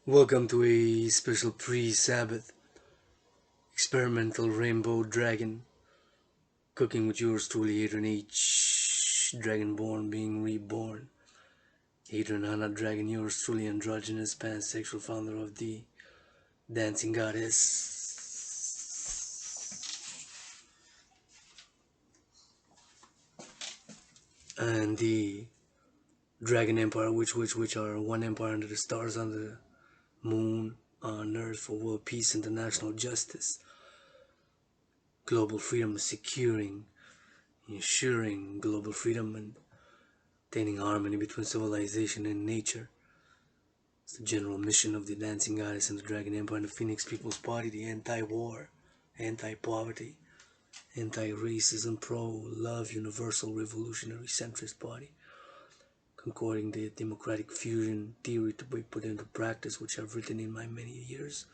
Welcome to a special pre-Sabbath experimental rainbow dragon cooking with yours truly, HH, Dragonborn being reborn. Adrian Hannah Dragon, yours truly, androgynous pansexual founder of the dancing goddess. And the Dragon Empire, which are one empire under the stars, under the moon, on earth, for world peace, international justice, global freedom, securing, ensuring global freedom and attaining harmony between civilization and nature. It's the general mission of the Dancing Goddess and the Dragon Empire and the Phoenix People's Party, the anti-war, anti-poverty, anti-racism, pro-love, universal revolutionary centrist party, concording the democratic fusion theory to be put into practice, which I've written in my many years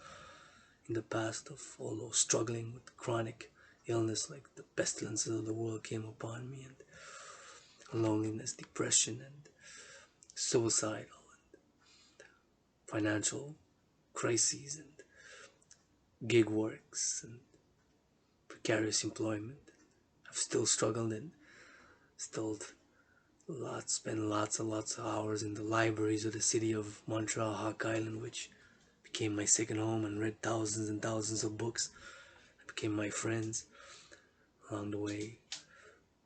in the past of, although struggling with chronic illness like the pestilences of the world came upon me, and loneliness, depression, and suicidal and financial crises, and gig works, and precarious employment. I've still struggled and still spent lots and lots of hours in the libraries of the city of Montreal, Hawk Island, which became my second home, and read thousands and thousands of books that became my friends. Along the way,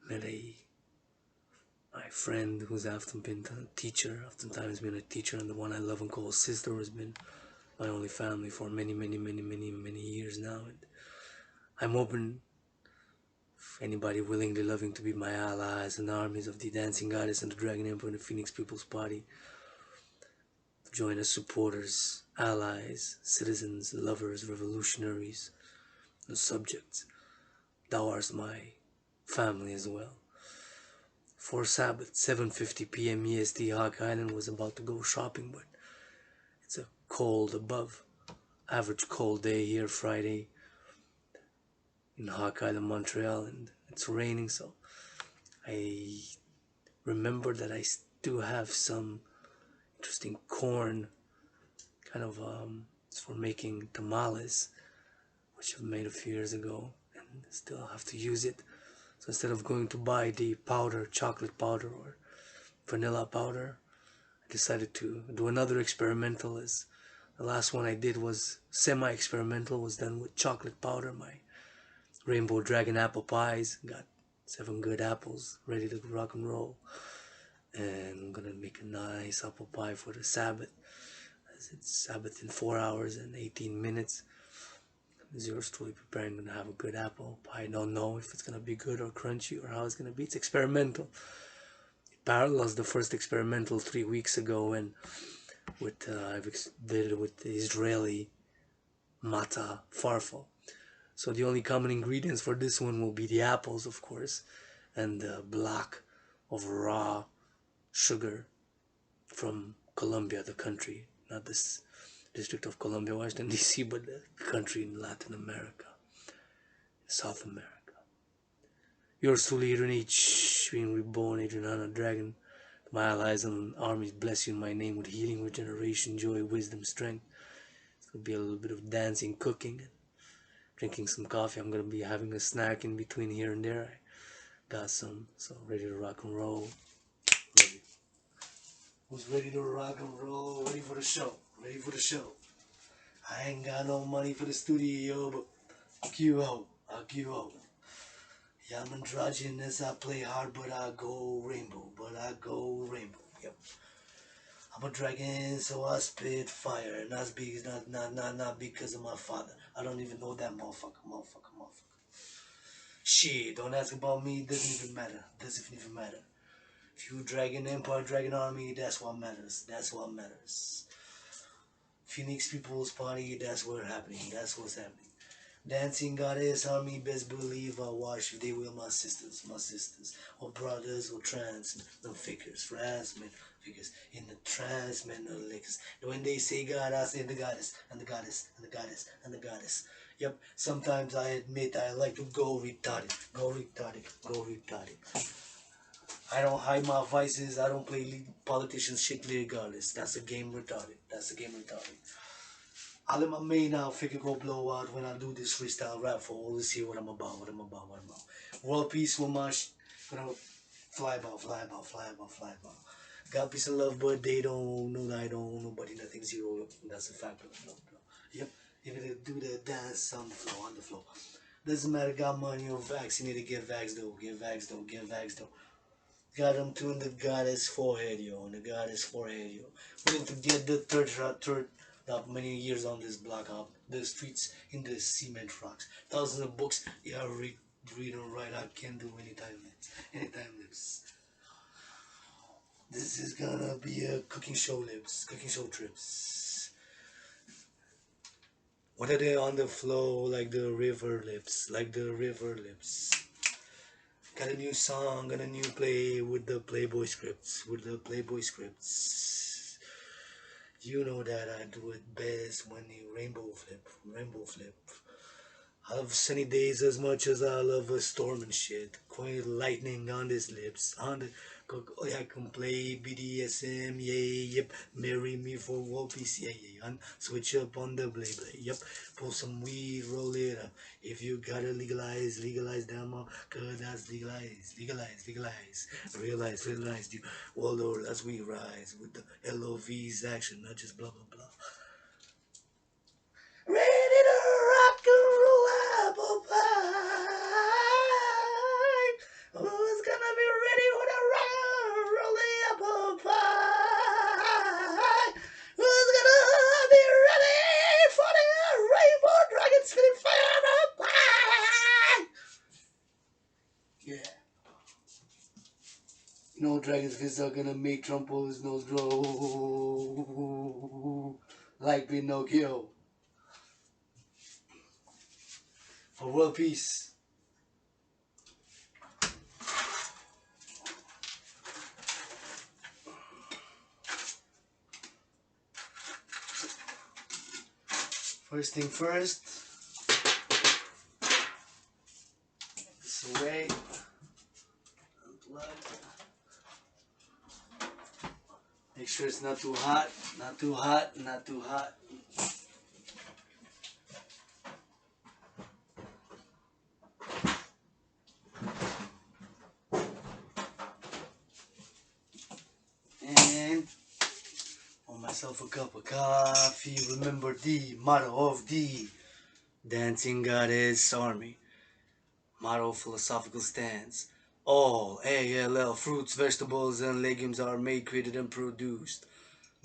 met my friend who's often been a teacher, oftentimes been a teacher, and the one I love and call sister has been my only family for many years now. And I'm open if anybody willingly loving to be my allies and armies of the Dancing Goddess and the Dragon Emperor and the Phoenix People's Party. Join as supporters, allies, citizens, lovers, revolutionaries, and subjects. Thou art my family as well. For Sabbath, 7:50 p.m. EST, Hawk Island was about to go shopping, but it's a cold above average cold day here Friday in Hawk Island, Montreal, and it's raining, so I remember that I do have some interesting corn, kind of it's for making tamales, which I've made a few years ago and still have to use it. So instead of going to buy the powder, chocolate powder or vanilla powder, I decided to do another experimental. As the last one I did was semi-experimental, was done with chocolate powder. My Rainbow Dragon apple pies, got 7 good apples ready to rock and roll, and I'm gonna make a nice apple pie for the Sabbath, as it's Sabbath in 4 hours and 18 minutes. As yours truly preparing, gonna have a good apple pie. I don't know if it's gonna be good or crunchy or how it's gonna be. It's experimental. It parallels the first experimental 3 weeks ago, and with I did it with the Israeli mata farfel. So the only common ingredients for this one will be the apples, of course, and the block of raw sugar from Colombia, the country, not this District of Columbia, Washington, D.C., but the country in Latin America, South America. Yours truly, HH, being reborn, Adrian Dragon. My allies and armies bless you in my name with healing, regeneration, joy, wisdom, strength. It's going to be a little bit of dancing, cooking, and drinking some coffee. I'm going to be having a snack in between here and there. I got some, so ready to rock and roll. Ready. Who's ready to rock and roll? Ready for the show. Ready for the show. I ain't got no money for the studio, but I'll give out. I'll give out. Yeah, I'm androgynous. I play hard, but I go rainbow. Yep. I'm a dragon, so I spit fire. Not because of my father. I don't even know that motherfucker. Shit, don't ask about me. Doesn't even matter. If you Dragon Empire, Dragon Army, that's what matters. Phoenix People's Party, that's what's happening. Dancing Goddess Army, best believe I watch if they will, my sisters, or brothers, or trans, no figures, in the trans men, no lickers. When they say God, I say the goddess, and the goddess, and the goddess, and the goddess. Yep, sometimes I admit I like to go retarded. I don't hide my vices. I don't play politicians shit regardless. That's a game retarded. That's a game retarded. I'll let my main figure go blow out when I do this freestyle rap for all to see what I'm about, what I'm about, what I'm about. World peace with my gonna fly about, fly about, fly about, fly about. Got peace and love, but they don't know that I don't owe nobody nothing zero. That's a fact. Yep. If they do the dance on the floor, on the floor. Doesn't matter, got money or vaccinated, get vax though, get vax though, get vax though. Got him to the goddess forehead, yo, on the goddess forehead, yo. Willing to get the third, not many years on this block up, the streets in the cement rocks. Thousands of books, yeah, read and write, I can do anytime lips, anytime lips. This is gonna be a cooking show lips, cooking show trips. What are they on the flow like the river lips, like the river lips? Got a new song, got a new play with the Playboy scripts, with the Playboy scripts. You know that I do it best when you rainbow flip, rainbow flip. I love sunny days as much as I love a storm and shit. Quite lightning on his lips. On the I can play BDSM, yeah, yep. Marry me for world peace, yeah, yeah. And switch up on the blade, blade, yep. Pull some weed, roll it up. If you gotta legalize, legalize them up. Cause that's legalize, legalize, legalize. Realize, realize you. Well, Lord, as we rise with the LOV's action, not just blah, blah, blah. Ready to rock and roll apple pie. Who's gonna be ready with a rock and roll apple pie? Who's gonna be ready for the rainbow dragon spitting fire on a pie? Yeah. No dragon's fists are gonna make Trumpo's nose grow like Pinocchio. For world peace. First thing first, this away. Unplug. Make sure it's not too hot, not too hot, not too hot. And pour myself a cup of coffee. Remember the motto of the Dancing Goddess Army. Motto philosophical stance. All ALL fruits, vegetables, and legumes are made, created, and produced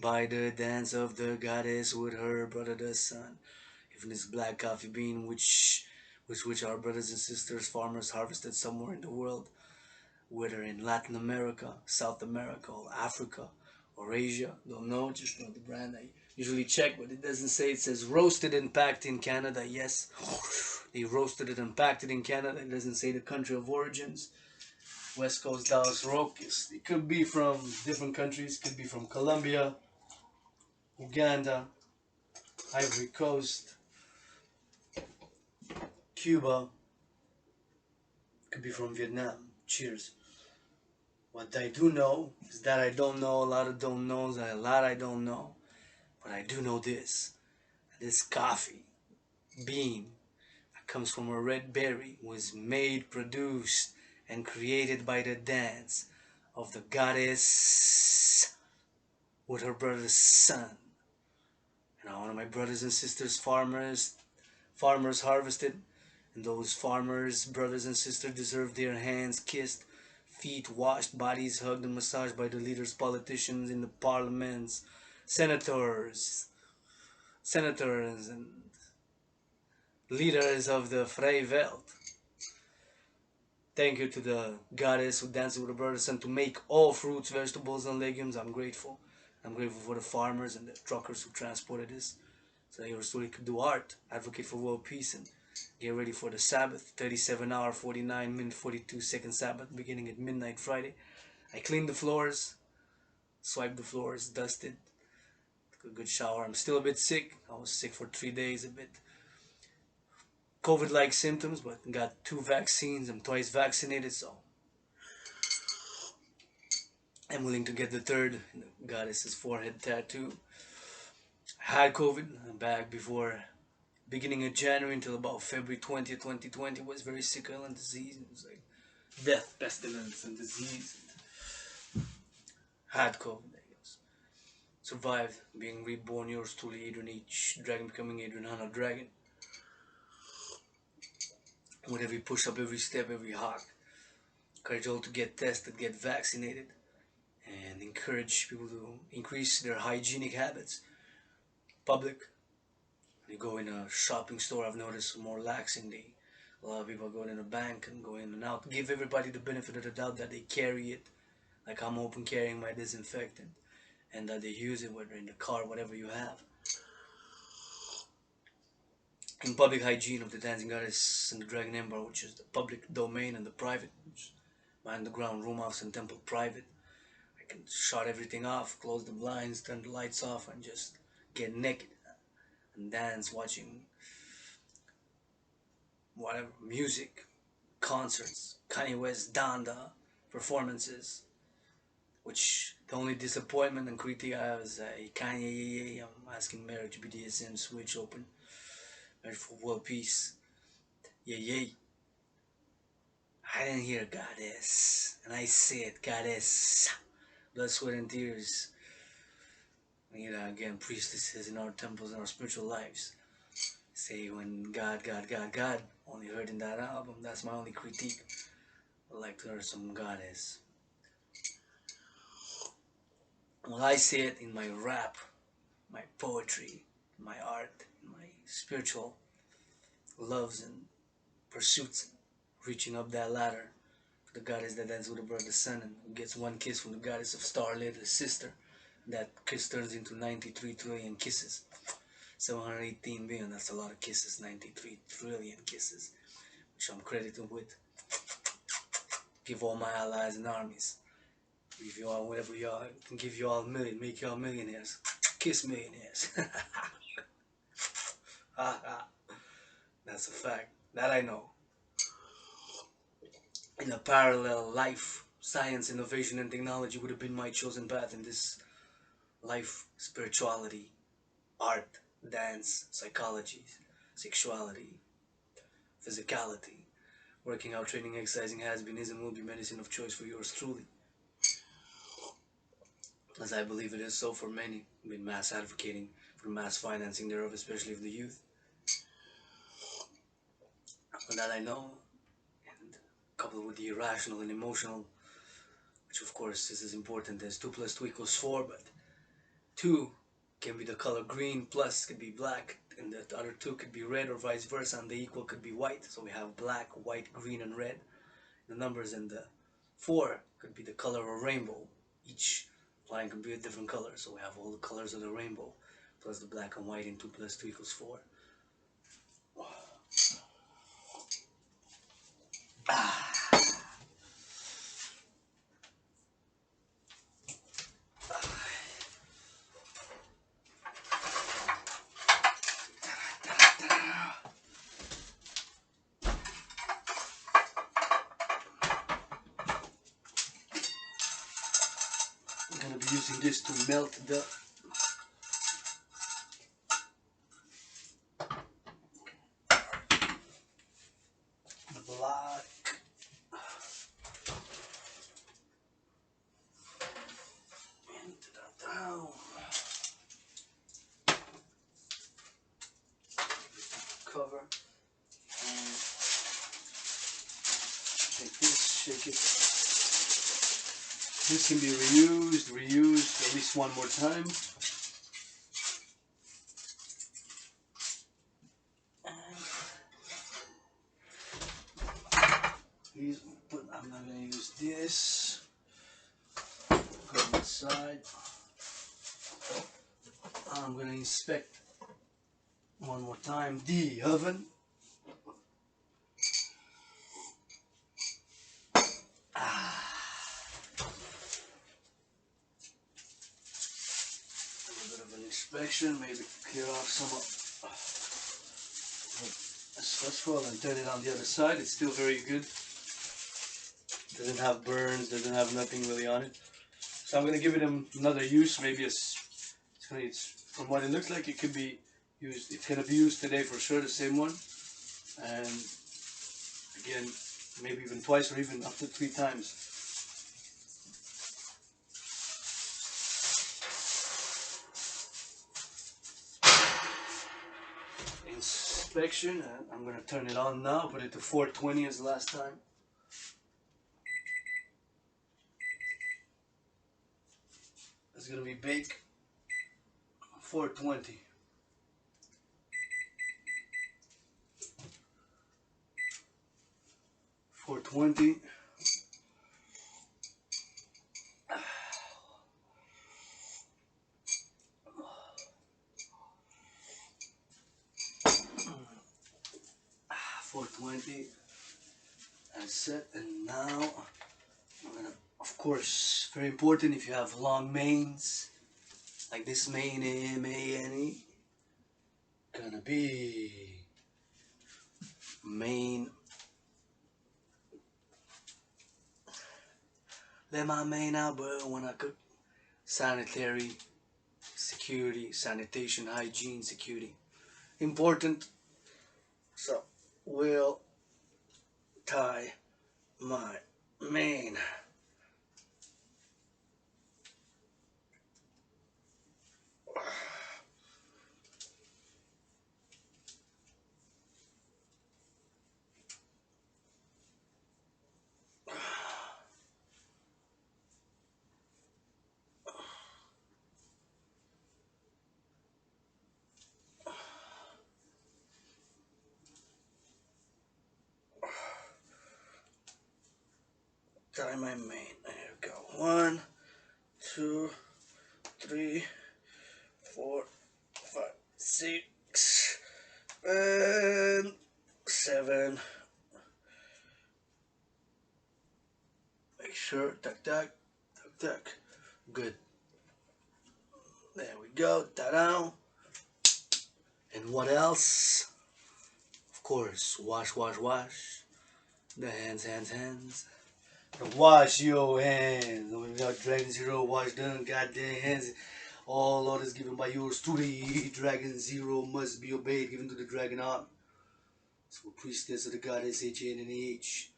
by the dance of the goddess with her brother the sun. Even this black coffee bean which our brothers and sisters farmers harvested somewhere in the world, whether in Latin America, South America, or Africa, or Asia. Don't know, just know the brand. I usually check, but it doesn't say. It says roasted and packed in Canada. Yes, they roasted it and packed it in Canada. It doesn't say the country of origins. West Coast Dallas Rockies. It could be from different countries. Could be from Colombia, Uganda, Ivory Coast, Cuba. Could be from Vietnam. Cheers. What I do know is that I don't know a lot of don't knows, a lot I don't know. But I do know this. This coffee bean that comes from a red berry was made, produced, and created by the dance of the goddess with her brother's son. And all of my brothers and sisters, farmers harvested, and those farmers, brothers and sisters, deserve their hands kissed, feet washed, bodies hugged and massaged by the leaders, politicians in the parliaments, senators and leaders of the Free Welt. Thank you to the goddess who dances with her brothers and to make all fruits, vegetables, and legumes. I'm grateful. I'm grateful for the farmers and the truckers who transported this. So your story could do art, advocate for world peace, and get ready for the Sabbath, 37-hour, 49-minute, 42-second Sabbath, beginning at midnight Friday. I cleaned the floors, swiped the floors, dusted, took a good shower. I'm still a bit sick. I was sick for 3 days, a bit COVID-like symptoms, but got 2 vaccines. I'm twice vaccinated, so I'm willing to get the third goddess's forehead tattoo. Had COVID back before beginning of January until about February 20th, 2020. Was very sick, ill, and disease. It was like death, pestilence, and disease. Had COVID, I guess. Survived being reborn. Yours truly, Adrian H. Dragon becoming Adrian Hanna Dragon. With every push up, every step, every hop. Encourage all to get tested, get vaccinated, and encourage people to increase their hygienic habits. Public, you go in a shopping store, I've noticed more laxing. A lot of people go in a bank and go in and out. Give everybody the benefit of the doubt that they carry it, like I'm open carrying my disinfectant, and that they use it, whether in the car, whatever you have. In public hygiene of the dancing goddess and the dragon emperor, which is the public domain, and the private, which is my underground room house and temple private. I can shut everything off, close the blinds, turn the lights off, and just get naked and dance, watching whatever music, concerts, Kanye West, Donda performances. Which the only disappointment and critique I have is Kanye, I'm asking marriage, BDSM, switch open, marriage for world peace. Yay. I didn't hear goddess, and I said goddess. Blood, sweat, and tears. We need again priestesses in our temples and our spiritual lives. Say when God, only heard in that album. That's my only critique. I'd like to hear some goddess. Well, I say it in my rap, my poetry, my art, my spiritual loves and pursuits, reaching up that ladder for the goddess that dances with the brother sun and who gets one kiss from the goddess of starlit, the sister. That kiss turns into 93 trillion kisses. 718 billion, that's a lot of kisses. 93 trillion kisses, which I'm credited with. Give all my allies and armies. Give you all whatever y'all can, give you all a million, make y'all millionaires. Kiss millionaires. That's a fact. That I know. In a parallel life, science, innovation, and technology would have been my chosen path in this life. Spirituality, art, dance, psychology, sexuality, physicality, working out, training, exercising has been, is, and will be medicine of choice for yours truly. As I believe it is so for many, been mass advocating for mass financing thereof, especially of the youth. And that I know, and coupled with the irrational and emotional, which of course is as important as 2 + 2 = 4, but 2 can be the color green, plus could be black, and the other 2 could be red, or vice versa, and the equal could be white. So we have black, white, green, and red. The numbers, in the 4 could be the color of a rainbow. Each line could be a different color, so we have all the colors of the rainbow, plus the black and white in 2 + 2 = 4. I'm going to be using this to melt the block. Into that down. Cover. And take this, shake it. This can be reused at least one more time. I'm not going to use this. Put it aside. I'm going to inspect one more time the oven. A little bit of an inspection, maybe clear off some of the phosphor and turn it on the other side. It's still very good. Doesn't have burns, doesn't have nothing really on it. So I'm gonna give it another use. Maybe it's from what it looks like, it could be used. It's gonna be used today for sure, the same one, and again, maybe even twice or even up to 3 times. Inspection. I'm gonna turn it on now. Put it to 420 as last time. It's gonna be bake 420. 420. And set. And now I'm gonna, of course, very important if you have long mains like this main MANE, gonna be main. Let my main out, bro, when I cook. Sanitary, security, sanitation, hygiene, security. Important. So, we'll tie my main. Tie my main. There we go. 1, 2, 3, 4, 5, 6, and 7. Make sure, tuck, tuck, tuck, tuck. Good. There we go. Ta-da. And what else? Of course, wash, wash, wash. The hands, hands, hands. Wash your hands. We got Dragan Zero wash done. Goddamn hands. All orders given by yours to the Dragan Zero must be obeyed, given to the Dragon Army. So priestess of the goddess HN and H.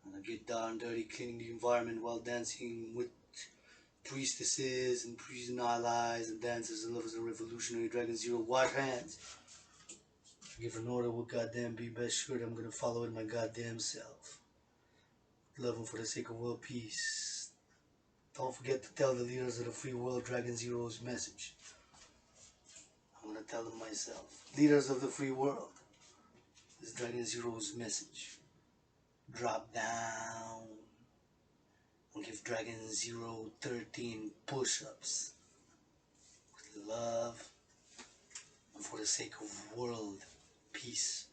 And I get down dirty, cleaning the environment while dancing with priestesses and prison allies and dancers and lovers of revolutionary Dragon Zero. Wash hands. Give an order will goddamn be best sure that I'm gonna follow it my goddamn self. Love them for the sake of world peace. Don't forget to tell the leaders of the free world Dragon Zero's message. I'm gonna tell them myself. Leaders of the free world, this Dragon Zero's message. Drop down and give Dragon Zero 13 push-ups with love and for the sake of world peace.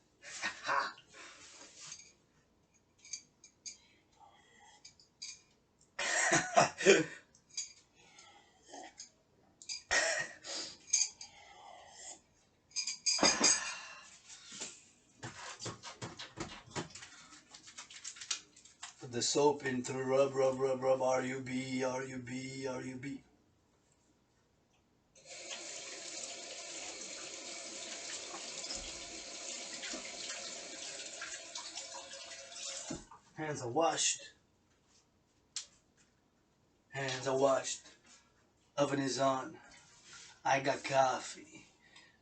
Put the soap into rub, rub, rub, rub, R-U-B, R-U-B, R-U-B. Hands are washed. Hands are washed. Oven is on. I got coffee.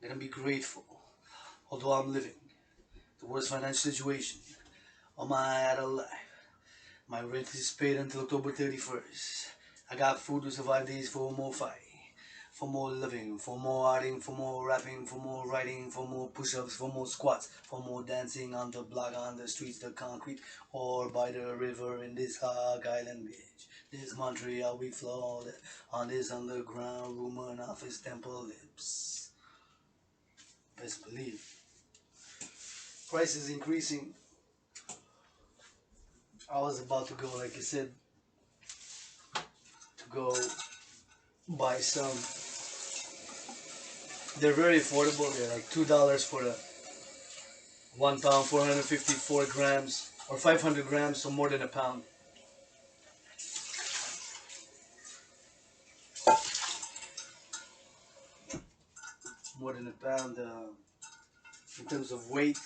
Gonna be grateful. Although I'm living the worst financial situation of my adult life. My rent is paid until October 31st. I got food to survive days for more fighting, for more living, for more arting, for more rapping, for more writing, for more push-ups, for more squats, for more dancing on the block, on the streets, the concrete, or by the river in this hog island beach. This Montreal we float on this underground rumor and office temple lips. Best believe. Price is increasing. I was about to go, like I said, to go buy some. They're very affordable. They're like $2 for a 1 pound, 454 grams, or 500 grams, so more than a pound. more than a pound in terms of weight.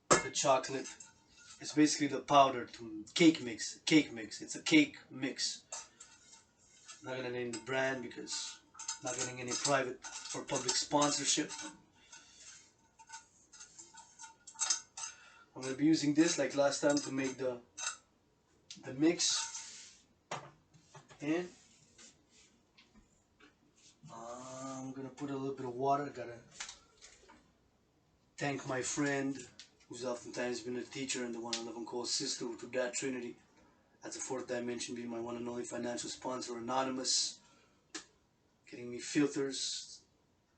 The chocolate, it's basically the powder to cake mix. It's a cake mix. I'm not gonna name the brand because I'm not getting any private or public sponsorship. I'm gonna be using this like last time to make the mix. And I'm gonna put a little bit of water. Gotta thank my friend who's oftentimes been a teacher and the one I love and call sister to that Trinity. That's the fourth dimension, being my one and only financial sponsor, Anonymous, getting me filters,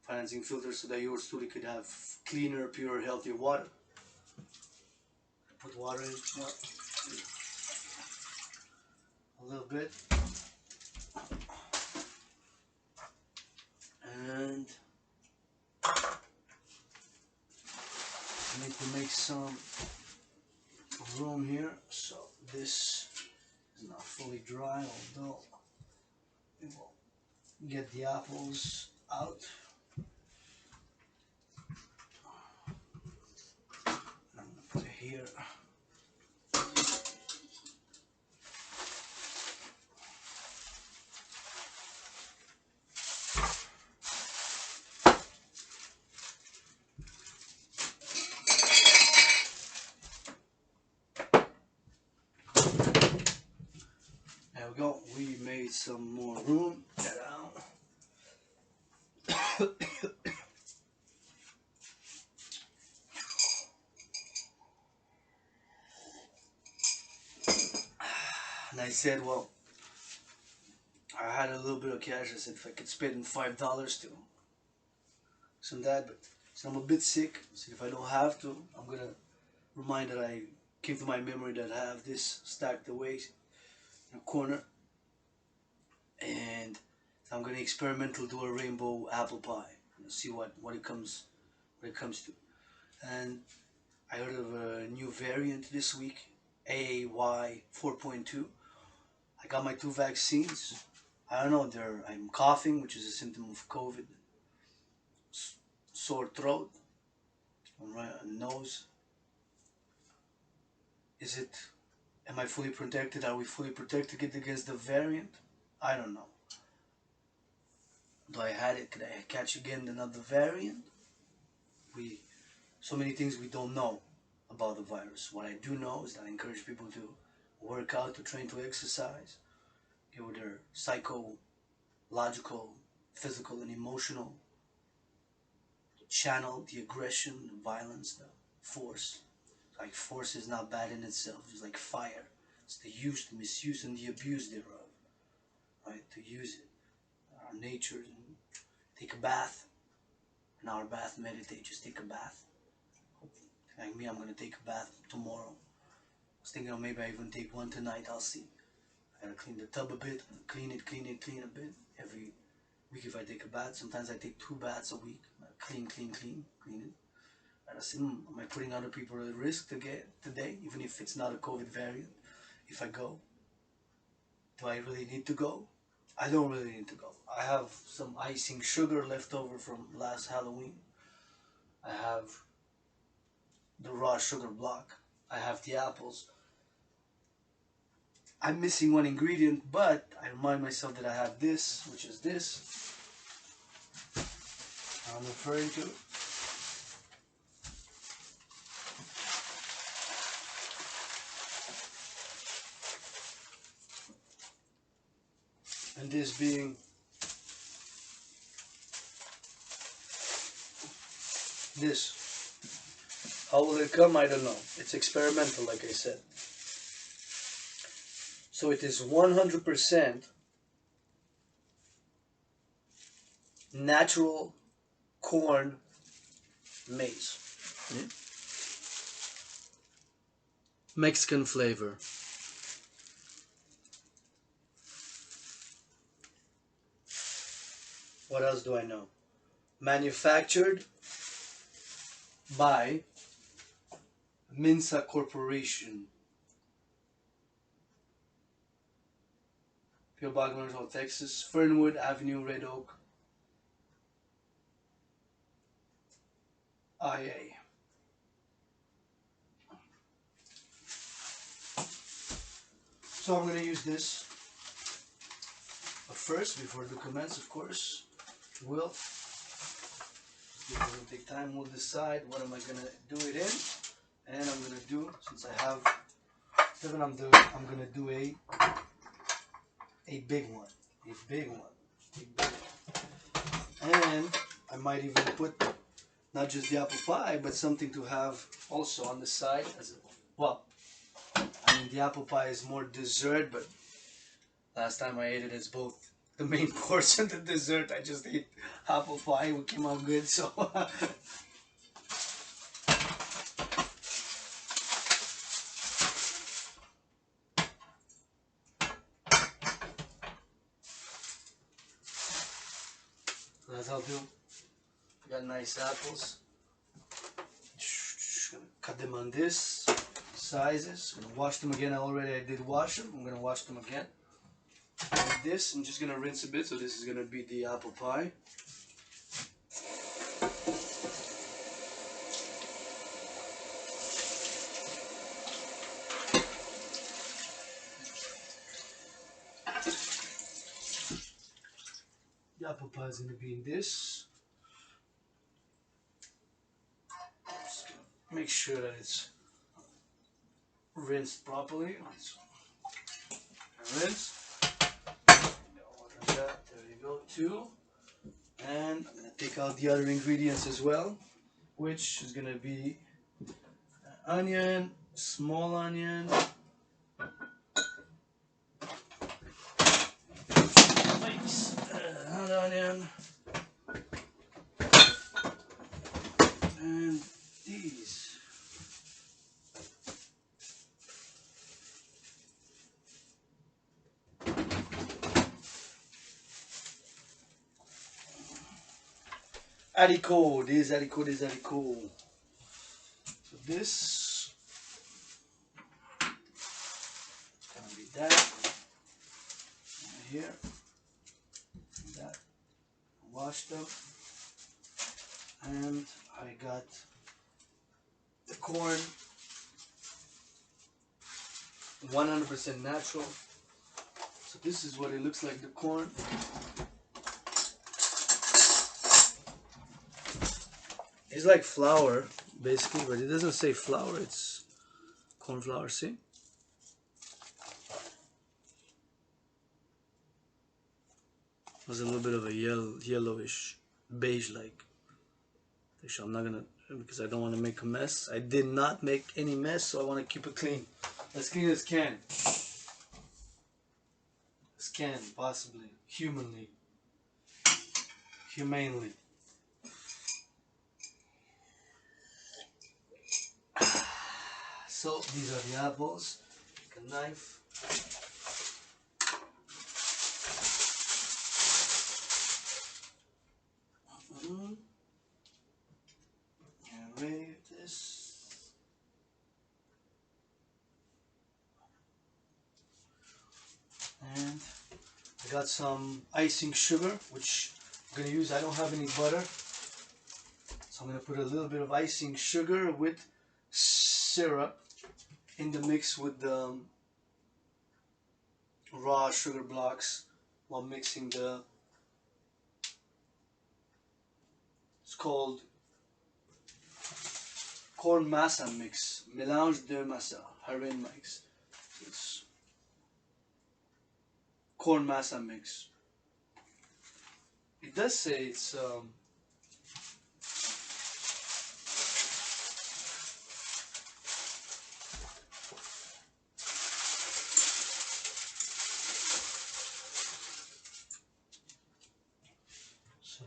financing filters so that your studio could have cleaner, pure, healthier water. Put water in, a little bit, and I need to make some room here, so this is not fully dry, although we will get the apples out. I'm gonna put it here. There we go. We made some more room. And I said, well, I had a little bit of cash. I said if I could spend in $5 to some that, but so I'm a bit sick. I said if I don't have to, I'm gonna remind that I came to my memory that I have this stacked away in a corner, and I'm gonna experimentally do a rainbow apple pie. See what it comes to. And I heard of a new variant this week, AY 4.2. I got my 2 vaccines. I don't know, I'm coughing, which is a symptom of COVID. Sore throat, nose. Am I fully protected? Are we fully protected against the variant? I don't know. Do I had it? Could I catch again another variant? So many things we don't know about the virus. What I do know is that I encourage people to work out, to train, to exercise, get with their psychological, physical, and emotional, channel the aggression, the violence, the force. Like force is not bad in itself. It's like fire. It's the use, the misuse, and the abuse thereof. Right? To use it. Our nature. Take a bath. An hour bath, meditate. Just take a bath. Like me, I'm going to take a bath tomorrow. I was thinking, maybe I even take one tonight. I'll see. I gotta clean the tub a bit. Clean it a bit. Every week if I take a bath. Sometimes I take 2 baths a week. Clean it. And I said, am I putting other people at risk today, even if it's not a COVID variant? If I go, do I really need to go? I don't really need to go. I have some icing sugar left over from last Halloween. I have the raw sugar block. I have the apples. I'm missing one ingredient, but I remind myself that I have this, which is this. I'm referring to. And this being this. How will it come? I don't know. It's experimental, like I said. So it is 100% natural corn maize. Mexican flavor. What else do I know? Manufactured by Minsa Corporation. P.O. Box, Texas, Fernwood Avenue, Red Oak, IA. So I'm going to use this. But first, before the commence, of course, we'll take time. We'll decide what am I going to do it in. And I'm going to do, since I have 7, I'm going to do a big one. A big one. And I might even put not just the apple pie, but something to have also on the side as well. I mean, the apple pie is more dessert, but last time I ate it as both the main course and the dessert. I just ate apple pie, it came out good, so. That's how I'll do. Got nice apples. Just gonna cut them on this sizes. Gonna wash them again. I did wash them. I'm gonna wash them again. Like this, I'm just gonna rinse a bit. So this is gonna be the apple pie. The apple pie is gonna be in this. Just make sure that it's rinsed properly. Rinse. There you go, 2. And I'm gonna take out the other ingredients as well, which is gonna be onion, small onion, another onion, and these. Adico, this Adico, this Adico. So this is gonna be that here, that washed up, and I got the corn, 100% natural. So this is what it looks like, the corn. It's like flour, basically, but it doesn't say flour, it's corn flour, see? There's a little bit of a yellowish, beige-like. I'm not gonna, because I don't want to make a mess. I did not make any mess, so I want to keep it clean. As clean as can. As can, possibly. Humanly. Humanely. So these are the apples. Take a knife. And weigh this. And I got some icing sugar, which I'm gonna use. I don't have any butter, so I'm gonna put a little bit of icing sugar with syrup in the mix with the raw sugar blocks while mixing the, it's called corn masa mix, mélange de masa, Artin mix. It's corn masa mix. It does say it's so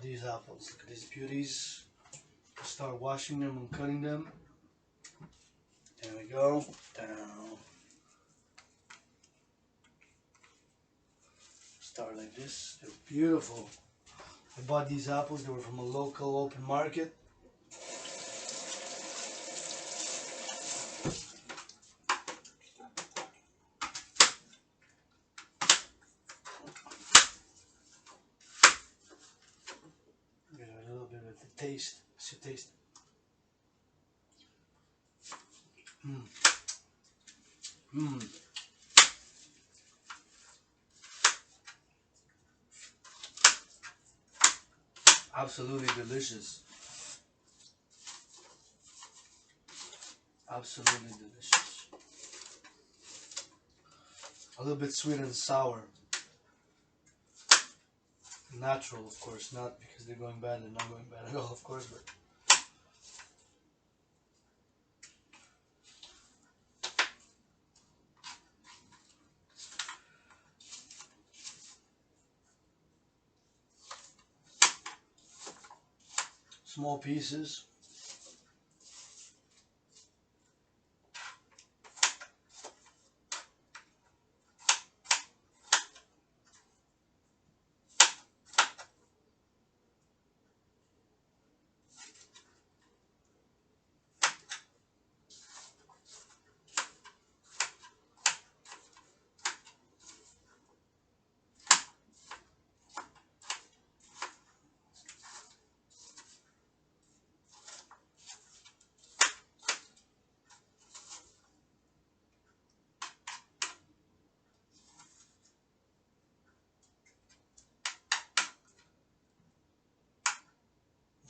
these apples, look at these beauties. Start washing them and cutting them. There we go. Down. Start like this. They're beautiful. I bought these apples. They were from a local open market. Give it a little bit of the taste. What's your taste? Mm. Mm. Absolutely delicious. Absolutely delicious. A little bit sweet and sour. Natural, of course, not because they're going bad. They're not going bad at all, of course, but small pieces.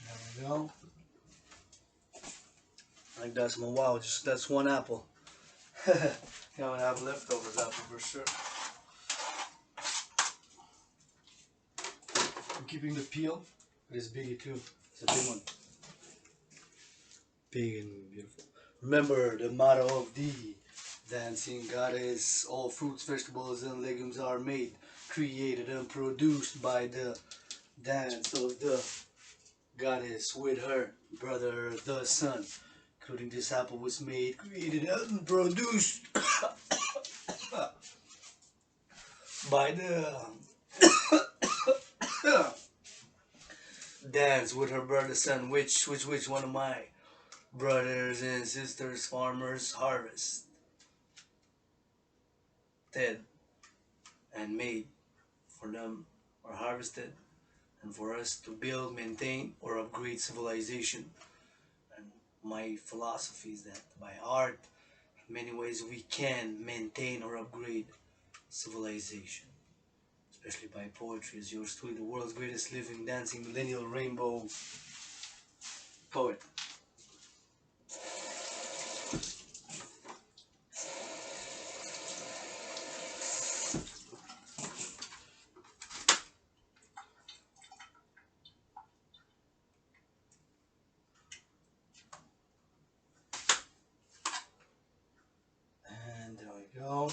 There we go. Like that's my wow. Just that's one apple. You know, I have leftovers apple for sure. I'm keeping the peel. It is biggie too. It's a big one. Big and beautiful. Remember the motto of the dancing goddess: all fruits, vegetables, and legumes are made, created, and produced by the dance of the goddess with her brother, the sun. Including this apple was made, created, and produced by the dance with her brother, son. Which one of my brothers and sisters, farmers, harvested and made for them, or harvested, and for us to build, maintain, or upgrade civilization. And my philosophy is that by art, in many ways, we can maintain or upgrade civilization, especially by poetry, as yours truly, the world's greatest living, dancing, millennial rainbow poet. And there we go.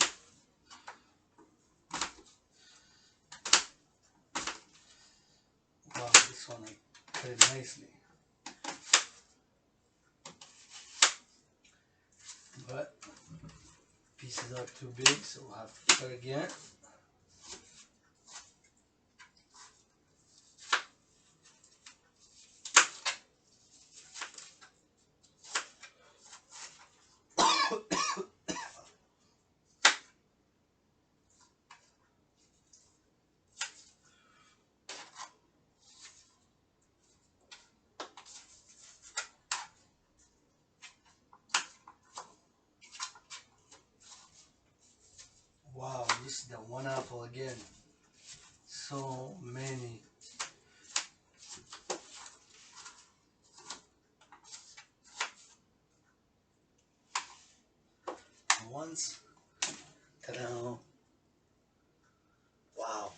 Wow, this one I cut it nicely. But pieces are too big, so we'll have to cut again. Wow, this is the one apple again. So many. Once. Ta-da. Wow.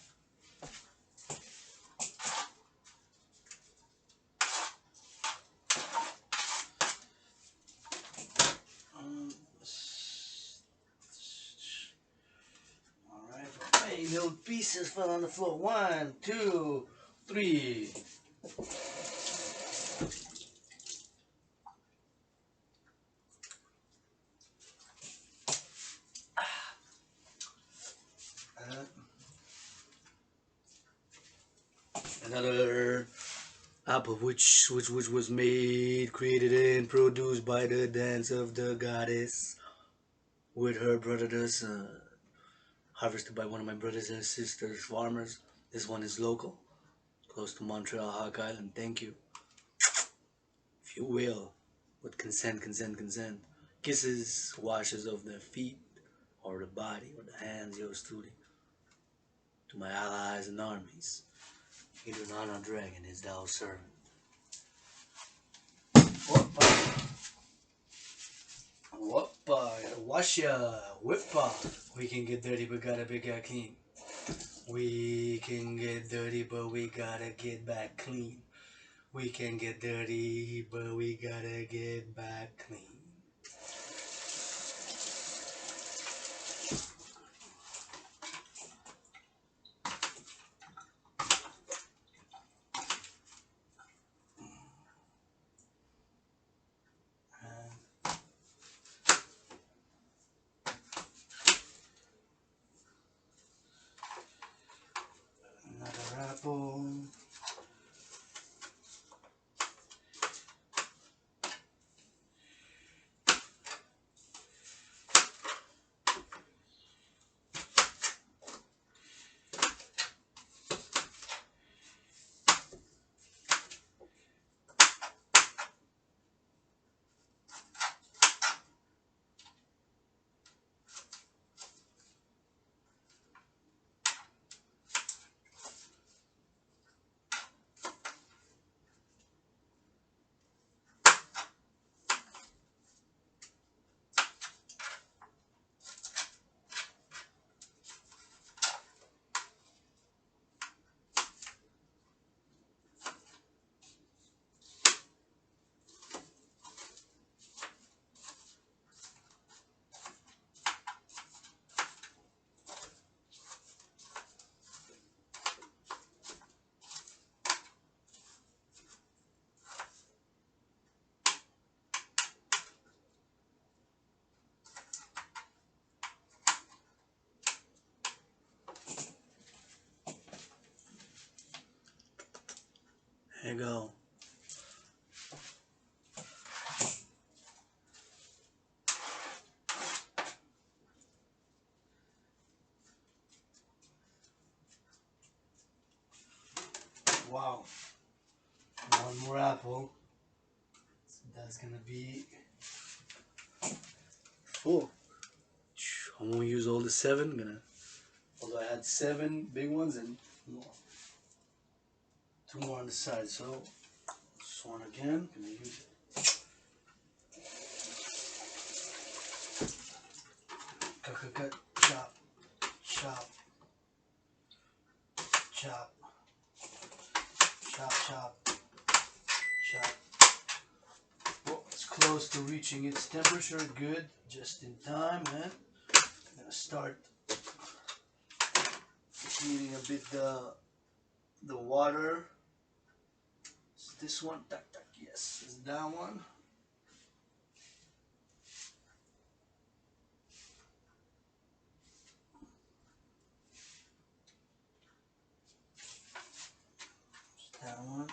Alright. Hey, little pieces fell on the floor. 1, 2, 3. Another apple which was made, created, and produced by the dance of the goddess with her brother the sun. Harvested by one of my brothers and sisters, farmers. This one is local, close to Montreal, Hawk Island. Thank you. If you will, with consent, consent, consent. Kisses, washes of their feet or the body or the hands, yours truly. To my allies and armies, Idunana Dragon is thou servant. Whoppa, washa, whippa. We can get dirty but gotta be got clean. We can get dirty but we gotta get back clean. We can get dirty but we gotta get back clean. Another apple. There you go. Wow. One more apple. So that's gonna be full. I won't use all the 7. Although I had 7 big ones and more. 2 more on the side. So this one again. Gonna use it. Cut, chop, chop, chop, chop, chop, chop. Well, it's close to reaching its temperature. Good, just in time, man. I'm gonna start heating a bit the water. Is this one? Yes, is that one? That one.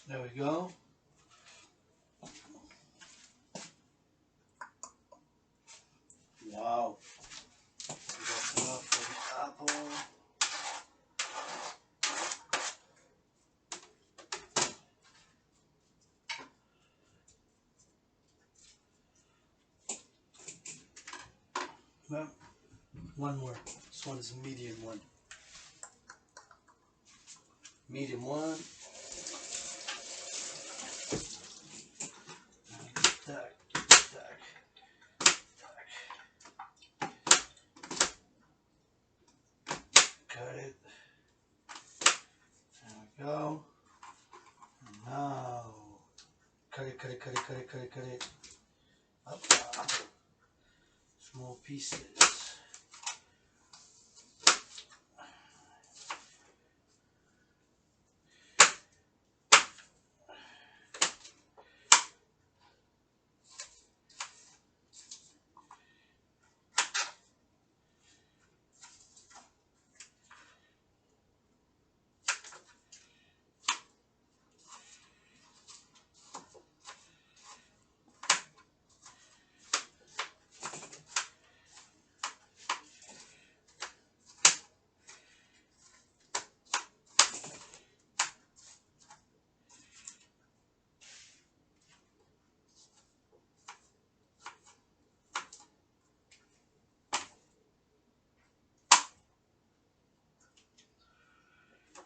There we go. Wow. That's enough for the apple. Well, one more. This one is a medium one. Medium one. Tack, tack, tack. Cut it. There we go. And now, cut it, cut it, cut it, cut it, cut it, cut it. Up, up. Small pieces.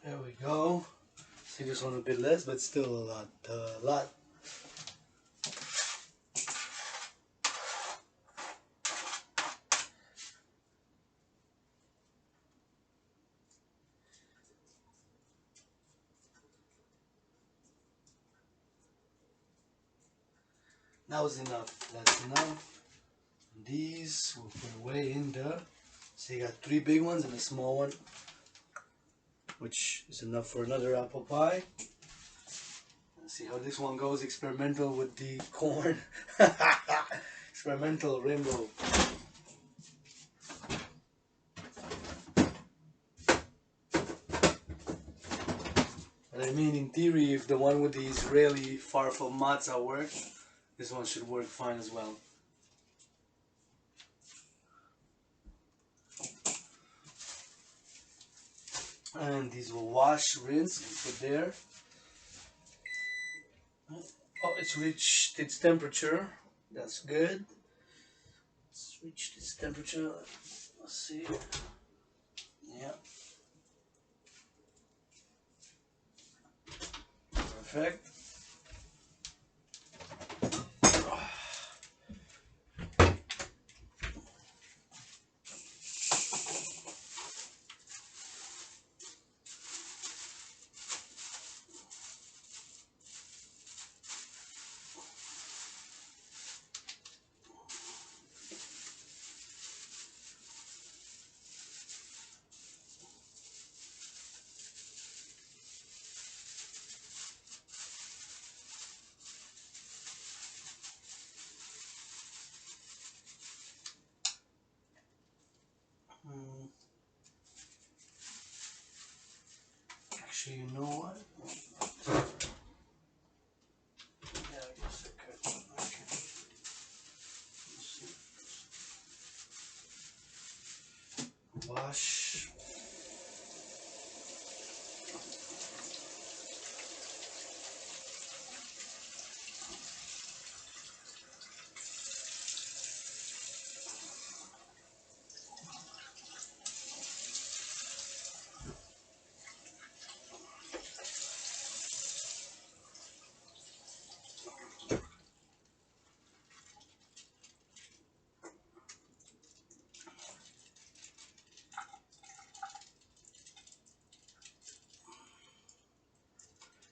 There we go. See this one a bit less, but still a lot. That was enough. That's enough. These we'll put away in there. So you got 3 big ones and a small one, which is enough for another apple pie. Let's see how this one goes. Experimental with the corn. Experimental rainbow. But I mean, in theory, if the one with the Israeli farfel matzah worked, this one should work fine as well. And these will wash, rinse, and put there. Oh, it's reached its temperature. That's good. It's reached its temperature. Let's see. Yeah. Perfect. Actually, you know what? Yeah, I guess I could. Okay. Let's see. Wash.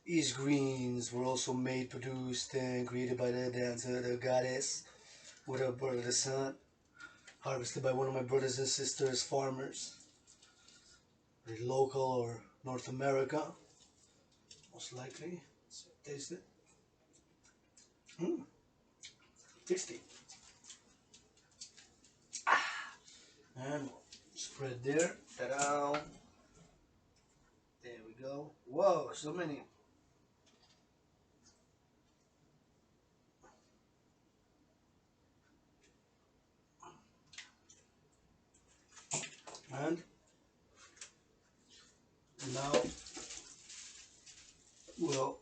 These greens were also made, produced, and created by the dancer, the goddess, with her brother, the sun, harvested by one of my brothers and sisters, farmers, local or North America, most likely. So taste it. Tasty. And spread there. Ta-da! There we go. Whoa, so many. And now we'll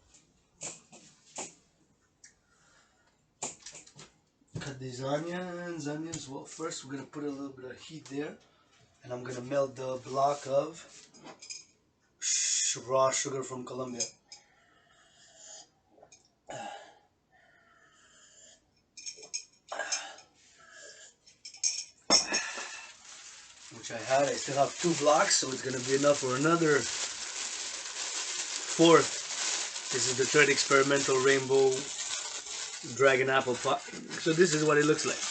cut these onions. Well, first we're gonna put a little bit of heat there, and I'm gonna melt the block of raw sugar from Colombia. Which I still have 2 blocks, so it's gonna be enough for another 4th. This is the 3rd experimental rainbow dragon apple pot. So this is what it looks like.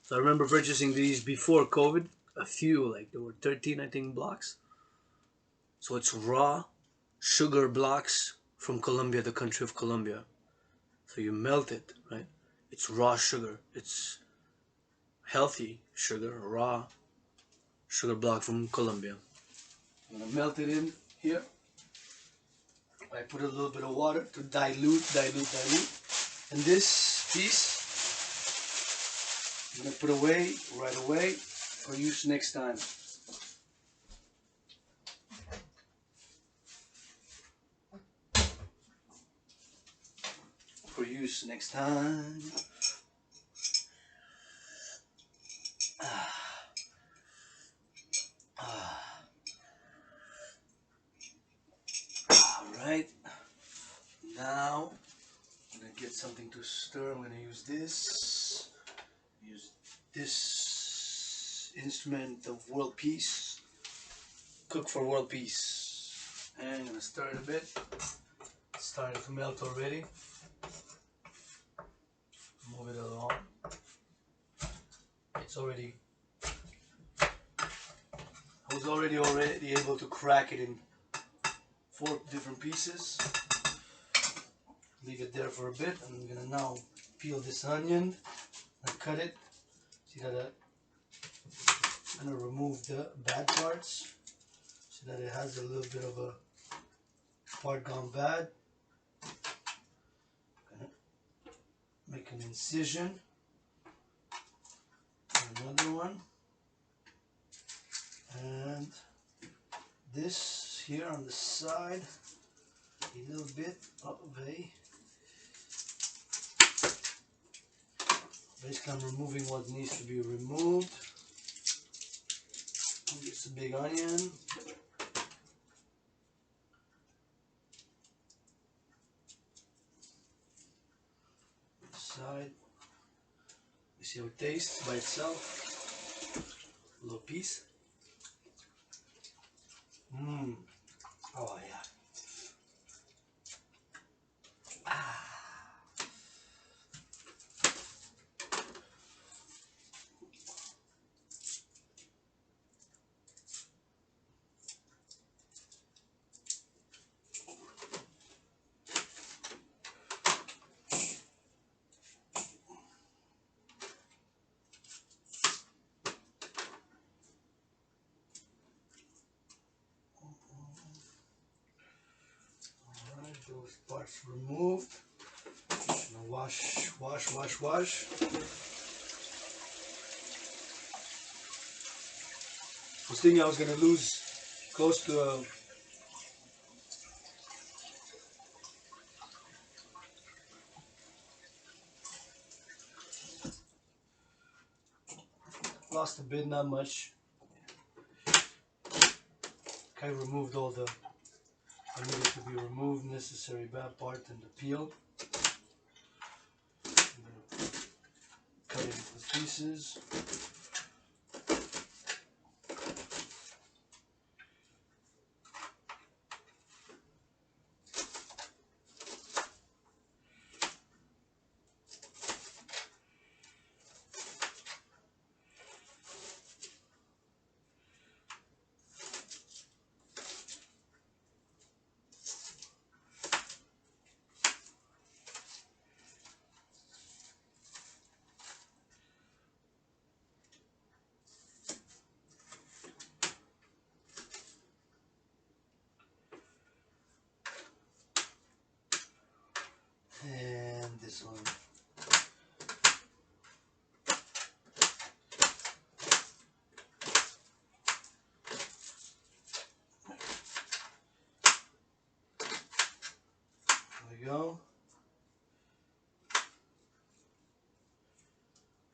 So I remember purchasing these before COVID, a few, like there were 13 I think blocks. So it's raw sugar blocks from Colombia, the country of Colombia. So you melt it, right? It's raw sugar. It's healthy sugar, raw sugar block from Colombia. I'm gonna melt it in here. I put a little bit of water to dilute. And this piece I'm gonna put away right away for use next time. For use next time. Alright. Now I'm gonna get something to stir. I'm gonna use this. Use this instrument of world peace. Cook for world peace. And I'm gonna stir it a bit. It's starting to melt already. Move it along. It's already. I was already able to crack it in 4 different pieces. Leave it there for a bit. I'm gonna now peel this onion and cut it. See that I'm gonna remove the bad parts so that it has a little bit of a part gone bad. Gonna make an incision. Another one. And this here on the side, a little bit of a. Basically, I'm removing what needs to be removed. It's a big onion. Side. You see how it tastes by itself. A little piece. Mmm. Oh yeah. Those parts removed. Now wash. I was thinking I was gonna lose close to lost a bit, not much. I removed all the I needed to be removed, necessary bad part and the peel. I'm gonna cut it into pieces.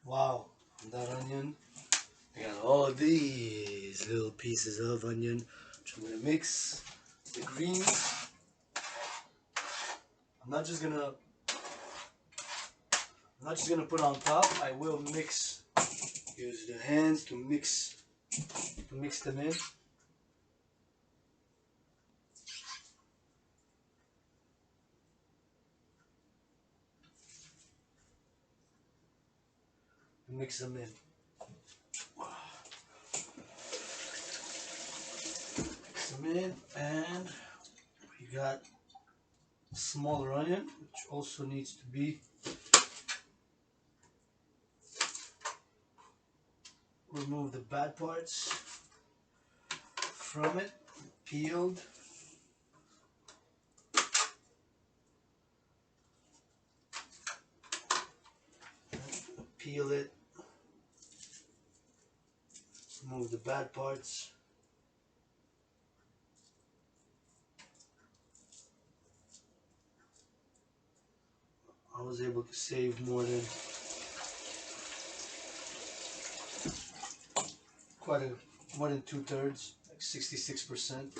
Wow, that onion. I got all these little pieces of onion, which I'm gonna mix the greens. I'm not just gonna put on top. I will mix. Use the hands to mix them in. Mix them in. Mix them in, and we got smaller onion, which also needs to be remove the bad parts from it, peeled. Peel it, remove the bad parts. I was able to save more than more than 2/3, like 66%.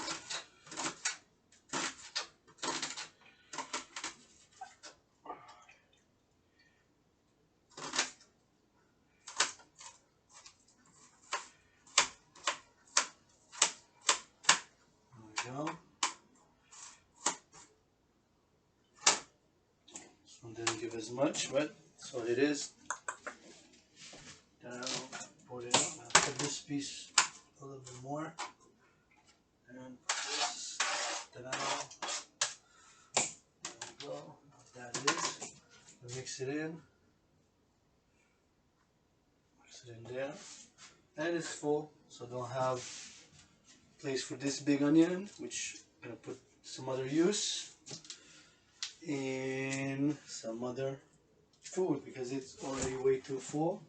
There we go. This one didn't give as much, but that's what it is. Then I'll put it up. I'll put this piece a little bit more. And this. There we go. That is. Mix it in. Mix it in there. And it's full, so I don't have place for this big onion, which I'm gonna put some other use in some other food because it's already way too full.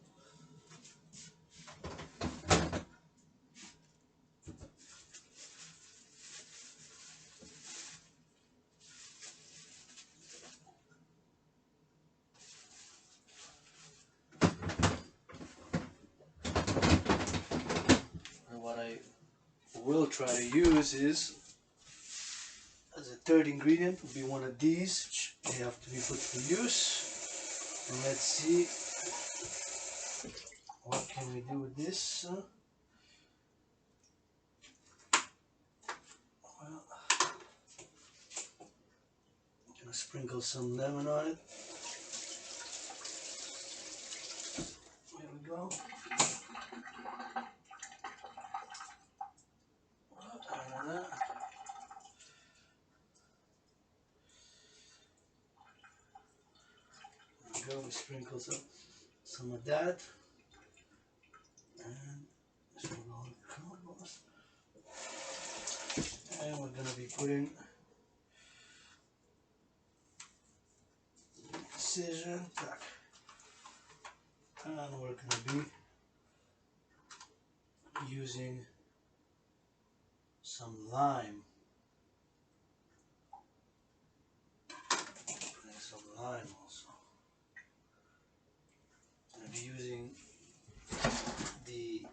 And what I will try to use is, as a third ingredient, will be one of these, which they have to be put to use. And let's see what can we do with this. Well, I'm gonna sprinkle some lemon on it. There we go. We sprinkle some of that, and we're gonna be putting precision, and we're gonna be using some lime. Putting some lime also. I'm gonna be using the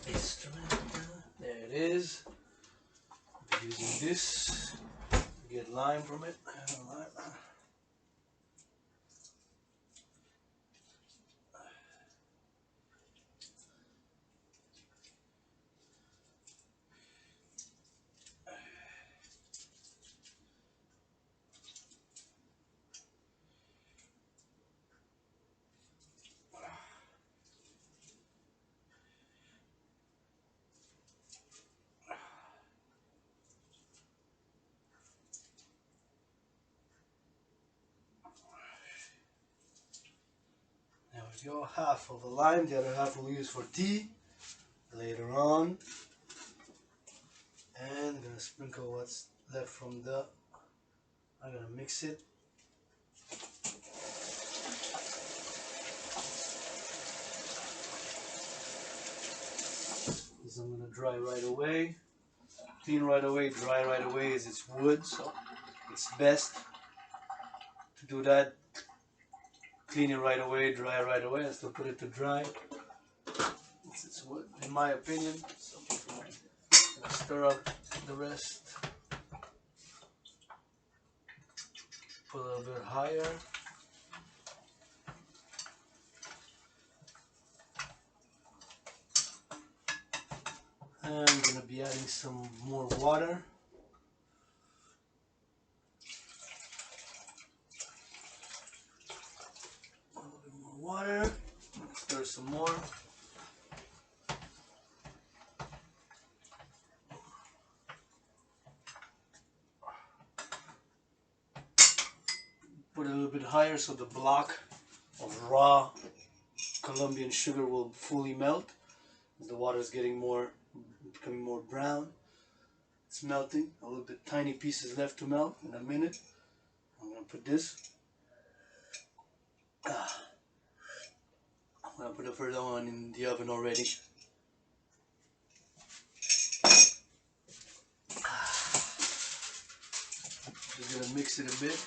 instrument. There it is. I'll be using this to get lime from it. There we go, half of the lime, the other half we'll use for tea later on. And I'm gonna sprinkle what's left from the, I'm gonna mix it. This I'm gonna dry right away. Clean right away, dry right away, as it's wood, so it's best to do that clean it right away, dry it right away. I still put it to dry. It's what, in my opinion. So I'm gonna stir up the rest. Put a little bit higher. And I'm gonna be adding some more water. A little bit more water. Stir some more. Put it a little bit higher so the block of raw Colombian sugar will fully melt. As the water is getting becoming more brown. It's melting. A little bit tiny pieces left to melt in a minute. I'm gonna put this. I'm gonna put the further one in the oven already. Just gonna mix it a bit.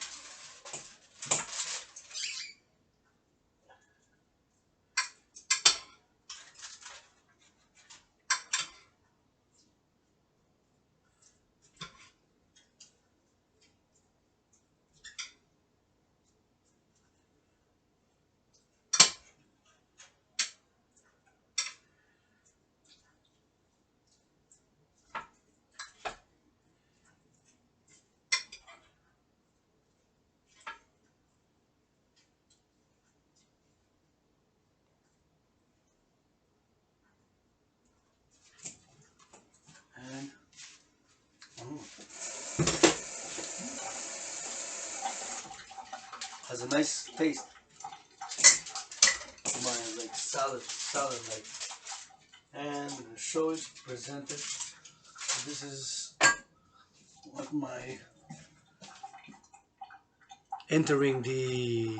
And has a nice taste. Mine like salad like. And I'm gonna show it, present it. So this is what my entering the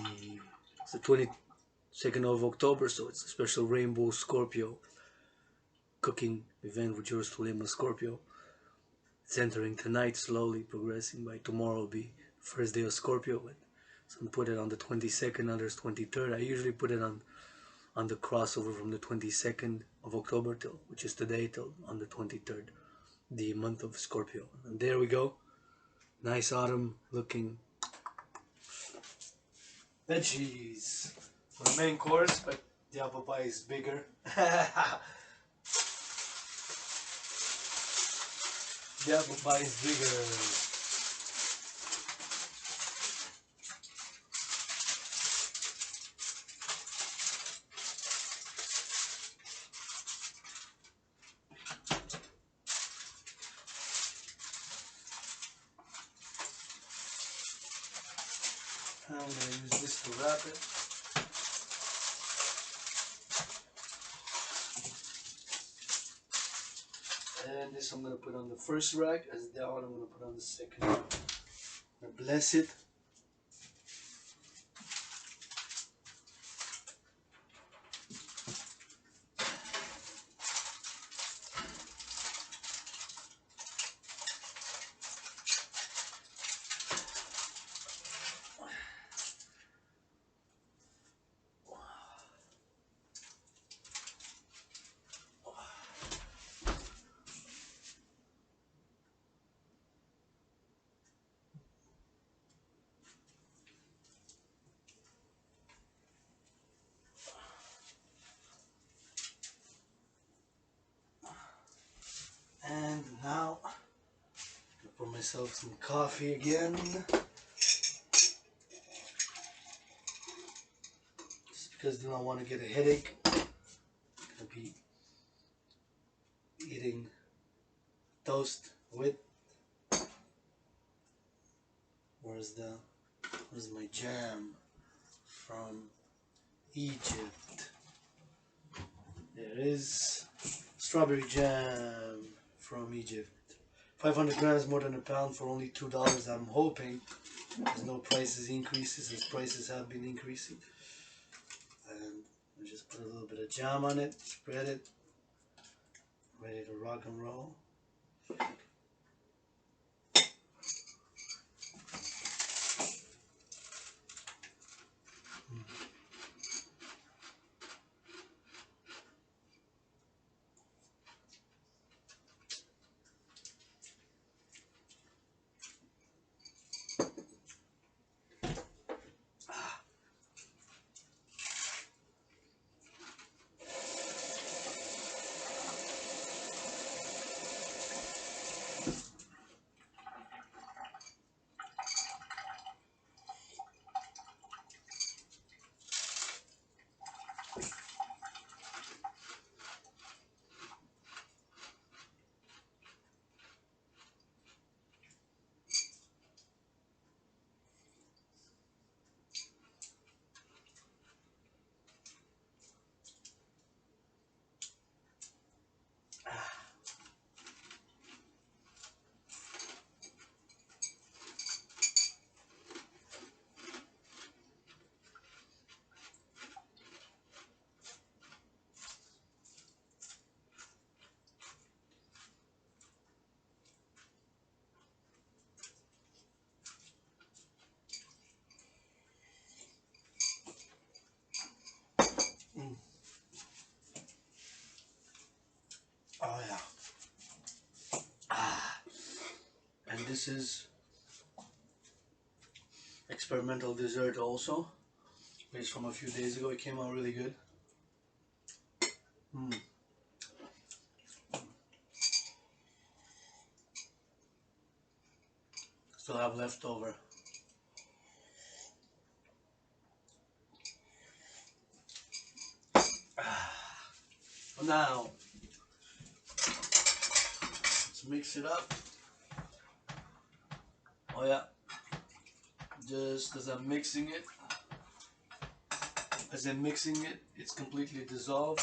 22nd of October, so it's a special Rainbow Scorpio cooking event with yours truly, a Scorpio. It's entering tonight, slowly progressing. By tomorrow will be first day of Scorpio. But some put it on the 22nd, others 23rd. I usually put it on the crossover from the 22nd of October till, which is today, till on the 23rd, the month of Scorpio. And there we go. Nice autumn looking veggies for the main course, but the apple pie is bigger. The apple pie is bigger. I'm going to use this to wrap it. And this I'm going to put on the first rack, as that one I'm going to put on the second rack. I'm going to bless it. And now, I'm going to pour myself some coffee again. Just because I do not want to get a headache. I'm going to be eating toast with, where's my jam from Egypt? There it is. Strawberry jam from Egypt. 500 grams, more than a pound for only $2. I'm hoping there's no prices increases, as prices have been increasing. And I just put a little bit of jam on it, spread it, ready to rock and roll. This is experimental dessert also. It's from a few days ago. It came out really good. Still have leftover. Now, let's mix it up. Oh yeah, just as I'm mixing it, it's completely dissolved.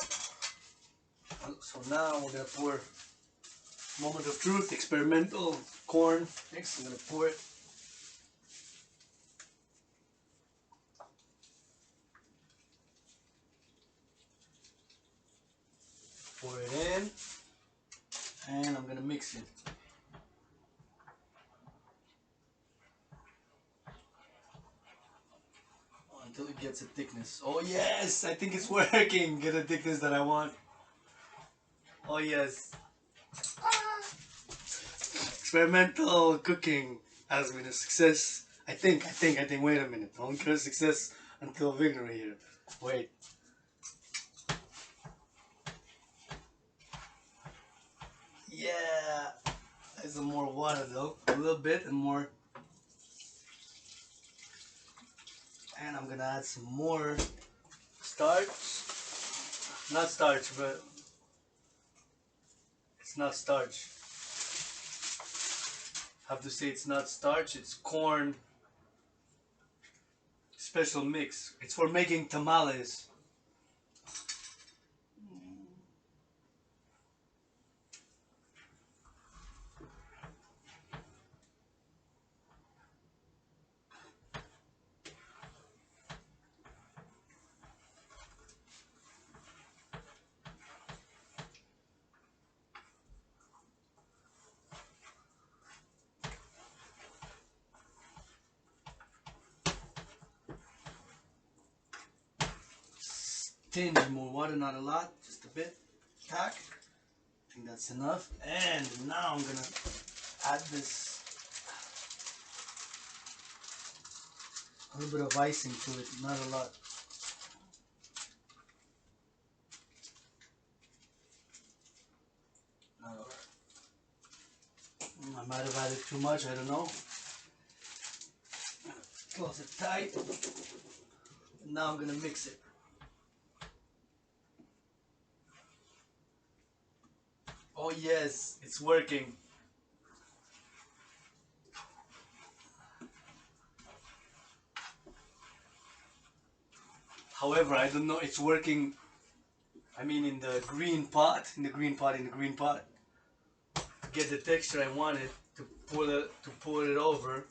So now we're gonna pour moment of truth, experimental corn mix. I'm gonna pour it. Pour it in, and I'm gonna mix it. Until it gets a thickness. Oh yes, I think it's working. Get a thickness that I want. Oh yes. Experimental cooking has been a success. I think. Wait a minute. Don't get a success until victory here. Wait. Yeah. There's some more water though. A little bit and more. And I'm gonna add some more starch. Not starch, but it's not starch. I have to say it's not starch, it's corn special mix. It's for making tamales. Tinge more water, not a lot, just a bit. Tack. I think that's enough. And now I'm gonna add this, a little bit of icing to it, not a lot. Not a lot. I might have added too much, I don't know. Close it tight. Now I'm gonna mix it. Oh yes, it's working. However, I don't know, it's working, I mean in the green pot, to get the texture I wanted, to pour it over.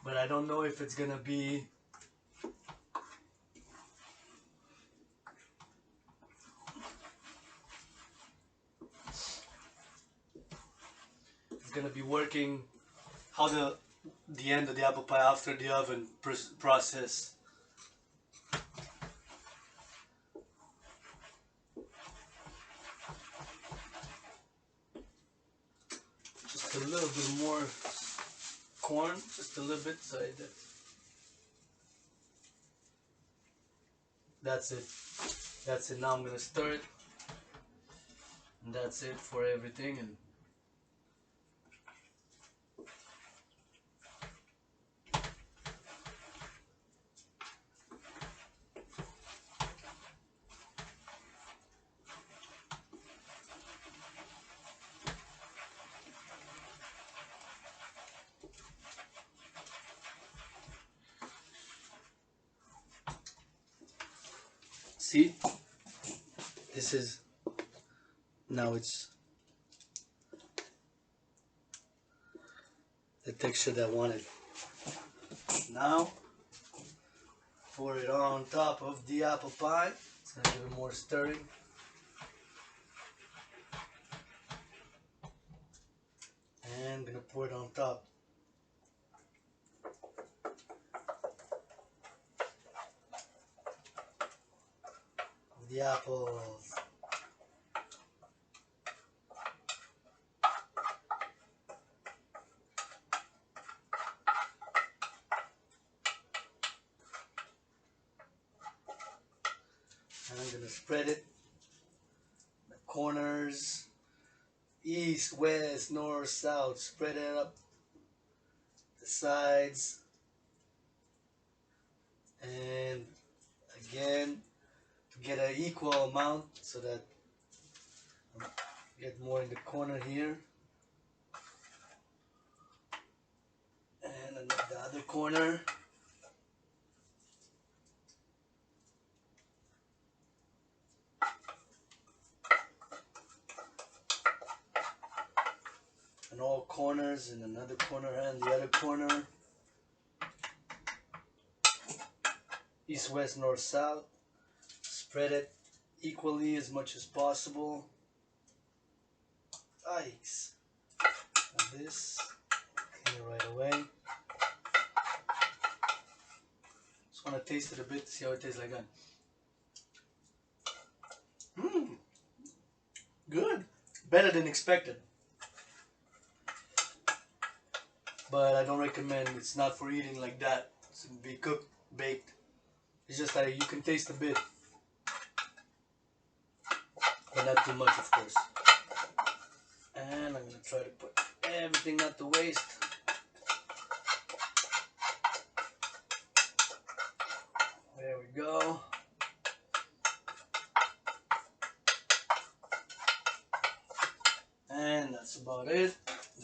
But I don't know if it's gonna be working, how the end of the apple pie after the oven process. Just a little bit more corn, just a little bit, so that's it. That's it. Now I'm gonna stir it, and that's it for everything. And see, this is, now it's the texture that I wanted. Now pour it on top of the apple pie. It's gonna give it more stirring. And I'm gonna pour it on top of the apples. gonna spread it. The corners, east, west, north, south, spread it up. The sides, and again to get an equal amount so that I get more in the corner here, and then the other corner. And all corners in another corner and the other corner. East, west, north, south. Spread it equally as much as possible. Yikes. And this, clean it right away. Just want to taste it a bit to see how it tastes like that. Good. Better than expected. But I don't recommend. It's not for eating like that. It's to be cooked, baked. It's just that you can taste a bit, but not too much, of course. And I'm gonna try to put everything not to waste. There we go. And that's about it.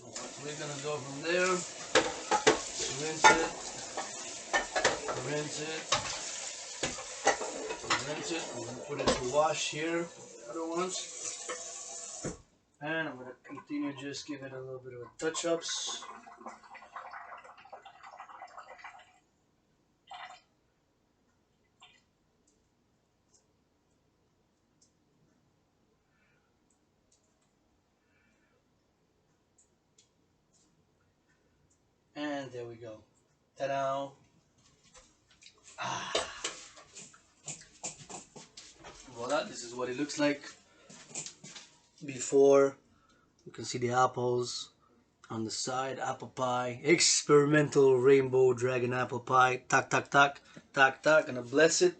What we're gonna do from there, rinse it, rinse it, rinse it. I'm gonna put it to wash here, the other ones. And I'm gonna continue, just give it a little bit of a touch-ups. And there we go. Ta-da! Voila, this is what it looks like before. You can see the apples on the side, apple pie, experimental rainbow dragon apple pie. Tack, tack, tack, tack, tack. Gonna bless it,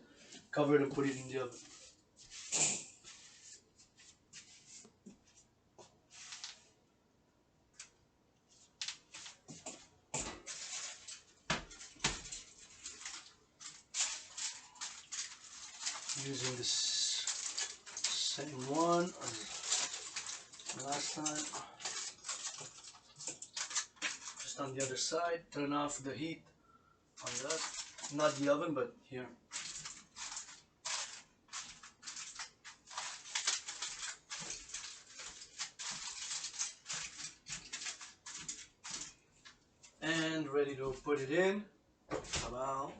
cover it, and put it in the oven. Using this same one as last time. Just on the other side. Turn off the heat on that. Not the oven, but here. And ready to put it in. About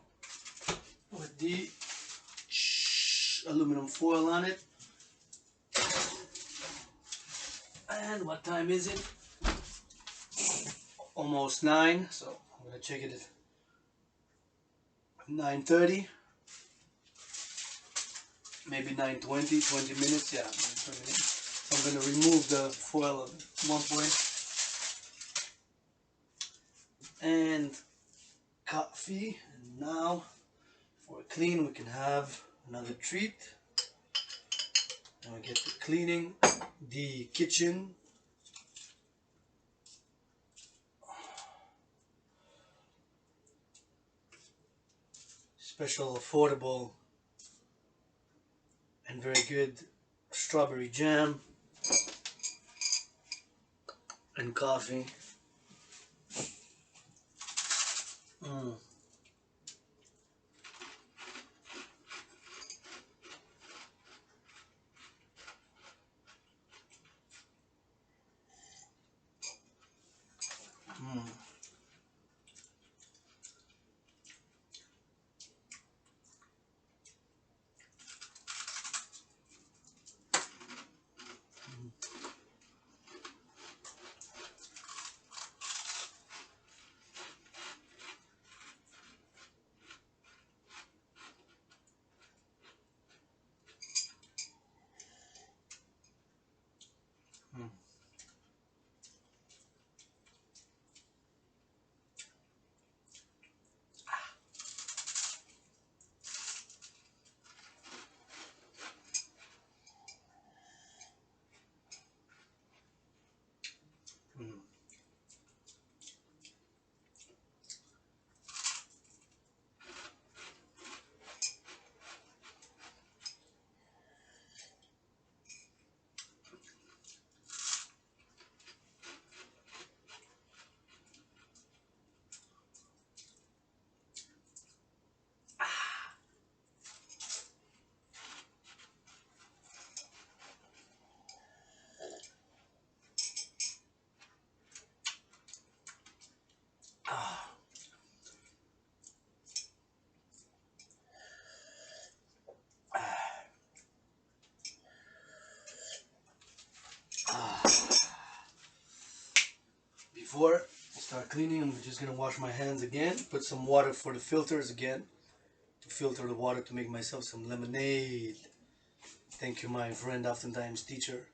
with the aluminum foil on it. And what time is it? Almost 9, so I'm gonna check it at 9:30, maybe 9:20, 20 minutes, yeah, 20 minutes. So I'm gonna remove the foil at one point. And coffee, and now for clean we can have another treat. Now we get to cleaning the kitchen. Special, affordable, and very good strawberry jam and coffee. cleaning, I'm just gonna wash my hands again, put some water for the filters again, to filter the water to make myself some lemonade. Thank you, my friend, oftentimes teacher,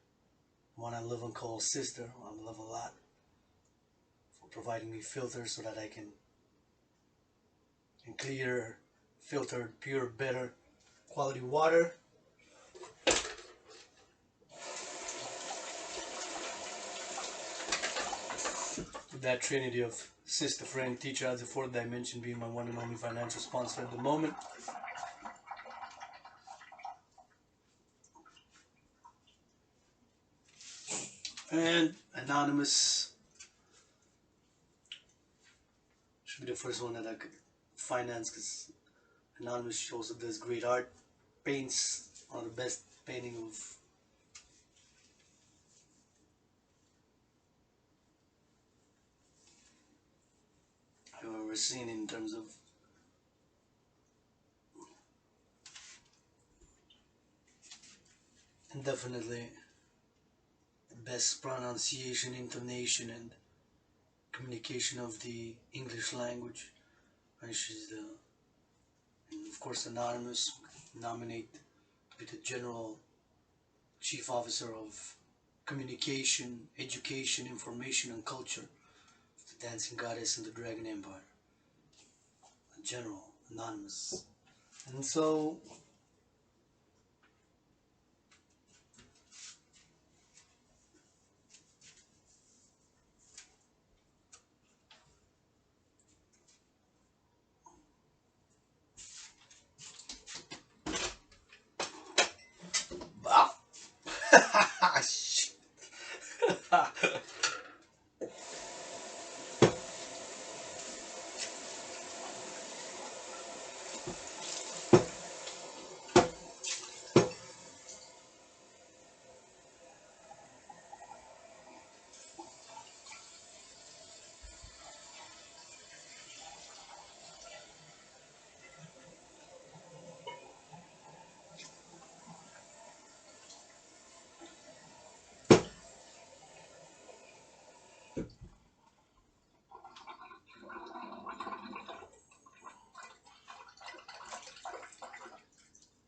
one I love and call sister, I love a lot, for providing me filters so that I can clear, filtered, pure, better quality water. That trinity of sister, friend, teacher as the fourth dimension being my one and only financial sponsor at the moment. And Anonymous should be the first one that I could finance, because Anonymous also does great art, paints one of the best painting of I've ever seen in terms of and definitely the best pronunciation, intonation, and communication of the English language. And she's the, and of course, Anonymous, nominate to be the General Chief Officer of Communication, Education, Information, and Culture of the Dancing Goddess and the Dragon Empire. General Anonymous. And so shit.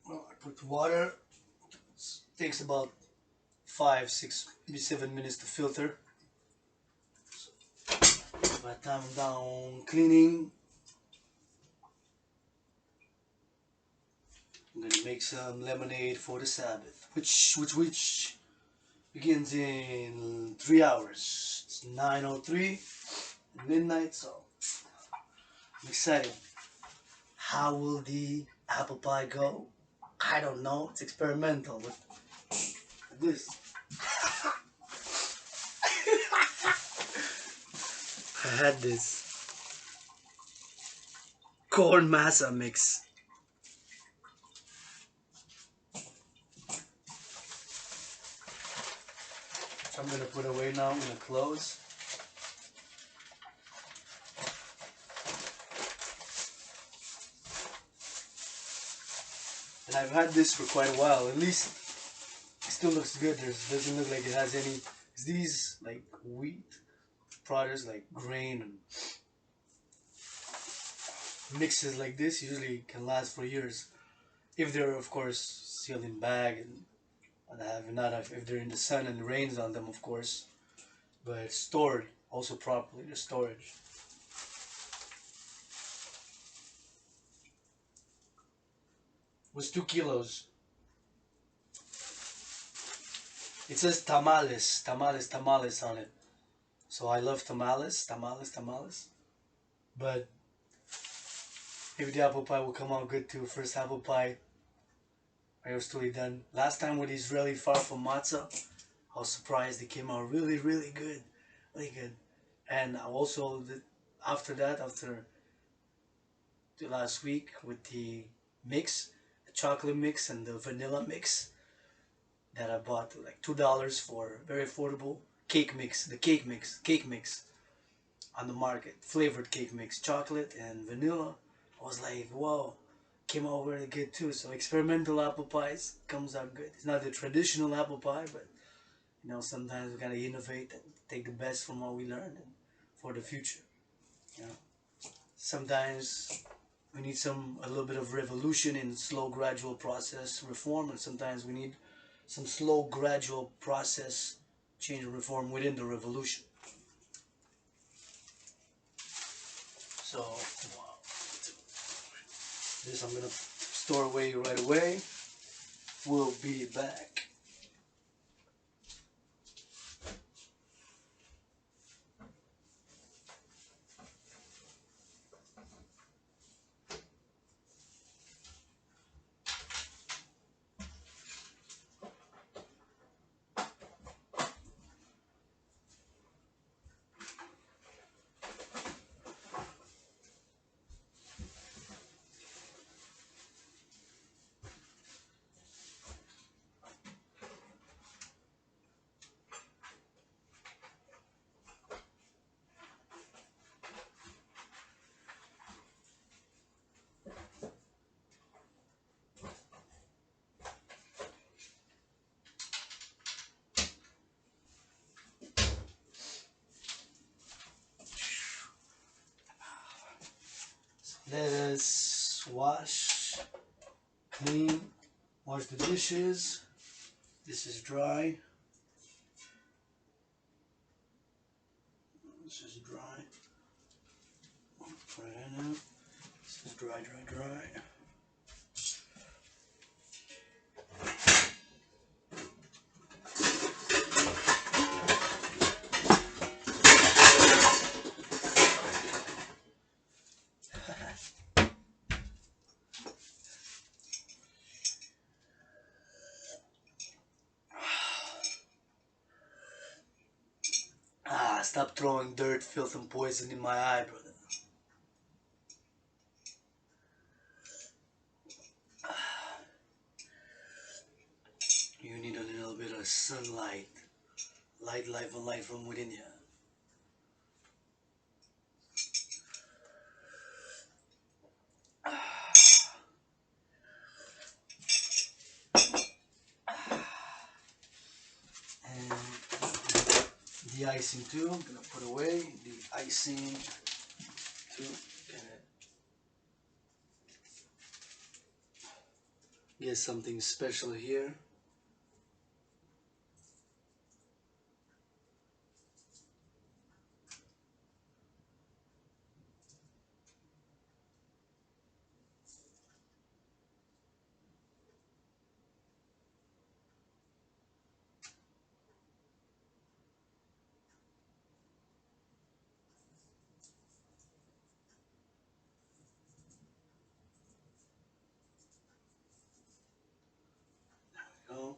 Well, I put water. It takes about 5, 6, maybe 7 minutes to filter. By the time I'm done cleaning, I'm gonna make some lemonade for the Sabbath, which begins in 3 hours. It's 9:03 midnight, so I'm excited. How will the apple pie go? I don't know. It's experimental with this. I had this corn masa mix. I'm gonna put away now. I'm gonna close. And I've had this for quite a while. At least it still looks good. It doesn't look like it has any. These like wheat products, like grain and mixes like this, usually can last for years if they're, of course, sealed in bag and have not if they're in the sun and rains on them, of course, but stored also properly. The storage. Was 2 kilos. It says tamales, tamales, tamales on it. So I love tamales, tamales, tamales. But maybe the apple pie will come out good too. First apple pie I was totally done. Last time with Israeli farfa matzah, I was surprised. It came out really, really good. Really good. And also, after that, after the last week with the mix, the chocolate mix and the vanilla mix, that I bought like $2 for very affordable cake mix, the cake mix on the market, flavored cake mix, chocolate and vanilla. I was like, whoa, came out really good too. So experimental apple pies comes out good. It's not the traditional apple pie, but you know, sometimes we gotta innovate and take the best from what we learned and for the future. You know, sometimes we need a little bit of revolution in slow, gradual process reform, and sometimes we need some slow, gradual process change and reform within the revolution. So this I'm gonna store away right away. We'll be back. Let us wash, clean, wash the dishes. This is dry. This is dry. Put it in now. This is dry, dry, dry. Stop throwing dirt, filth, and poison in my eye, brother. You need a little bit of sunlight. Light, life, and light from within you. And the icing too, I'm gonna put away the icing too. Get something special here. There we go.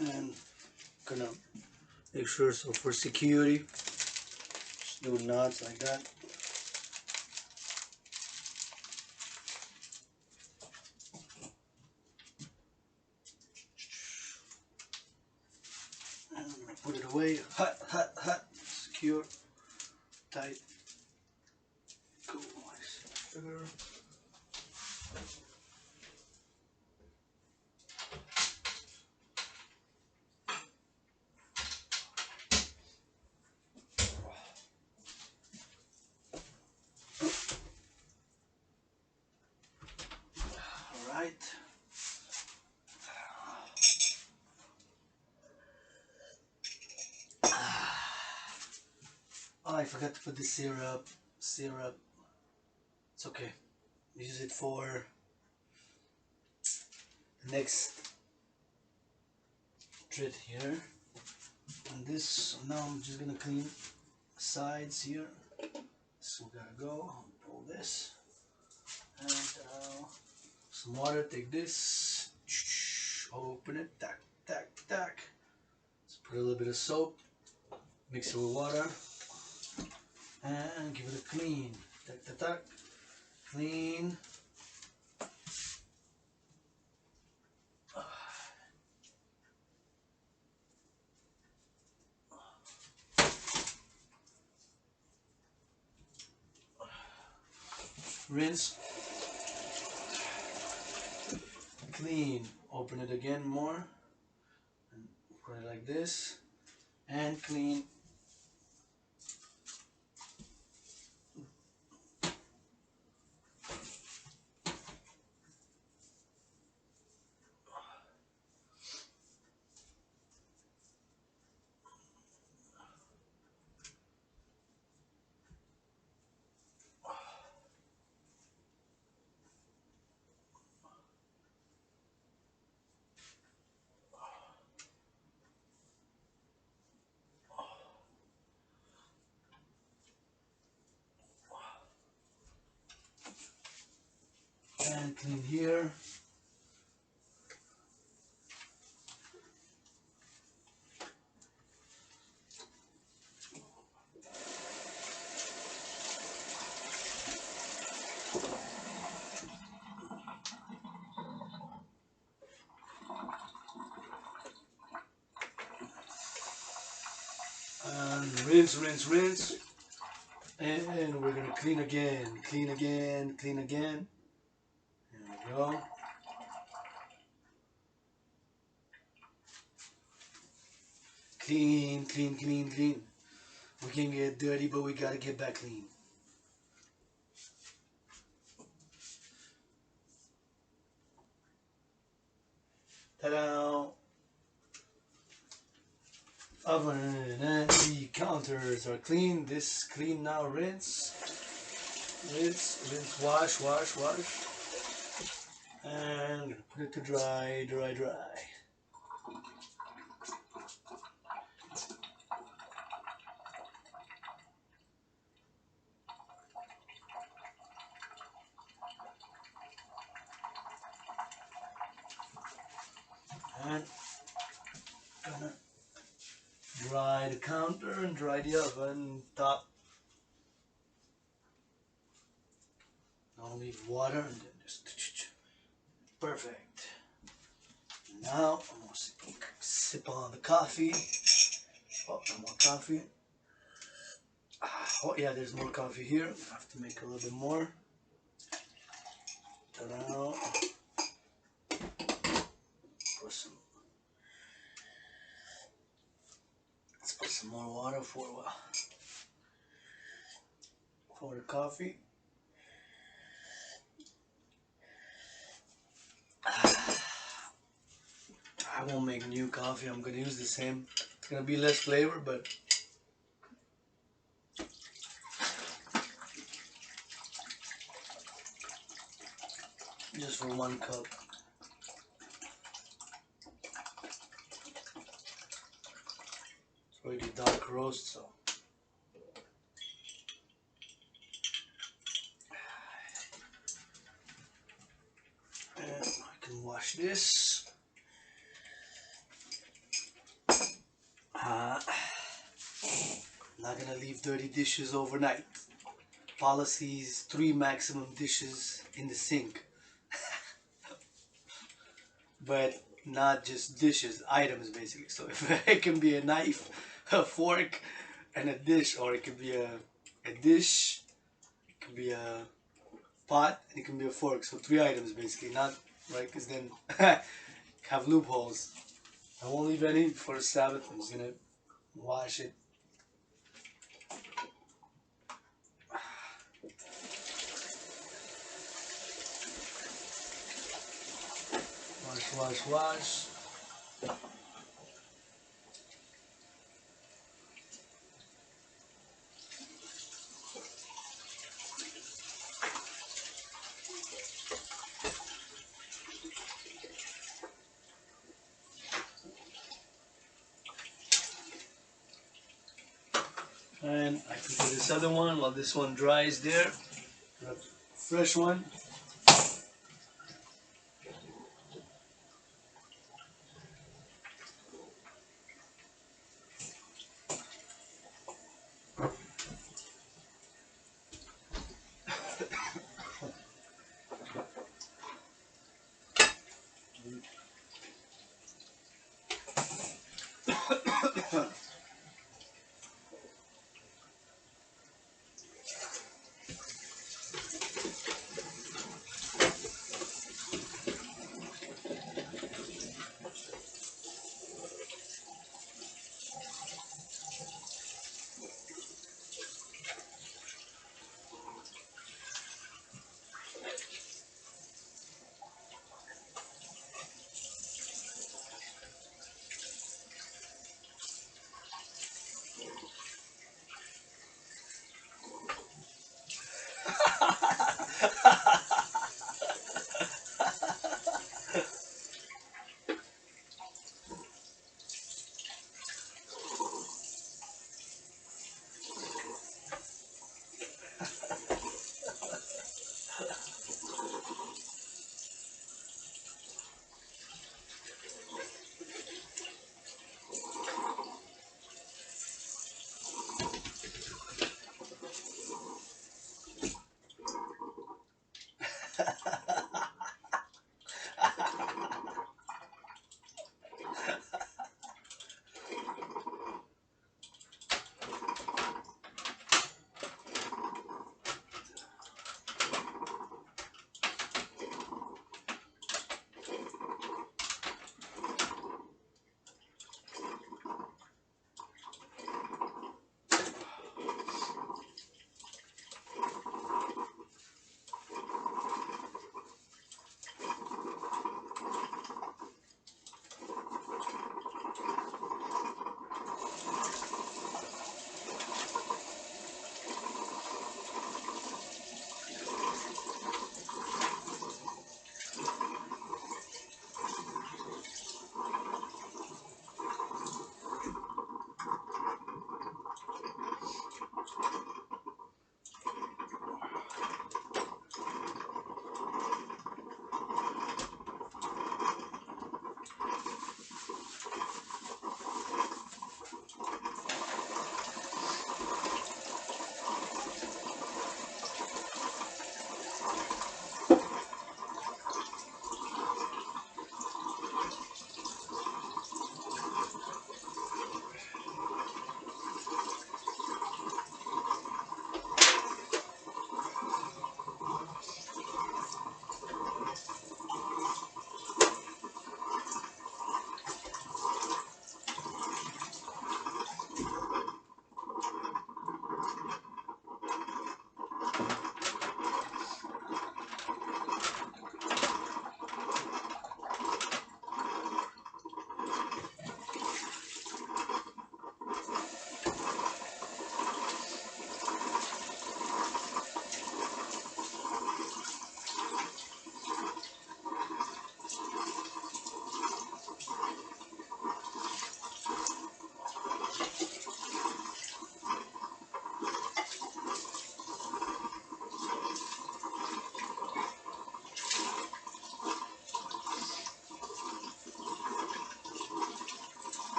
And gonna make sure, so for security, just do knots like that. And I'm gonna put it away, hot, hot, hot, secure, tight. Cool, sugar. Alright. Oh, I forgot to put the syrup. It's okay. Use it for the next thread here. And this, now I'm just gonna clean the sides here. So we gotta go, pull this. And some water, take this. Open it, tack, tack, tack. Let's put a little bit of soap. Mix it with water. and give it a clean. Tack, tack, tack. Clean. Rinse. Clean. Open it again more. And put it like this. And clean. And clean here. And rinse, rinse, rinse. And we're gonna clean again, clean again, clean again. There we go. Clean, clean, clean, clean. We can get dirty, but we gotta get back clean. Ta-da! Oven and the counters are clean. This clean now. Rinse, rinse, rinse, wash, wash, wash. And I'm gonna put it to dry, dry, dry. And gonna dry the counter and dry the oven top. Now leave water and then just perfect. Now I'm gonna sip on the coffee. Oh, no more coffee. Oh yeah, there's more coffee here. I have to make a little bit more. Ta-da. Let's put some more water for the coffee. I won't make new coffee. I'm gonna use the same. It's gonna be less flavor, but just for 1 cup. It's already dark roast, so. And I can wash this. Not gonna leave dirty dishes overnight. Policies: 3 maximum dishes in the sink. But not just dishes, items basically. So if it can be a knife, a fork, and a dish, or it could be a dish, it could be a pot, and it can be a fork. So 3 items basically, not right, because then have loopholes. I won't leave any for the Sabbath. I'm just gonna wash it. Wash, wash, wash. And I can do this other one while this one dries there. Grab a fresh one.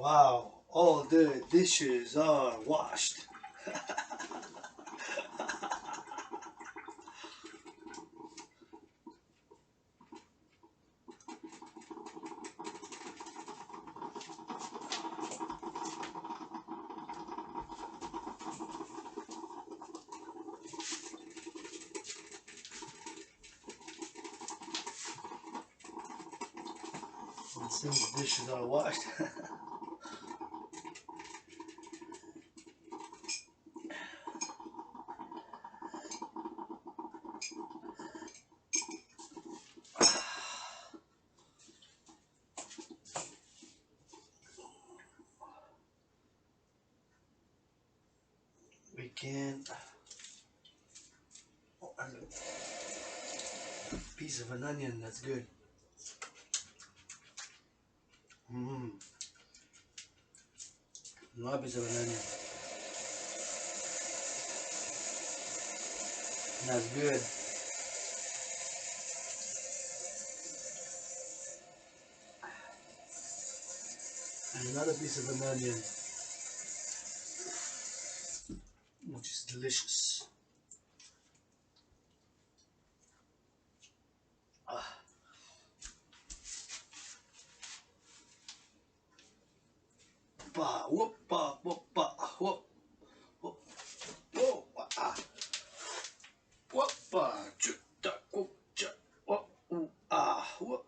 Wow, all the dishes are washed. And since the dishes are washed, we can. Oh, and a piece of an onion, that's good. Mmm. No piece of an onion. That's good. And another piece of an onion, which is delicious. Ah. Pa, whoop, pa, whoop, pa, whoop, whoop, whoop, ah, whoop, pa, chu, ta, whoop, cha, whoop, ah, whoop.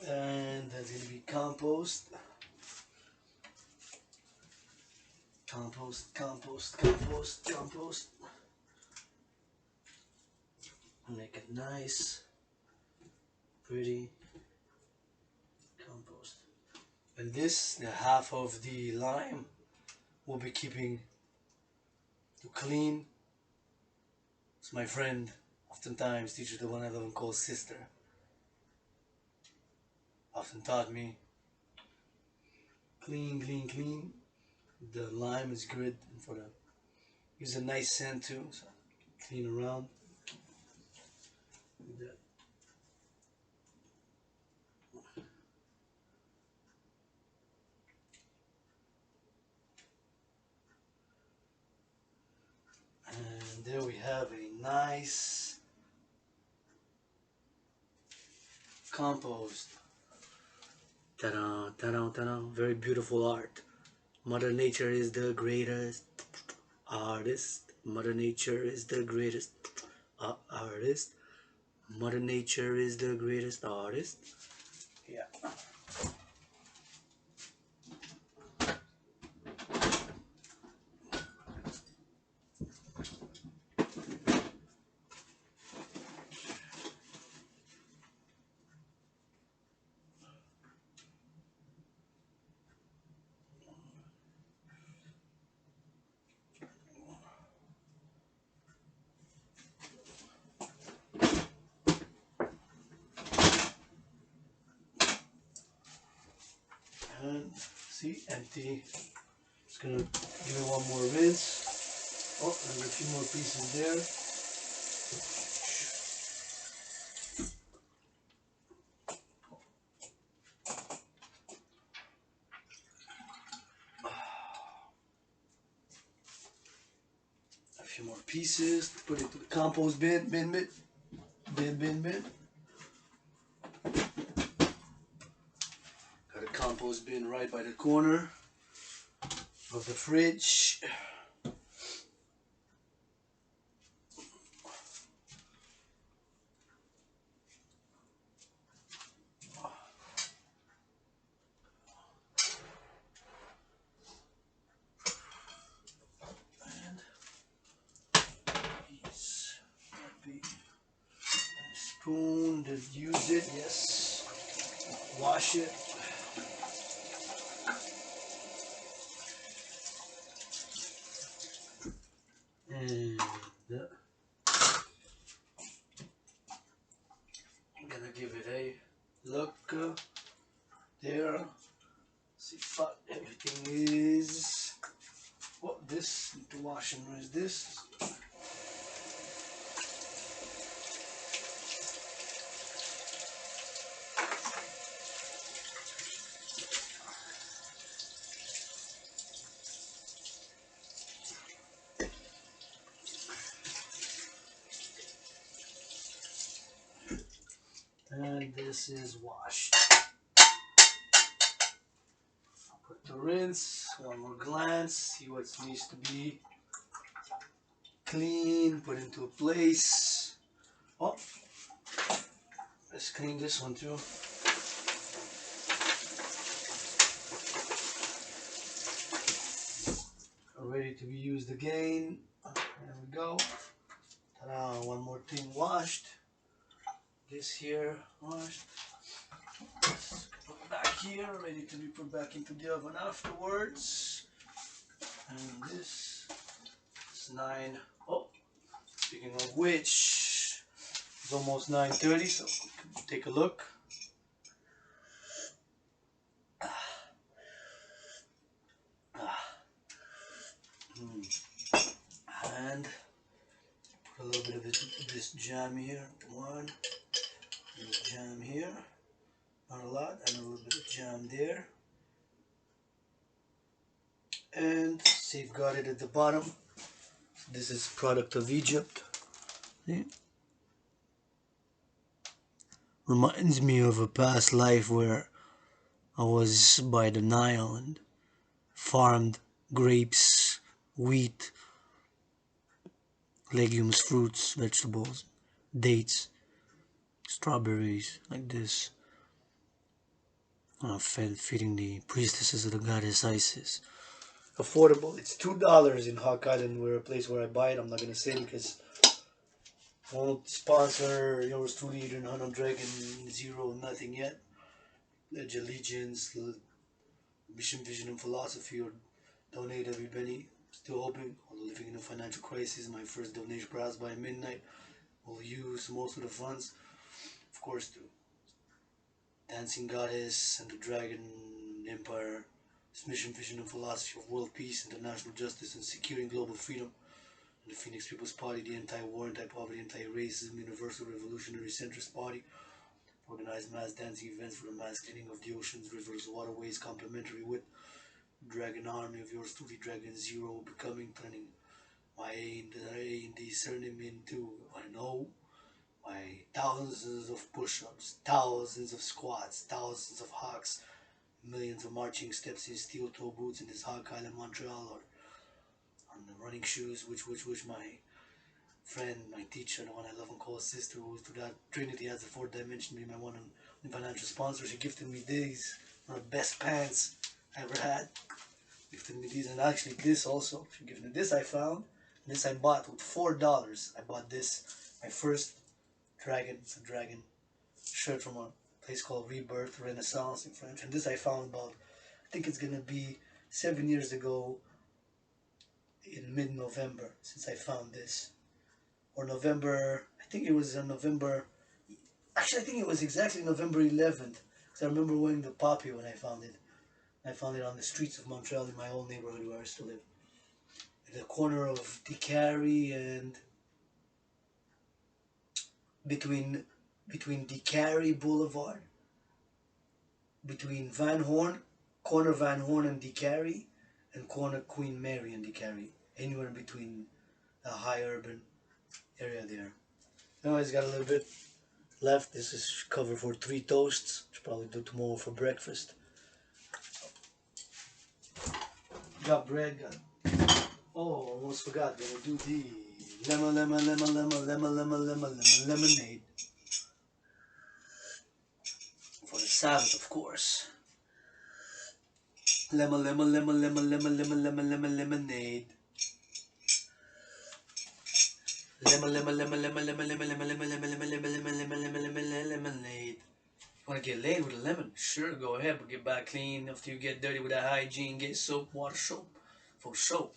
And that's gonna be compost. Compost, compost, compost, compost. Make it nice, pretty compost. And this, the half of the lime, will be keeping to clean. It's my friend, oftentimes teacher, the one I love and call sister, often taught me, clean, clean, clean. The lime is good for the, use a nice scent too, so clean around. And there we have a nice compost. Ta-da, ta-da, ta-da. Very beautiful art. Mother Nature is the greatest artist. Mother Nature is the greatest artist. Mother Nature is the greatest artist. Yeah. And see, empty. Just gonna give it one more rinse. Oh, and a few more pieces there. A few more pieces. Put it to the compost bin. Bin. Got a compost bin right by the corner of the fridge. And these might be a spoon that used it, yes. Wash it. And I'm gonna give it a look there. See, fuck, everything is. Well, this need to wash and rinse this. And this is washed. I'll put the rinse, one more glance, see what needs to be clean, put into a place. Oh, let's clean this one too. Ready to be used again. There we go. Ta-da, one more thing washed. This here washed. Let's put back here, ready to be put back into the oven afterwards. And this is 9. Oh, speaking of which, it's almost 9:30, so take a look. And put a little bit of this jam here. One, this jam here. Not a lot, and a little bit of jam there. And safeguard it at the bottom. This is product of Egypt. See? Reminds me of a past life where I was by the Nile and farmed grapes, wheat, legumes, fruits, vegetables, dates, strawberries, like this. Feeding the priestesses of the goddess Isis. Affordable. It's $2 in Hawk Island, where a place where I buy it. I'm not gonna say because I won't sponsor yours truly, either Dragan, zero, nothing yet. Pledge allegiance, mission, vision, and philosophy, or donate every penny. Still hoping, although living in a financial crisis, my first donation perhaps by midnight will use most of the funds, of course, to Dancing Goddess and the Dragon Empire. Its mission, vision, and philosophy of world peace, international justice, and securing global freedom. And the Phoenix People's Party, the anti-war, anti-poverty, anti-racism, universal revolutionary centrist party. Organized mass dancing events for the mass cleaning of the oceans, rivers, waterways, complementary with Dragon Army of yours truly, Dragon Zero, becoming, turning my A and D surname into I know. My thousands of push-ups, thousands of squats, thousands of hawks, millions of marching steps in steel-toe boots in this Hawk Island, Montreal, or on the running shoes, which my friend, my teacher, the one I love and call sister, who to that Trinity has the fourth dimension, being my one and financial sponsor. She gifted me these, one of the best pants I ever had. Gifted me these, and actually this also. She gifted me this I found, and this I bought with $4. I bought this, my first Dragan. It's a Dragon shirt from a place called Rebirth Renaissance in French, and this I found about, I think it's gonna be 7 years ago in mid-November since I found this, or November, I think it was in November, actually I think it was exactly November 11th, because I remember wearing the poppy when I found it. I found it on the streets of Montreal in my old neighborhood where I used to live, at the corner of DeCarry and between DeCarry Boulevard, between Van Horn, corner Van Horn and DeCarry, and corner Queen Mary and DeCarry, anywhere in between the high urban area there. I always got a little bit left. This is cover for 3 toasts. Should probably do tomorrow for breakfast. Got bread, got. Oh, almost forgot. Gonna do the lemonade for the Sabbath, of course. Lemonade. Lemonade. Want to get laid with a lemon? Sure, go ahead, but get back clean after you get dirty with that hygiene. Get soap, water soap, for soap.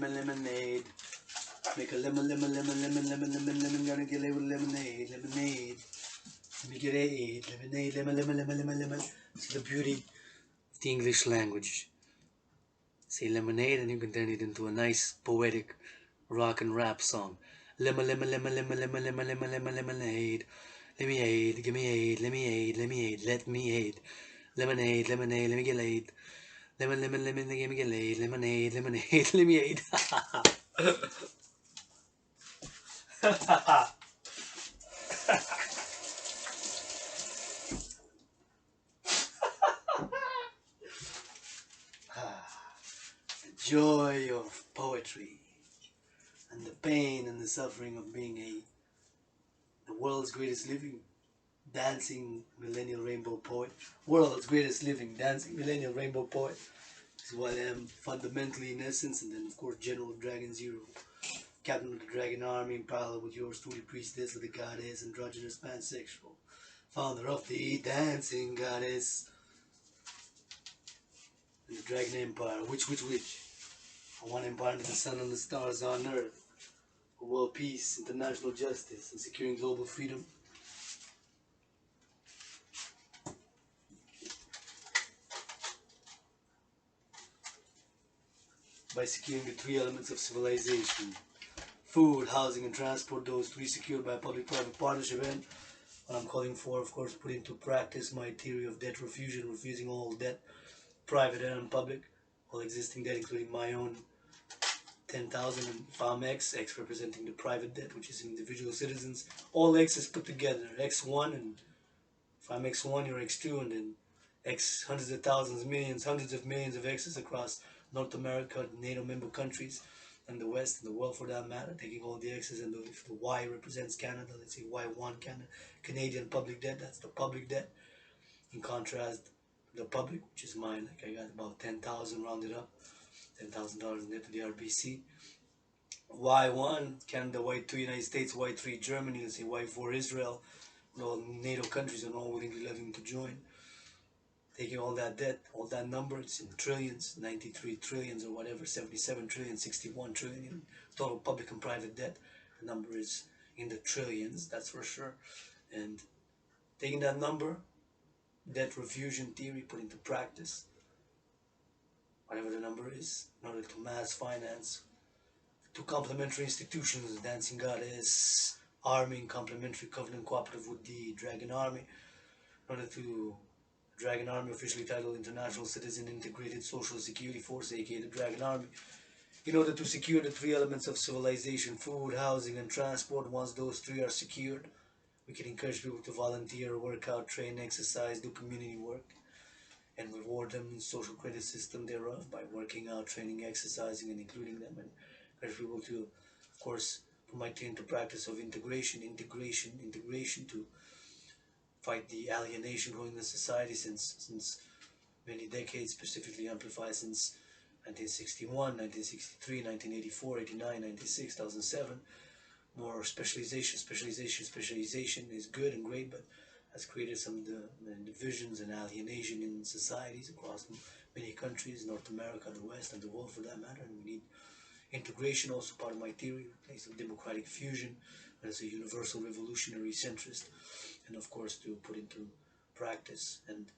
Lemonade. Make a lemon. Gonna get laid with lemonade. Let me get aid. Lemonade. See the beauty of the English language. Say lemonade, and you can turn it into a nice poetic rock and rap song. Lemonade. Let me aid. Give me aid. Let me aid. Let me aid. Let me aid. Lemonade. Let me get laid. Lemon, let me get laid. Lemonade, let me aid. The joy of poetry and the pain and the suffering of being the world's greatest living, dancing millennial rainbow poet. World's greatest living, dancing millennial rainbow poet. This is what I am fundamentally in essence, and then of course General Dragan Zero. Captain of the Dragon Army in parallel with yours truly, priestess of the goddess, androgynous pansexual, founder of the dancing goddess, and the Dragon Empire. Which? One empire under the sun and the stars on earth, for world peace, international justice, and securing global freedom. By securing the 3 elements of civilization: food, housing, and transport. Those 3 secured by public-private partnership. And what I'm calling for, of course, put into practice my theory of debt refusion, refusing all debt, private and public, all existing debt, including my own 10,000, and if I'm X representing the private debt, which is individual citizens. All X's put together, X1, and if I'm X1, you're X2, and then X hundreds of thousands, millions, hundreds of millions of X's across North America, NATO member countries, and the West, and the world for that matter, taking all the X's, and if the Y represents Canada, let's say Y1 Canada, Canadian public debt, that's the public debt. In contrast, the public, which is mine, like I got about 10,000 rounded up, $10,000 in debt to the RBC. Y1 Canada, Y2 United States, Y3 Germany, let's say Y4 Israel, and all NATO countries and all willingly living to join. Taking all that debt, all that number, it's in trillions, 93 trillions or whatever, 77 trillion, 61 trillion, total public and private debt. The number is in the trillions, that's for sure. And taking that number, debt refusion theory put into practice, whatever the number is, in order to mass finance 2 complementary institutions, Dancing Goddess Army in complementary covenant cooperative with the Dragon Army, in order to Dragon Army, officially titled International Citizen Integrated Social Security Force, aka the Dragon Army, in order to secure the 3 elements of civilization: food, housing, and transport. Once those 3 are secured, we can encourage people to volunteer, work out, train, exercise, do community work, and reward them in social credit system thereof by working out, training, exercising, and including them, and encourage people to, of course, put my into practice of integration to fight the alienation going in the society since many decades, specifically amplified since 1961, 1963, 1984, 89, 96, 2007. More specialization is good and great, but has created some divisions and alienation in societies across many countries, North America, the West, and the world for that matter. And we need integration, also part of my theory, place of democratic fusion as a universal revolutionary centrist, and of course to put into practice and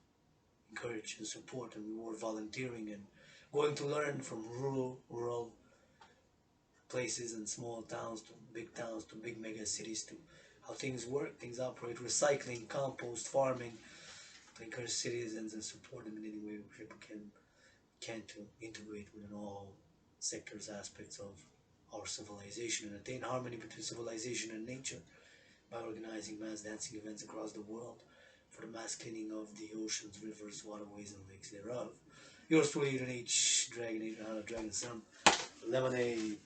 encourage and support, and we were volunteering and going to learn from rural places and small towns to big mega cities, to how things work, things operate, recycling, compost, farming, to encourage citizens and support them in any way we can to integrate within all sectors, aspects of our civilization, and attain harmony between civilization and nature by organizing mass dancing events across the world for the mass cleaning of the oceans, rivers, waterways, and lakes thereof. Yours truly, Artin H. Dragon Some Lemonade.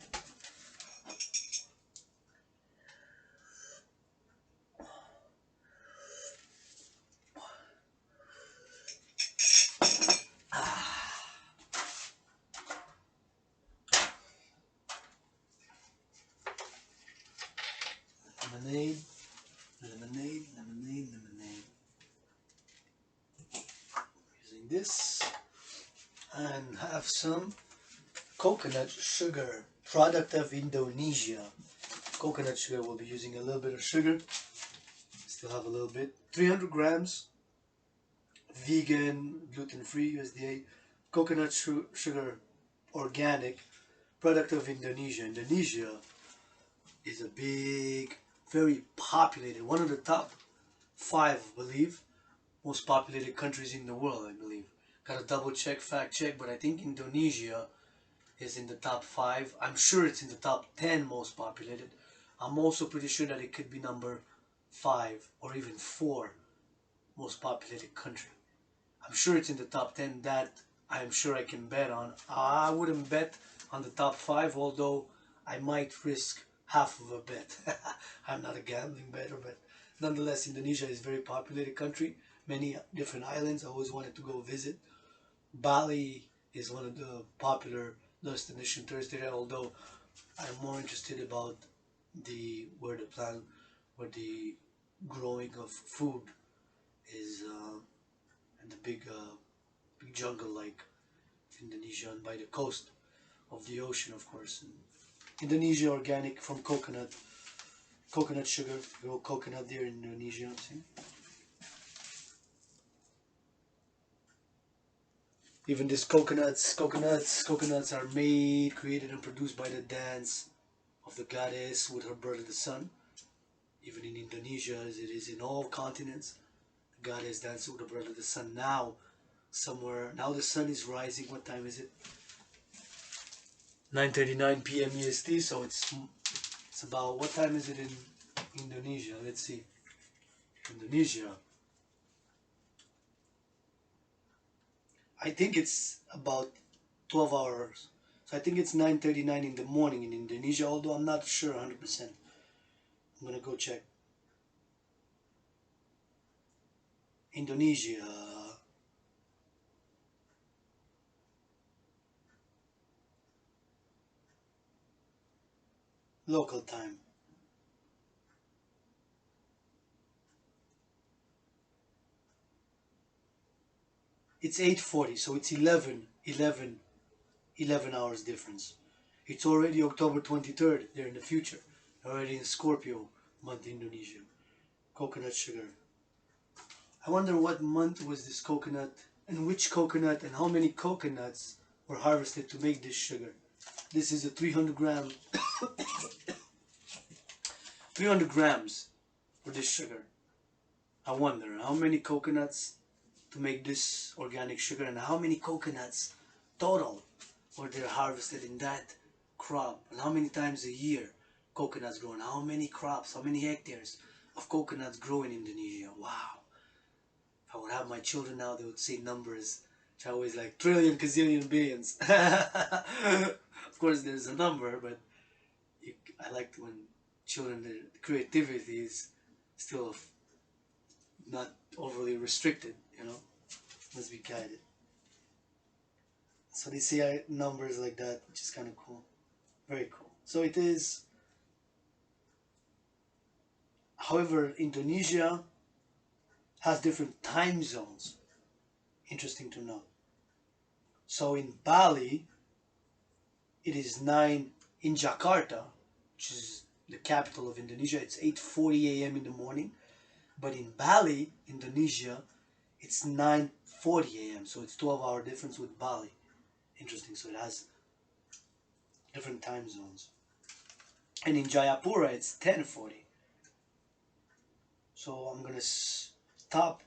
Lemonade, lemonade, lemonade, lemonade. Using this, and have some coconut sugar, product of Indonesia. Coconut sugar, we'll be using a little bit of sugar. Still have a little bit. 300 grams, vegan, gluten-free, USDA. Coconut sugar, organic, product of Indonesia. Indonesia is a big, very populated, one of the top 5, I believe, most populated countries in the world, I believe. Gotta double check, fact check, but I think Indonesia is in the top 5. I'm sure it's in the top 10 most populated. I'm also pretty sure that it could be number 5 or even 4 most populated country. I'm sure it's in the top 10. That I'm sure I can bet on. I wouldn't bet on the top 5, although I might risk half of a bet. I'm not a gambling bettor, but nonetheless, Indonesia is a very populated country. Many different islands. I always wanted to go visit. Bali is one of the popular destination tourist there, although I'm more interested about where the growing of food is, and the big jungle like Indonesia, and by the coast of the ocean, of course. And Indonesia organic from coconut sugar, grow coconut there in Indonesia. See? Even these coconuts are made, created, and produced by the dance of the goddess with her brother the sun. Even in Indonesia, as it is in all continents, the goddess dances with her brother the sun. Now, now the sun is rising. What time is it? 9:39 p.m. EST. So it's about, what time is it in Indonesia? Let's see. Indonesia. I think it's about 12 hours. So I think it's 9:39 in the morning in Indonesia, although I'm not sure 100%. I'm gonna go check. Indonesia. Local time. It's 8:40, so it's 11 hours difference. It's already October 23rd, they're in the future. Already in Scorpio month, Indonesia. Coconut sugar. I wonder what month was this coconut, and which coconut, and how many coconuts were harvested to make this sugar. This is a 300 grams for this sugar. I wonder how many coconuts to make this organic sugar, and how many coconuts total were there harvested in that crop, and how many times a year coconuts grow, and how many crops, how many hectares of coconuts grow in Indonesia. Wow. If I would have my children now, they would say numbers which are always like trillion, gazillion, billions. Of course there's a number, but I like when children, the creativity is still not overly restricted, you know, must be guided. So they say numbers like that, which is kind of cool, very cool. So it is. However, Indonesia has different time zones. Interesting to know. So in Bali, it is 9 in Jakarta, which is the capital of Indonesia. It's 8:40 a.m. in the morning. But in Bali, Indonesia, it's 9:40 a.m. So it's 12-hour difference with Bali. Interesting. So it has different time zones. And in Jayapura it's 10:40. So I'm gonna top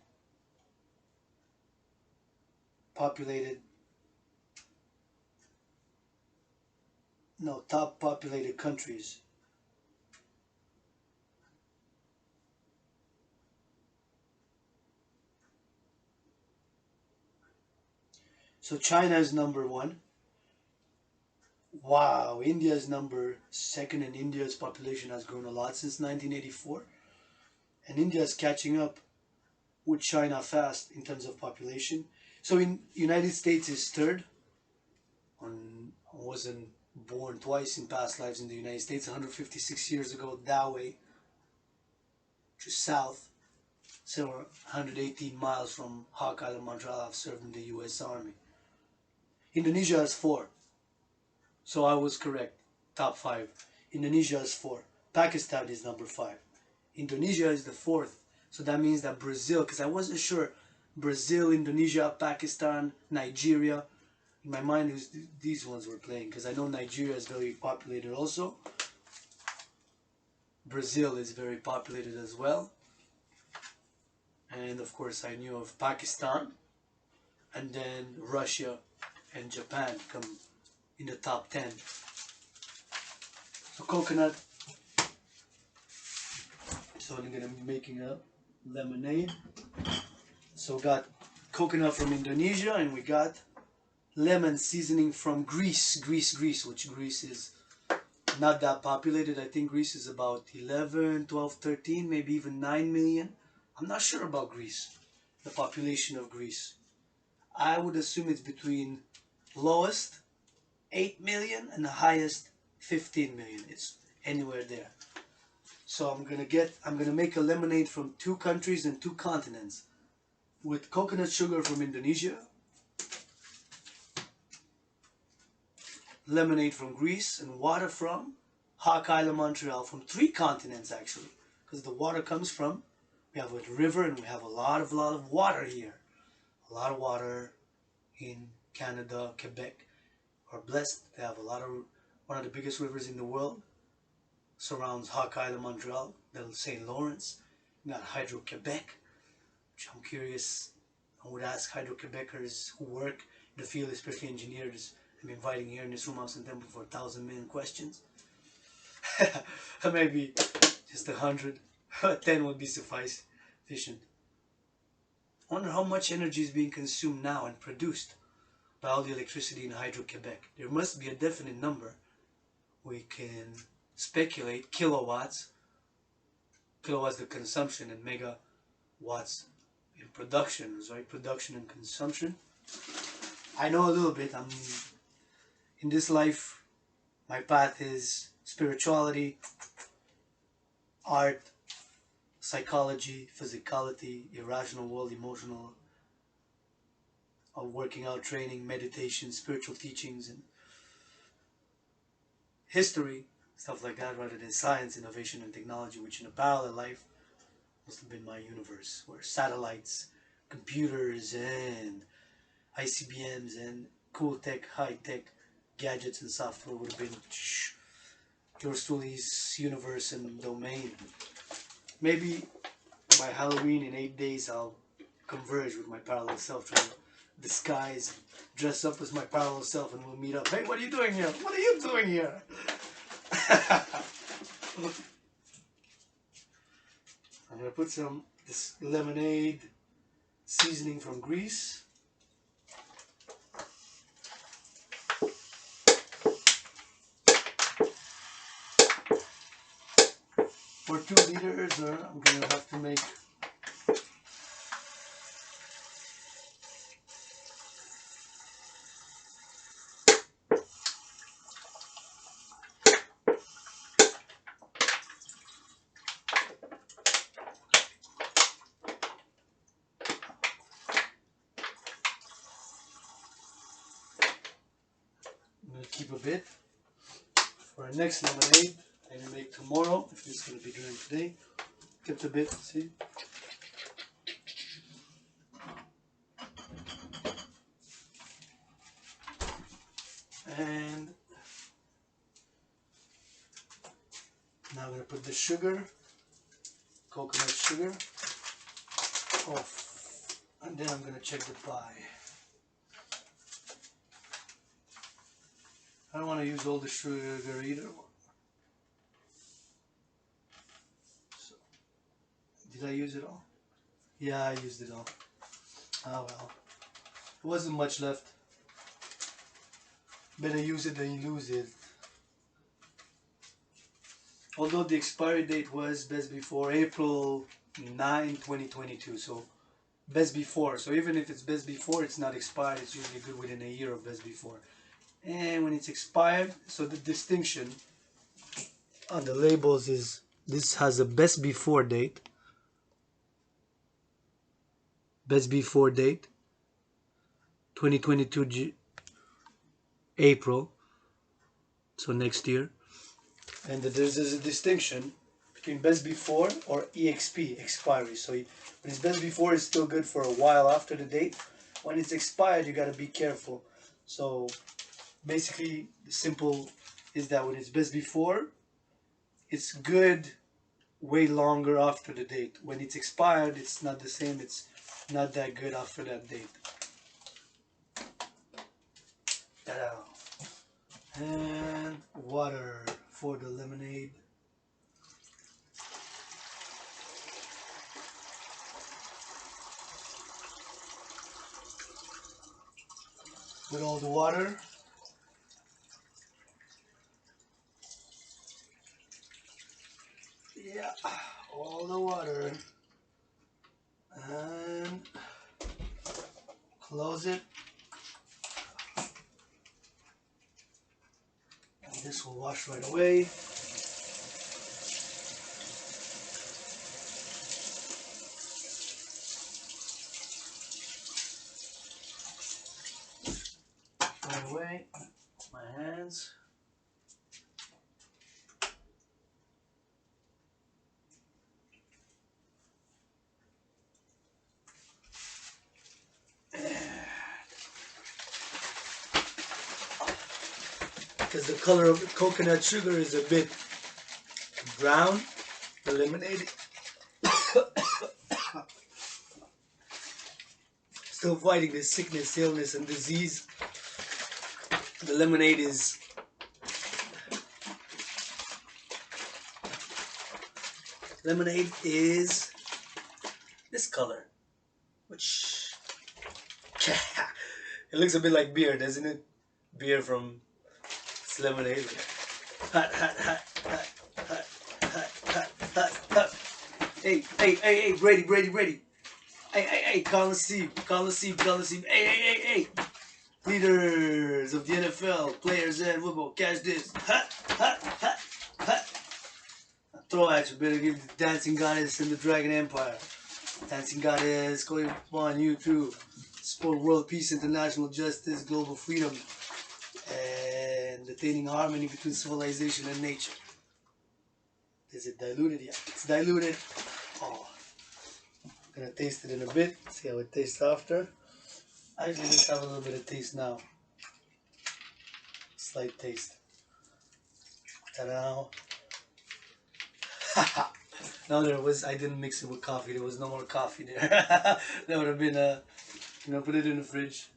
populated top populated countries. So China is number 1. Wow, India is number 2nd, and India's population has grown a lot since 1984. And India is catching up with China fast in terms of population. So in United States is 3rd. I wasn't born twice in past lives in the United States. 156 years ago, that way, to south, so 118 miles from Hawk Island, Montreal. I've served in the U.S. Army. Indonesia is 4. So I was correct. Top 5. Indonesia is 4. Pakistan is number 5. Indonesia is the 4th. So that means that Brazil, because I wasn't sure, Brazil, Indonesia, Pakistan, Nigeria. In my mind, these ones were playing, because I know Nigeria is very populated also. Brazil is very populated as well. And of course I knew of Pakistan. And then Russia and Japan come in the top 10. So coconut. So I'm gonna be making a lemonade. So we got coconut from Indonesia, and we got lemon seasoning from Greece, which Greece is not that populated. I think Greece is about 11, 12, 13, maybe even 9 million. I'm not sure about Greece, the population of Greece. I would assume it's between lowest 8 million and the highest 15 million. It's anywhere there. So I'm gonna make a lemonade from 2 countries and 2 continents, with coconut sugar from Indonesia, lemonade from Greece, and water from Hawk Island, Montreal, from 3 continents actually, because the water comes from, we have a river and we have a lot of water here. A lot of water in Canada, Quebec are blessed. They have one of the biggest rivers in the world, surrounds Hawk Island, Montreal, the St. Lawrence. We got Hydro-Quebec, which I'm curious, I would ask Hydro-Quebecers who work in the field, especially engineers, I'm inviting here in this room, I'll send them for 1,000 million questions. Maybe just 100, 10 would be sufficient. I wonder how much energy is being consumed now and produced by all the electricity in Hydro-Quebec. There must be a definite number. We can speculate kilowatts the consumption, and megawatts in production, right? Production and consumption. I know a little bit. In this life, my path is spirituality, art, psychology, physicality, irrational world, emotional, working out, training, meditation, spiritual teachings, and history, stuff like that, rather than science, innovation, and technology, which in a parallel life must have been my universe, where satellites, computers, and ICBMs, and cool tech, high-tech gadgets and software would have been yours truly's universe and domain. Maybe by Halloween in 8 days I'll converge with my parallel self, try to disguise, dress up as my parallel self, and we'll meet up. Hey, what are you doing here? What are you doing here? I'm gonna put this lemonade seasoning from Greece. For 2 liters, I'm gonna have to make keep a bit for our next lemonade. Maybe make tomorrow, if it's going to be during today. Kept a bit, see? And now I'm going to put the sugar, coconut sugar, off. And then I'm going to check the pie. I don't want to use all the sugar either. So, did I use it all? Yeah, I used it all. Oh well. There wasn't much left. Better use it than you lose it. Although the expiry date was best before April 9, 2022. So best before. So even if it's best before, it's not expired. It's usually good within a year of best before. And when it's expired, so the distinction on the labels is this has a best before date. Best before date 2022 April, so next year. And there's a distinction between best before or EXP, expiry. So when it's best before, it's still good for a while after the date. When it's expired, you got to be careful. So basically, the simple is that when it's best before, it's good way longer after the date. When it's expired, it's not the same. It's not that good after that date. Ta-da. And water for the lemonade. With all the water. Yeah, all the water. And close it. And this will wash right away. Right away. My hands. Because the color of the coconut sugar is a bit brown, the lemonade. Still fighting this sickness, illness, and disease. The lemonade is this color, which it looks a bit like beer, doesn't it? Beer from lemonade. Hot, hot, hot, hot, hot, hot, hot, hot, hot. Hey, Brady. Hey, Colin Steve. Hey. Leaders of the NFL, players and football, catch this. Hot. Throw at you, better give the Dancing Goddess in the Dragon Empire. Dancing Goddess, going on YouTube. Support world peace, international justice, global freedom, and attaining harmony between civilization and nature. Is it diluted? Yeah, it's diluted. Oh, I'm gonna taste it in a bit. See how it tastes after. I usually just have a little bit of taste now. Slight taste. Ta-da! No, I didn't mix it with coffee. There was no more coffee there. That would have been I'm gonna put it in the fridge.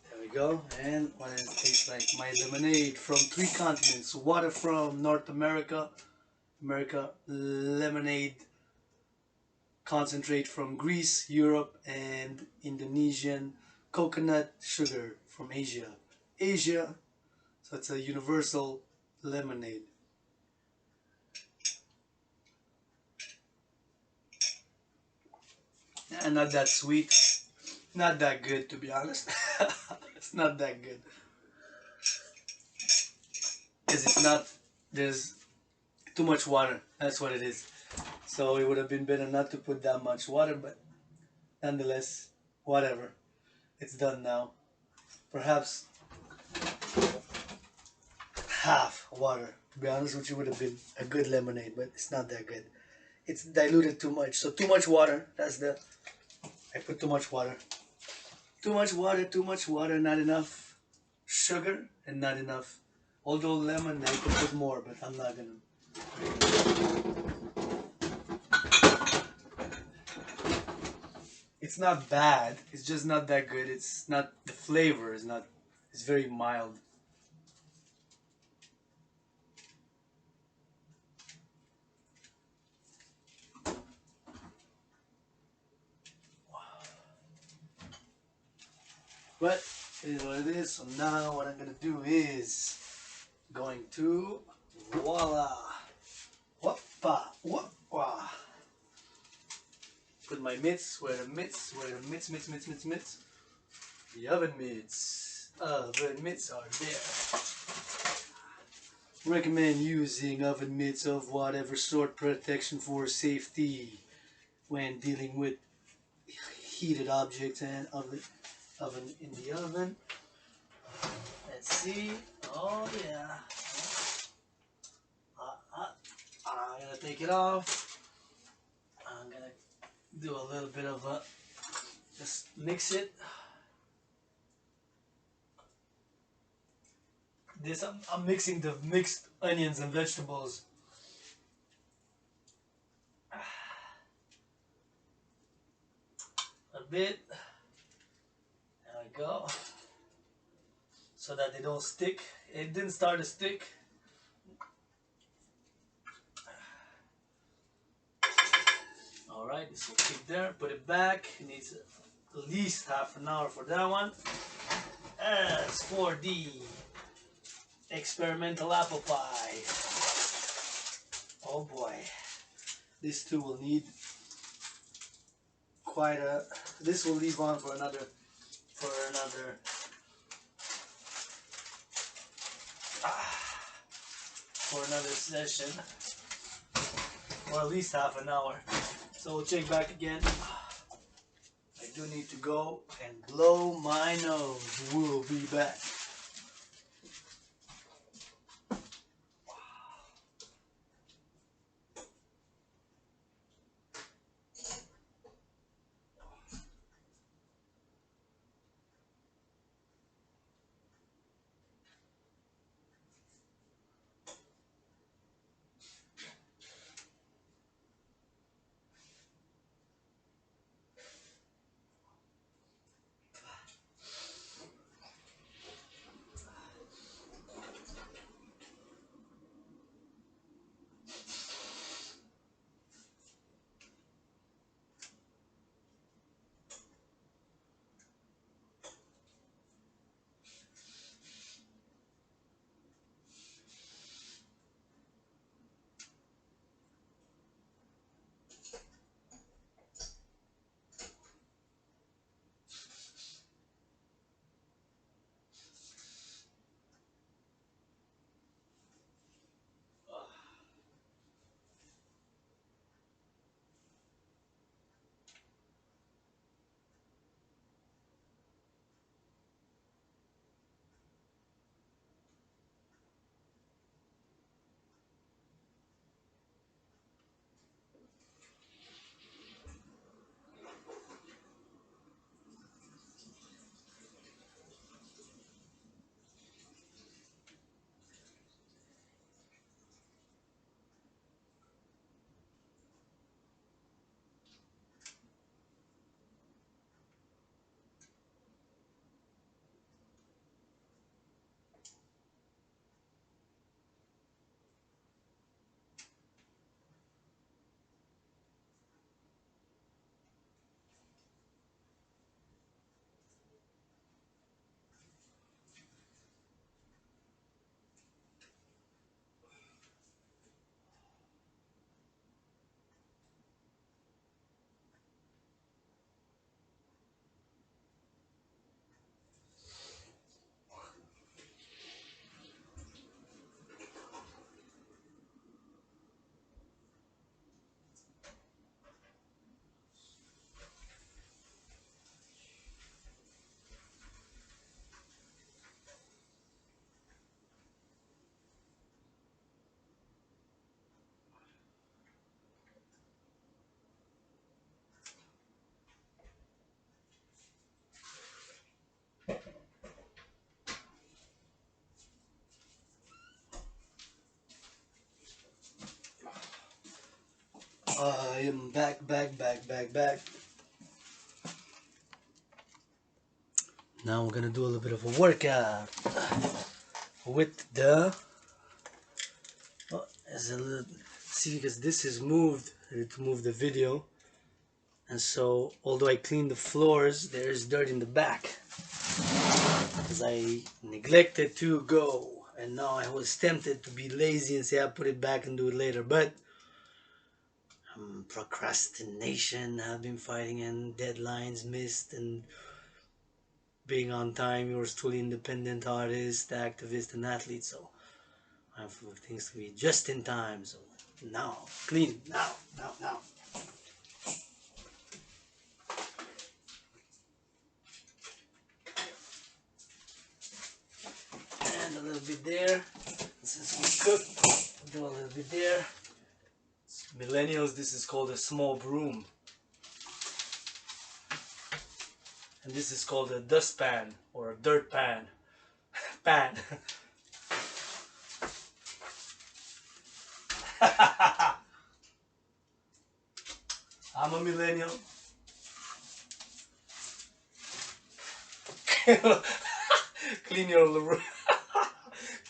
There we go. And what does it taste like? My lemonade from 3 continents. Water from North America. Lemonade concentrate from Greece, Europe, and Indonesian. Coconut sugar from Asia. So it's a universal lemonade. And not that sweet. Not that good, to be honest. It's not that good. Because there's too much water. That's what it is. So it would have been better not to put that much water, but nonetheless, whatever. It's done now. Perhaps half water. To be honest with you, would have been a good lemonade, but it's not that good. It's diluted too much. So too much water. That's the. I put too much water. Too much water. Too much water. Not enough sugar and not enough. Although lemon, I could put more, but I'm not gonna. It's not bad. It's just not that good. It's not, the flavor is not. It's very mild. But it is what it is. So now what I'm gonna do is going to voila, whoppa, whoppa. Put my mitts where the mitts, mitts. The oven mitts. Oven mitts are there. Recommend using oven mitts of whatever sort, protection for safety when dealing with heated objects and oven in the oven. Let's see. Oh yeah. I'm gonna take it off. I'm gonna do a little bit of a, just mix it. This I'm mixing the mixed onions and vegetables. A bit. There we go. So that they don't stick. It didn't start to stick. Alright, this will keep there. Put it back. It needs at least half an hour for that one. As for the experimental apple pie. Oh boy. This too will need quite a, this will leave on for another session, or at least half an hour. So we'll check back again. I do need to go and blow my nose. We'll be back. I am back. Now we're gonna do a little bit of a workout with the. Oh, as a little, see, because this is moved, I need to move the video, and so although I clean the floors, there is dirt in the back because I neglected to go, and now I was tempted to be lazy and say I'll put it back and do it later, but procrastination, I've been fighting, and deadlines missed, and being on time. You're still independent artist, activist, and athlete, so I have things to be just in time. So now, clean, now. And a little bit there. Since we cook, do a little bit there. Millennials, this is called a small broom. And this is called a dustpan or a dirt pan. Pan. I'm a millennial. Clean your room.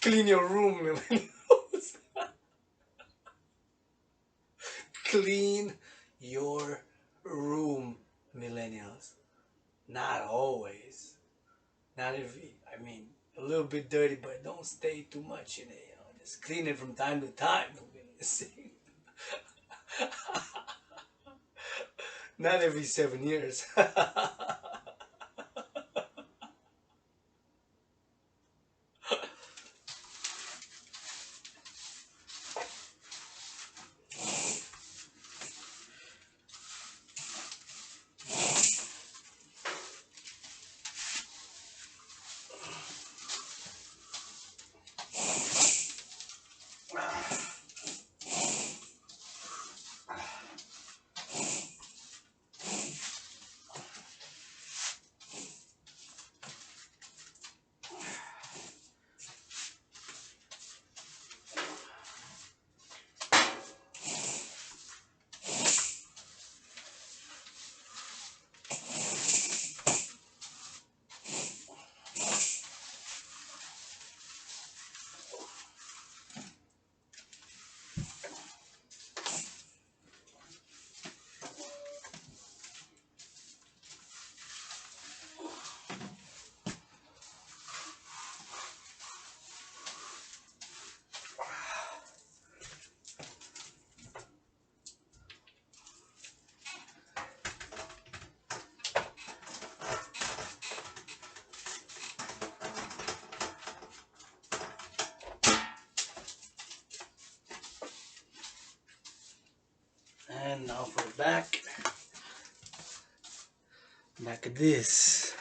Clean your room, millennials. Clean your room, millennials. Not always. Not every. I mean, a little bit dirty, but don't stay too much in it. You know, just clean it from time to time. Not every 7 years. And now for the back. Back of this.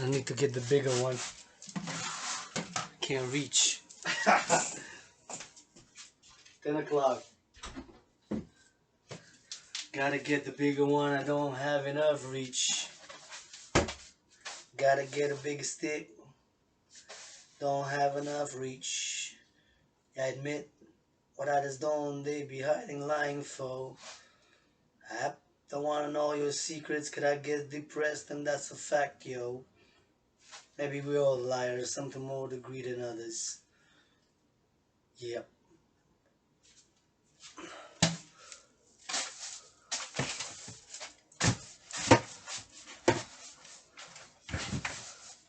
I need to get the bigger one. Can't reach. 10 o'clock. Gotta get the bigger one. I don't have enough reach. Gotta get a bigger stick. Don't have enough reach. I admit what others don't, they be hiding, lying for. I don't wanna know your secrets, could I get depressed, and that's a fact, yo. Maybe we're all liars, some to more degree than others. Yep.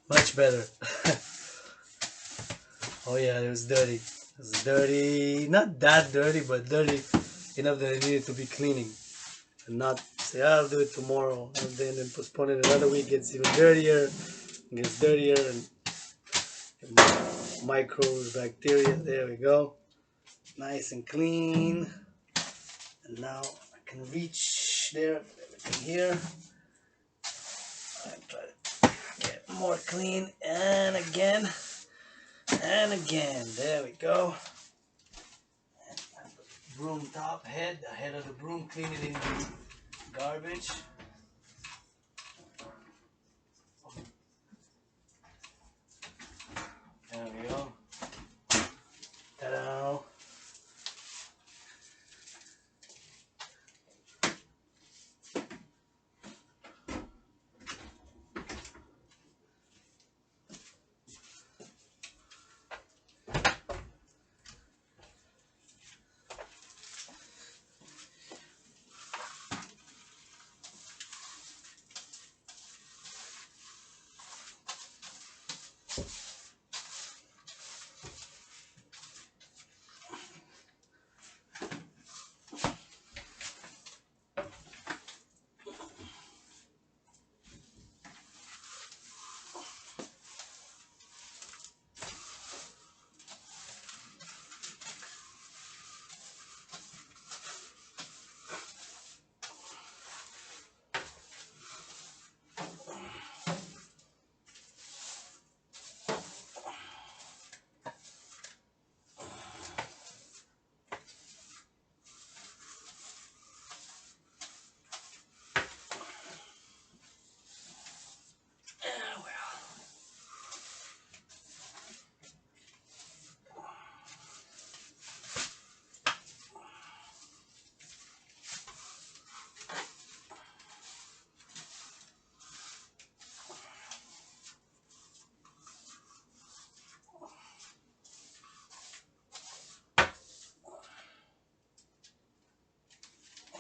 Much better. Oh yeah, it was dirty. It was dirty, not that dirty, but dirty enough that it needed to be cleaning. And not Say, I'll do it tomorrow, and then postpone it another week. Gets even dirtier, gets dirtier, and microbes, bacteria. There we go, nice and clean. And now I can reach there, everything here. I try to get more clean, and again, and again. There we go. And broom top head, the head of the broom, clean it in the garbage. There we go. Ta-da!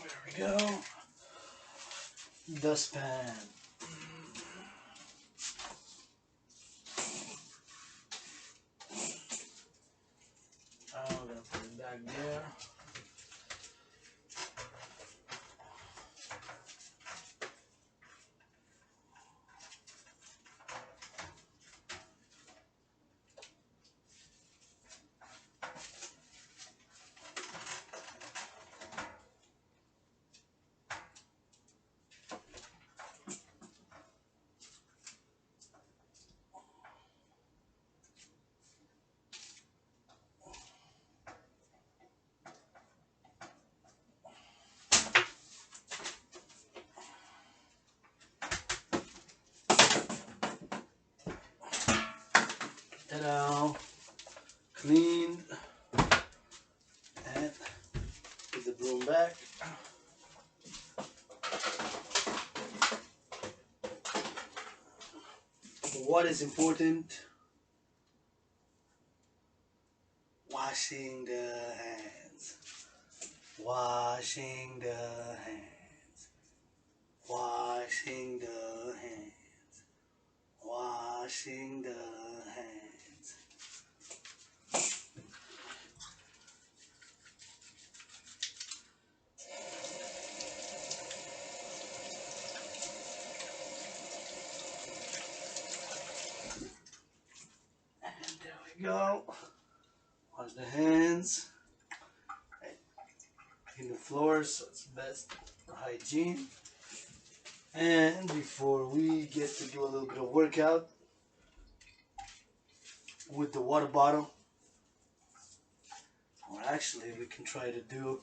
There we go. Dustpan. I'm gonna put it back there. Ta-da! Clean. And put the broom back. What is important? Washing the hands. Washing the hands. Washing the hands. Washing the hands. And there we go. Wash the hands. In the floor, so it's best hygiene. And before we get to do a little bit of workout with the water bottle, or actually we can try to do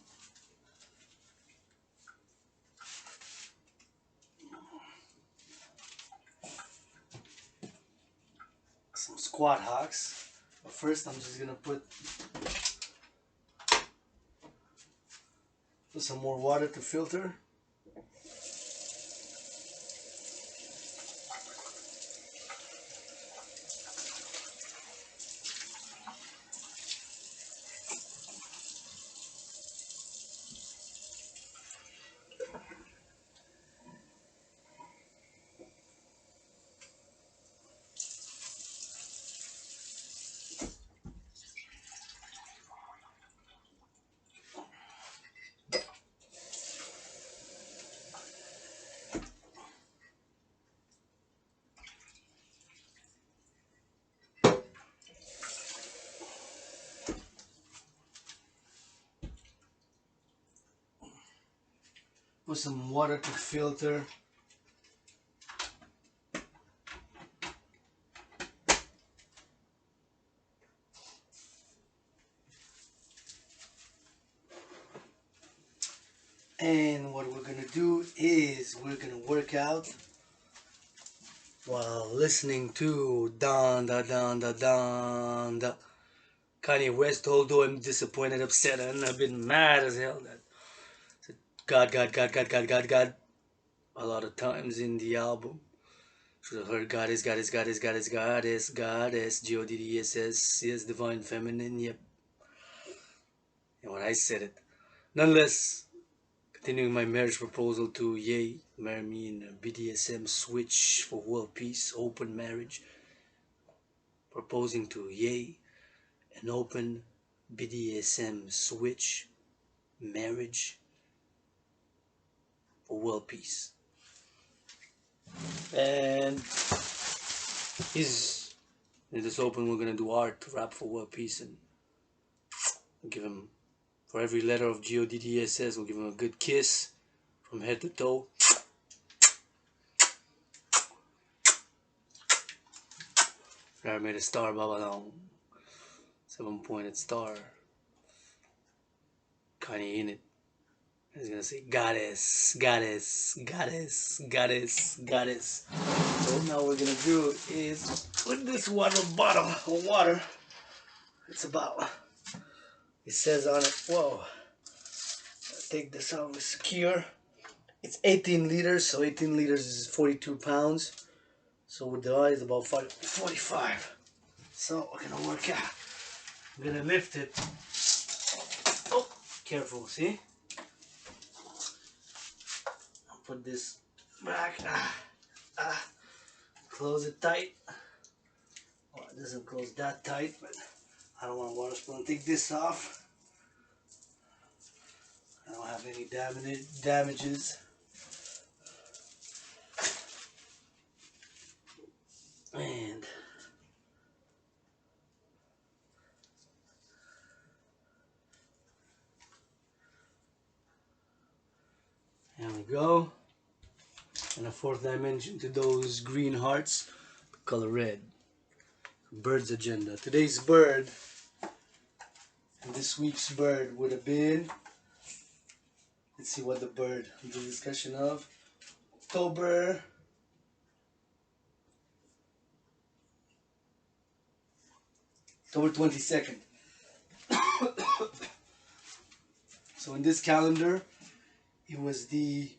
some squat hocks. But first I'm just gonna put some more water to filter. Put some water to filter. And what we're gonna do is we're gonna work out while listening to Don Da Don Da Don Da Kanye West. Although I'm disappointed, upset, and I've been mad as hell that God, God, God, God, God, God, God a lot of times in the album. Should have heard Goddess, Goddess, Goddess, Goddess, Goddess, Goddess, Goddess, yes, Divine Feminine, yep. And when I said it. Nonetheless, continuing my marriage proposal to Ye, marry me in a BDSM switch for world peace, open marriage. Proposing to Ye, an open BDSM switch marriage for world peace. And he's in this open, we're gonna do art to rap for world peace and give him, for every letter of GODDSS, we'll give him a good kiss from head to toe. I made a star, babalong. 7-pointed star. Kanye in it. He's gonna say Goddess, Goddess, Goddess, Goddess, Goddess. So what now we're gonna do is put this water bottle of water. It's about, it says on it, whoa. Take this out with secure. It's 18 liters, so 18 liters is 42 pounds. So with the oil it's about 45. So we're gonna work out. I'm gonna lift it. Oh, careful, see? I'll put this back. Close it tight. Well, it doesn't close that tight, but I don't want water spill. Take this off. I don't have any damages. And there we go. And a fourth dimension to those green hearts, color red. Bird's agenda. Today's bird, and this week's bird would have been, let's see what the bird, the discussion of October 22nd. So in this calendar, it was the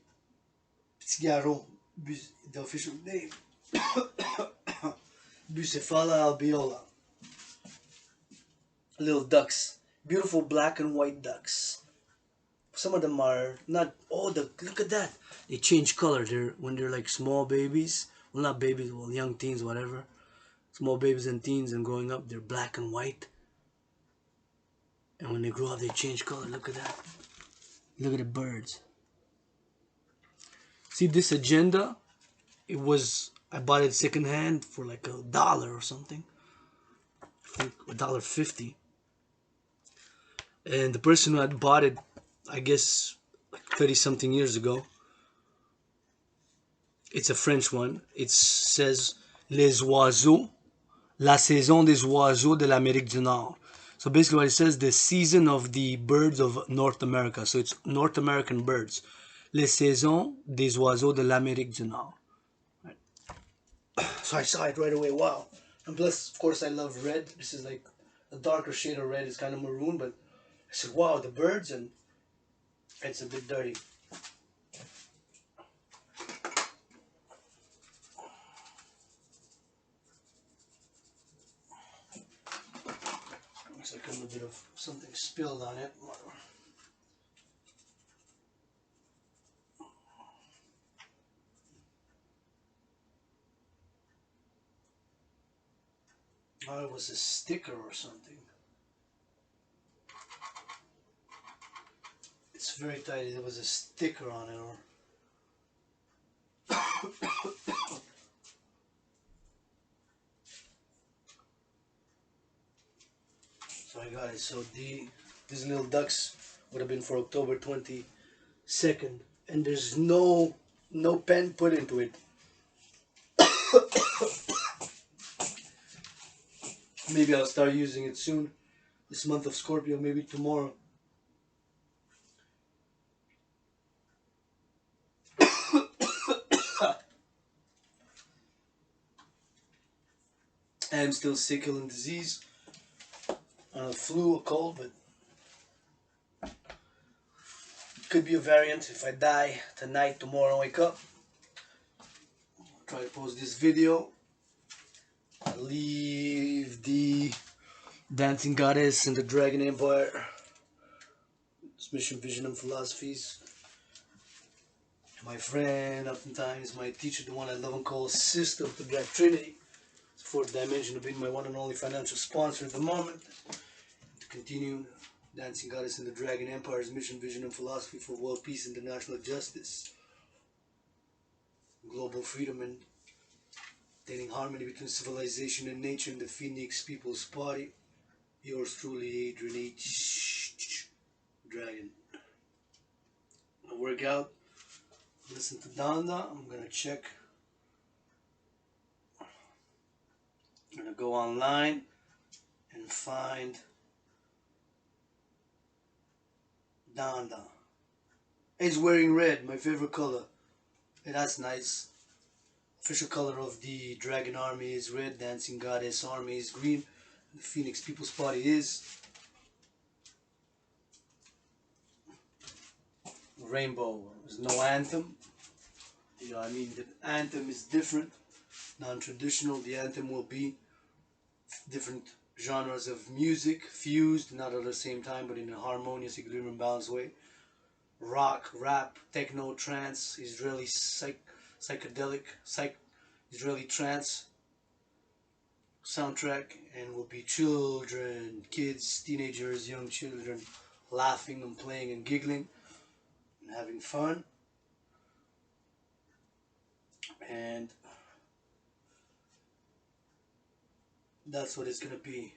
Cigarro, the official name, Bucephala albeola. Little ducks, beautiful black and white ducks. Some of them are not. Oh, look at that! They change color. When they're like small babies. Well, not babies. Well, young teens, whatever. Small babies and teens, and growing up, they're black and white. And when they grow up, they change color. Look at that. Look at the birds. See this agenda? It was, I bought it secondhand for like $1 or something. I think $1.50. And the person who had bought it, I guess like 30 something years ago, it's a French one. It says Les oiseaux, la saison des oiseaux de l'Amérique du Nord. So basically what it says, the season of the birds of North America. So it's North American birds. Les saisons des oiseaux de l'Amérique du Nord. Right. So I saw it right away. Wow. And plus, of course, I love red. This is like a darker shade of red. It's kind of maroon, but I said, wow, the birds, and it's a bit dirty. Looks like a little bit of something spilled on it. Oh, it was a sticker or something. It's very tight. There was a sticker on it, or so I got it. So these little ducks would have been for October 22nd. and there's no pen put into it. Maybe I'll start using it soon. This month of Scorpio, maybe tomorrow. I am still sick and disease. Flu or cold, but it could be a variant. If I die tonight, tomorrow, wake up, I'll try to post this video. I leave the Dancing Goddess and the Dragon Empire. It's mission, vision, and philosophies. My friend, oftentimes my teacher, the one I love and call Sister of the Black Trinity. It's the fourth dimension of being my one and only financial sponsor at the moment. To continue, Dancing Goddess and the Dragon Empire's mission, vision, and philosophy for world peace, international justice, global freedom, and attaining harmony between civilization and nature in the Phoenix People's Party. Yours truly, Adrian H. Dragon. I'm gonna work out, listen to Danda. I'm gonna check. I'm gonna go online and find Danda. He's wearing red, my favorite color. Hey, that's nice. Official color of the Dragon Army is red, Dancing Goddess Army is green, the Phoenix People's Party is rainbow. There's no anthem. You know, I mean, the anthem is different, non-traditional. The anthem will be different genres of music fused, not at the same time, but in a harmonious, equilibrium, balanced way. Rock, rap, techno, trance, Israeli psychedelic, Israeli trance soundtrack, and will be children, kids, teenagers, young children laughing and playing and giggling and having fun. And that's what it's gonna be.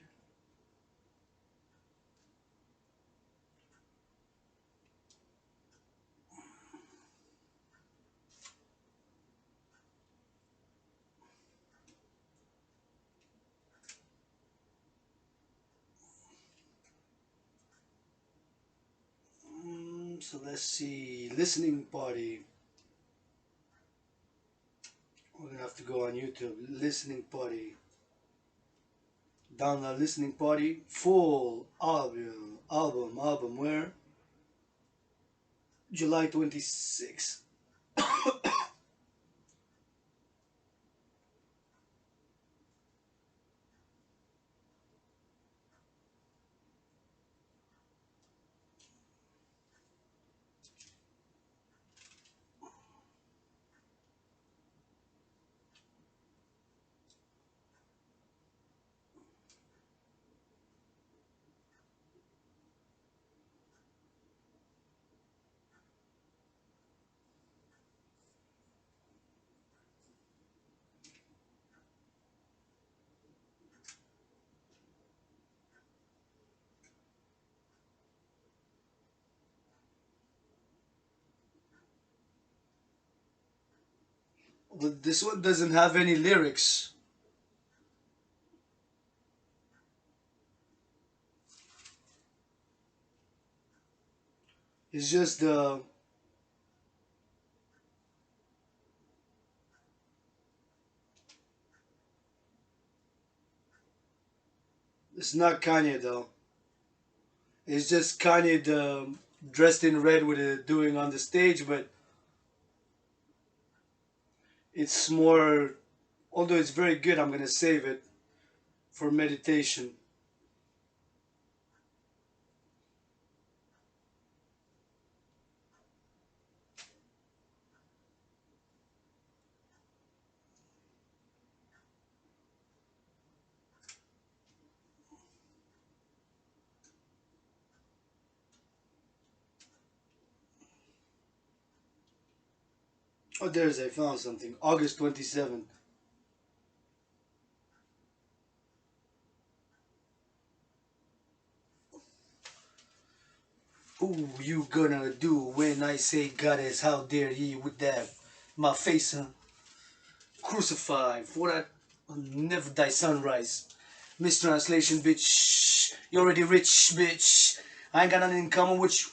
So let's see, listening party. We're gonna have to go on YouTube. Listening party. Download listening party. Full album. Where? July 26th. But this one doesn't have any lyrics. It's just it's not Kanye though. It's just Kanye dressed in red with it doing on the stage, but it's more. Although it's very good, I'm gonna save it for meditation. Oh, I found something. August 27th. Who you gonna do when I say goddess? How dare ye with that? My face, huh? Crucified for that never die sunrise. Mistranslation, bitch. You already rich, bitch. I ain't got nothing in common with you.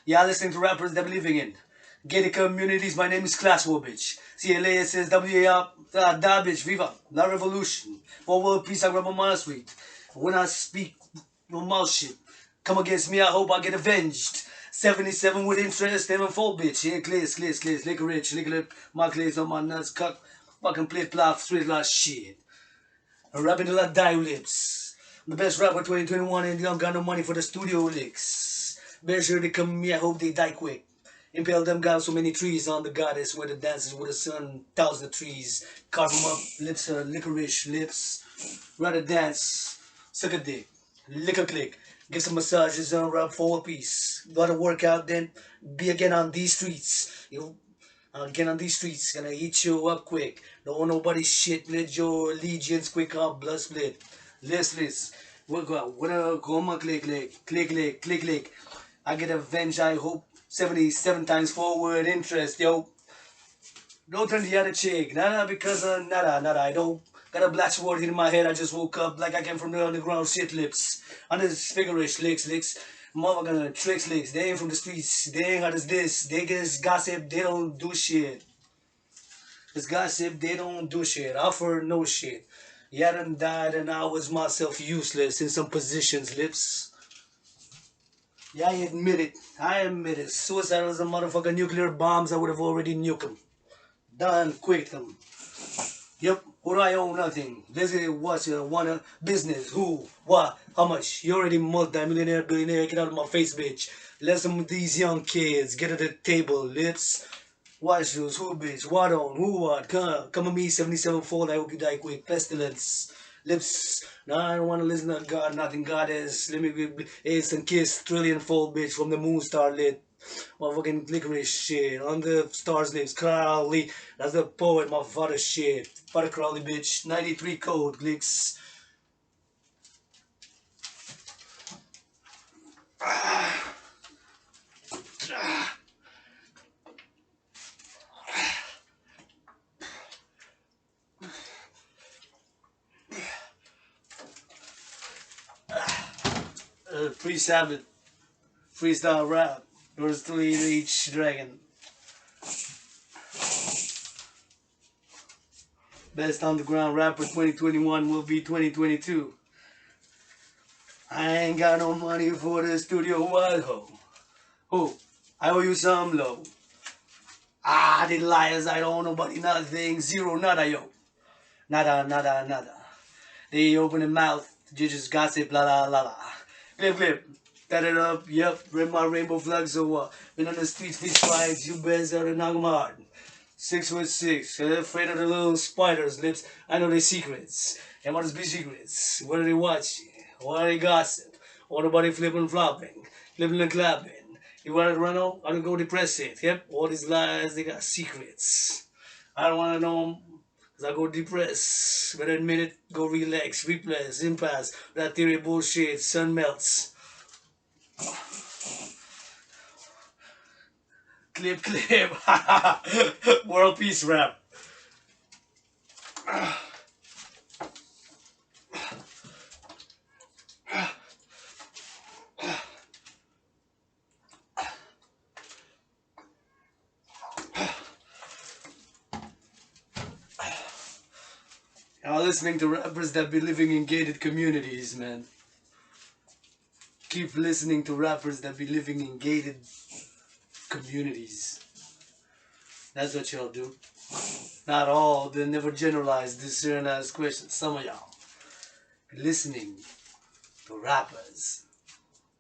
Y'all listening to rappers that be living in gated communities. My name is Class War, bitch. CLA says WAR, da bitch, viva, la revolution. For world peace, I grab my mind sweet. When I speak, no mouth shit. Come against me, I hope I get avenged. 77 with interest, 7-4, bitch. Yeah, clears, liquor rich, liquor lip. My clears on my nuts, cock. Fucking play plot, straight like shit. I'm rapping a lot of die lips. I'm the best rapper 2021 and don't got no money for the studio licks. Best sure they come to me, I hope they die quick. Impale them guys so many trees on the goddess where the dances with the sun, thousands of trees. Carve them up, lips are licorice lips. Rather dance, suck a dick, lick a click. Get some massages and rub for a piece. Gotta work out then, be again on these streets. You again on these streets, gonna eat you up quick. Don't want nobody shit, let your allegiance quick up, blood split. Listless. Work out, whatever, come on, click. I get avenged, I hope. 77 times forward interest, yo. Don't turn the other cheek. Nada because nada. I don't got a black sword in my head. I just woke up like I came from the underground shit lips. Under this figurish licks. Motherfucking tricks licks. They ain't from the streets. They ain't hard as this. They just gossip. They don't do shit. It's gossip. They don't do shit. Offer no shit. Yeah, I done died and I was myself useless in some positions, lips. Yeah, I admit it. Suicide was a motherfucking nuclear bombs. I would have already nuked them. Done, quick them. Yep, what I own nothing. This is what you wanna business. Who? What? How much? You already multi-millionaire, billionaire. Get out of my face, bitch. Let some of these young kids get at the table. Lips. What shoes? Who, bitch? What on? Who, what? Come on me, 77 fold. I hope you die quick. Pestilence. Lips. No, I don't want to listen to God. Nothing God is. Let me be ace and kiss. Trillion fold, bitch. From the moon star lit. Motherfucking licorice shit. On the stars lives. Crowley. That's the poet. My father shit. Father Crowley, bitch. 93 code. Glicks. Free Sabbath. Freestyle rap. Yours truly, each Dragan. Best underground rapper 2021 will be 2022. I ain't got no money for the studio wild ho. Who? I owe you some low. The liars, I don't owe nobody nothing. Zero, nada, yo. Nada. They open their mouth, you just gossip, la. Clip. Tat it up, yep. Red my rainbow flags or what? Been on the streets, fish fights, you bears are knock 'em hard. 6'6", afraid of the little spiders' lips. I know their secrets. And what is big secrets? What are they watching? What are they gossip? What nobody flipping flopping? Flipping and clapping. You want to run out? I don't go depressive. Yep, all these lies, they got secrets. I don't want to know them. Cause I go depressed. Better admit it, go relax, replace, impasse. That theory bullshit, sun melts. Clip. World peace rap. Y'all listening to rappers that be living in gated communities, man. Keep listening to rappers that be living in gated communities. That's what y'all do. Not all, they never generalize this certain ass question. Some of y'all be listening to rappers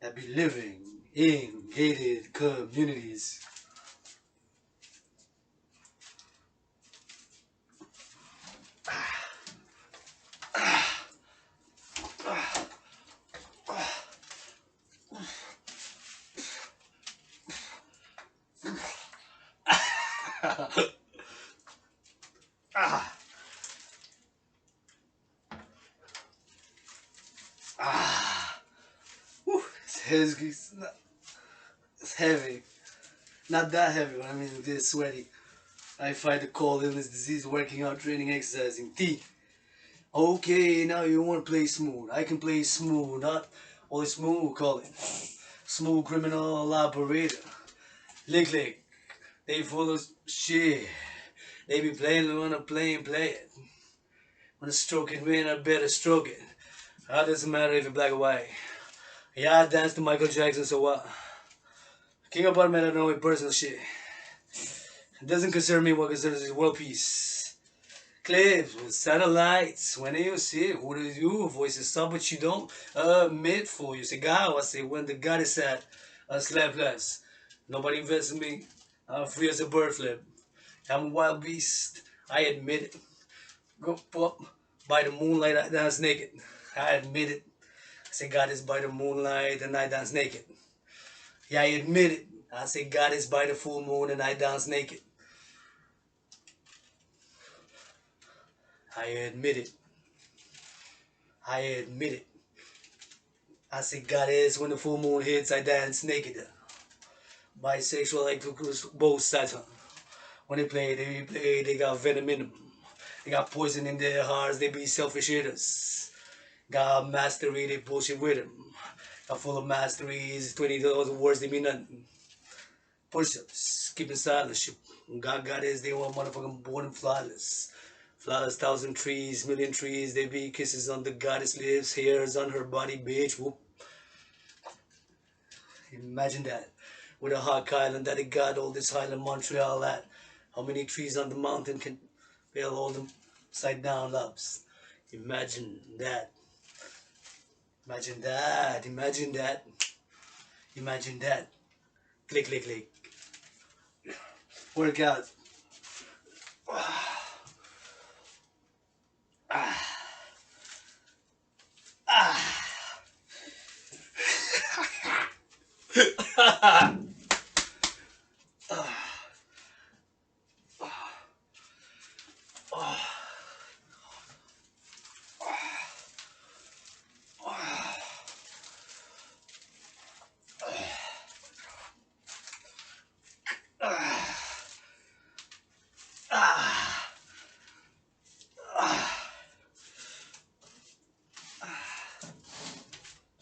that be living in gated communities. heavy. Not that heavy, but I mean this sweaty. I fight the cold illness disease, working out, training, exercising. T. Okay, now you want to play smooth. I can play smooth, not only smooth, we'll call it. Smooth criminal operator. Lick. They full of shit. They be playing, they wanna play it. Wanna stroke it, man, I better stroke it. How does it matter if you're black or white? Yeah, I danced to Michael Jackson, so what? King of Apartment, I don't know with personal shit. It doesn't concern me what concerns is world peace. Clips with satellites. When you see it, what do you? Voices up, but you don't admit for you. Say, God, I say, when the God is at, I slap less. Nobody invests in me. I'm free as a bird flip. I'm a wild beast. I admit it. Go up by the moonlight, I dance naked. I admit it. I say, God is by the moonlight and I dance naked. Yeah, I admit it. I say, God is by the full moon and I dance naked. I admit it. I admit it. I say, God is when the full moon hits, I dance naked. Bisexual, like to both sides. When they got venom in them. They got poison in their hearts, they be selfish hitters. Got mastery, they bullshit with them. Got full of masteries, 20 words, they mean nothing. Pushups, keeping silence. God is, they want motherfucking born and flawless. Flawless, 1,000 trees, million trees, they be kisses on the goddess lips, hairs on her body, bitch. Whoop. Imagine that. With a hot island that it got all this island Montreal at. How many trees on the mountain can fill all them side down loves? Imagine that. Imagine that. Imagine that. Imagine that. Click. Workout.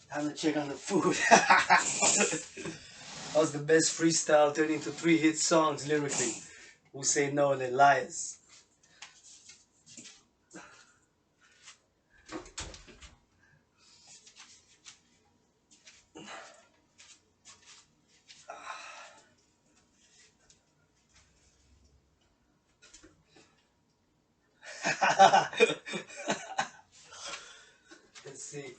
Time to check on the food. That was the best freestyle turned into 3 hit songs lyrically. Who say no, they're liars. Let's see.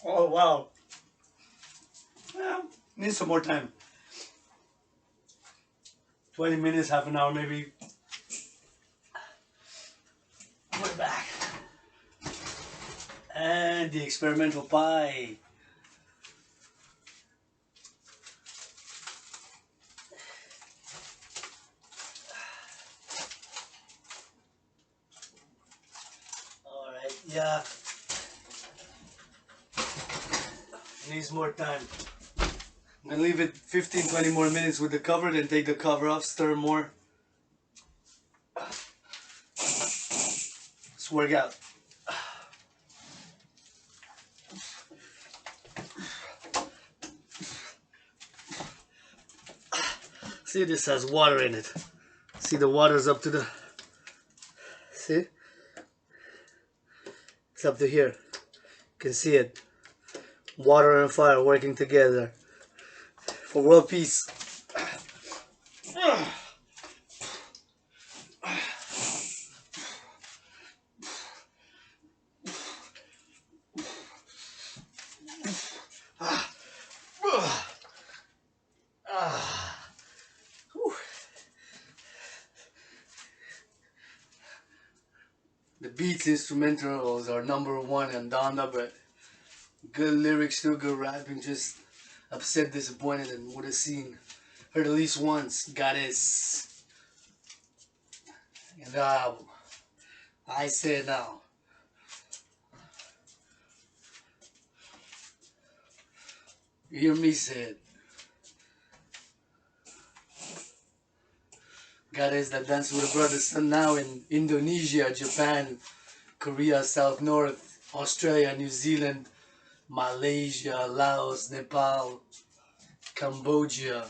Oh wow. Well, need some more time. 20 minutes, half an hour maybe. We're back. And the experimental pie. Alright, yeah. Needs more time. I'm gonna leave it 15-20 more minutes with the cover, then take the cover off, stir more. Let's work out. See, this has water in it. See, the water's up to the... See? It's up to here. You can see it. Water and fire working together for world peace. The beats instrumentals are #1 and Donda, but good lyrics too, good rapping. Just upset, disappointed, and would have seen, heard at least once. Goddess. And I say it now. You hear me say it. Goddess that dance with a brother son now in Indonesia, Japan, Korea, South North, Australia, New Zealand, Malaysia, Laos, Nepal, Cambodia.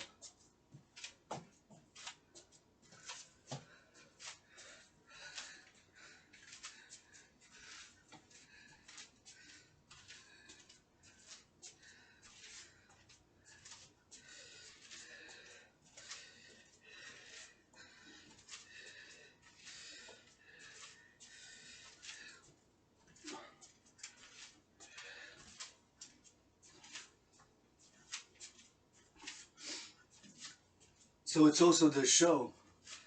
So it's also the show.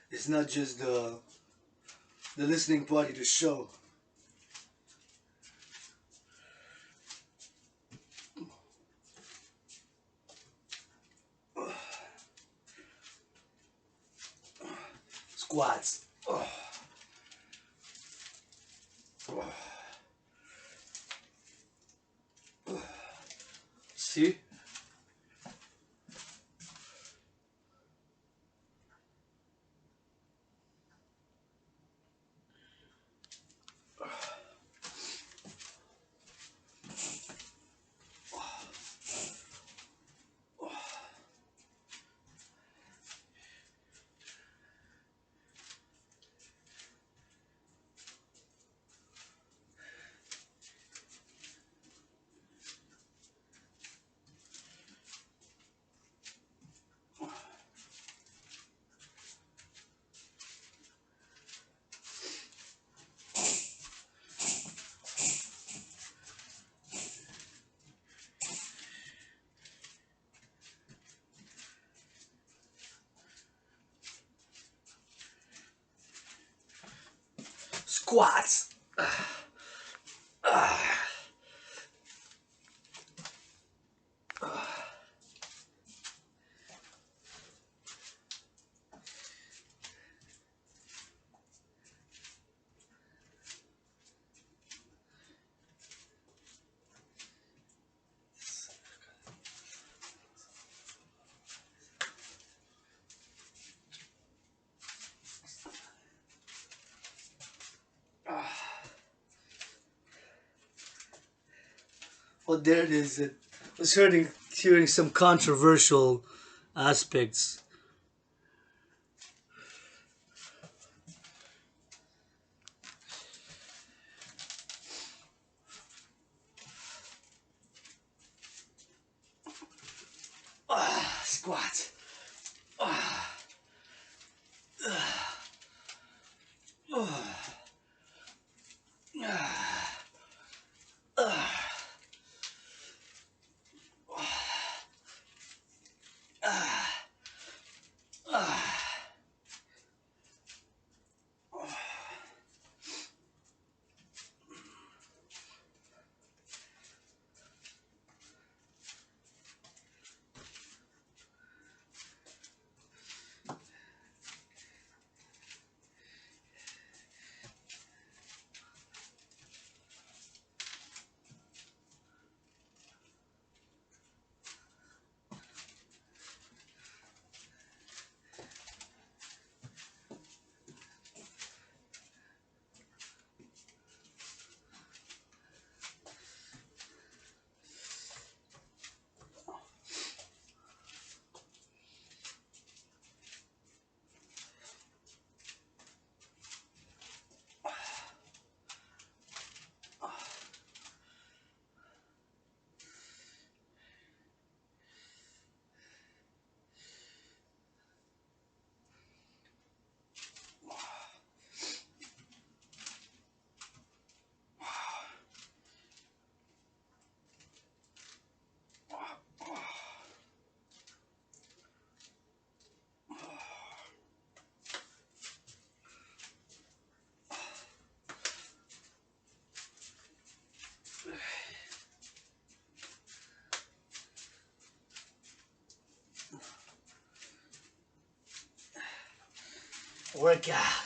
It's not just the listening party, the show. Squats. See? Squats. Well, there it is. I was hearing some controversial aspects. Squats. Workout.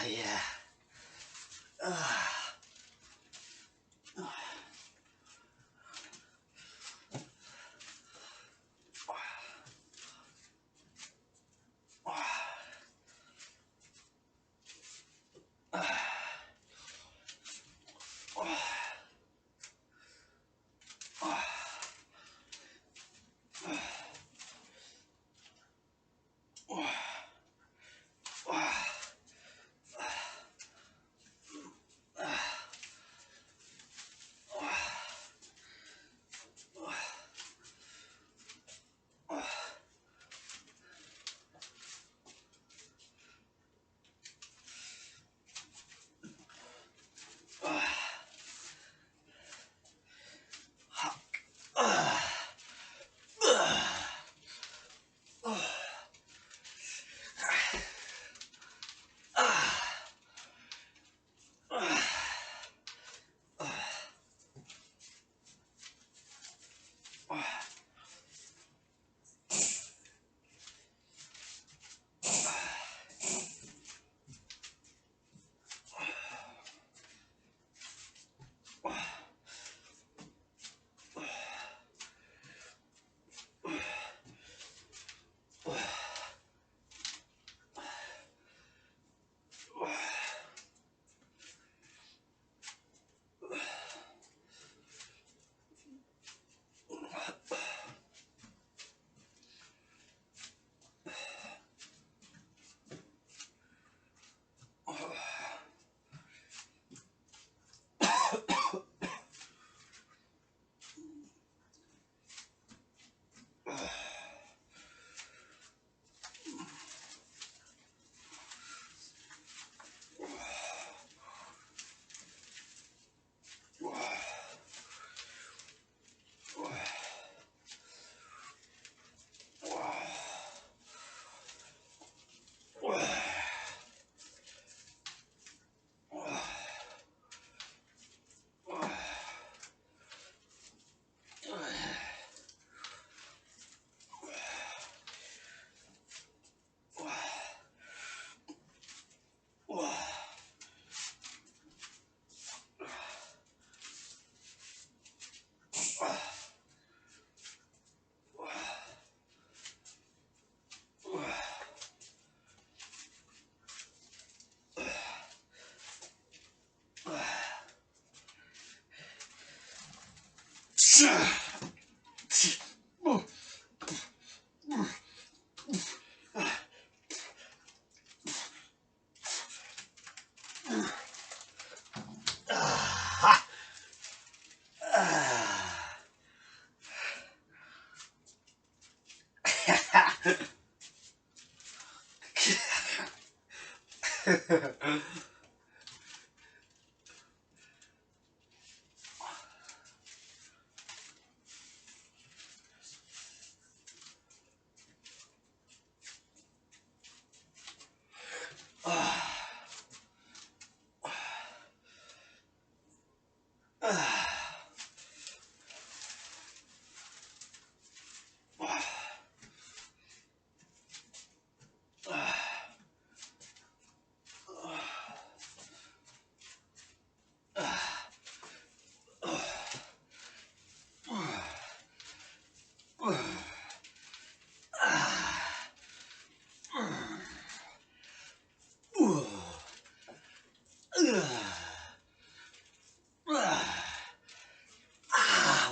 Yeah.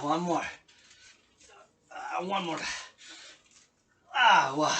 One more. One more. Wow.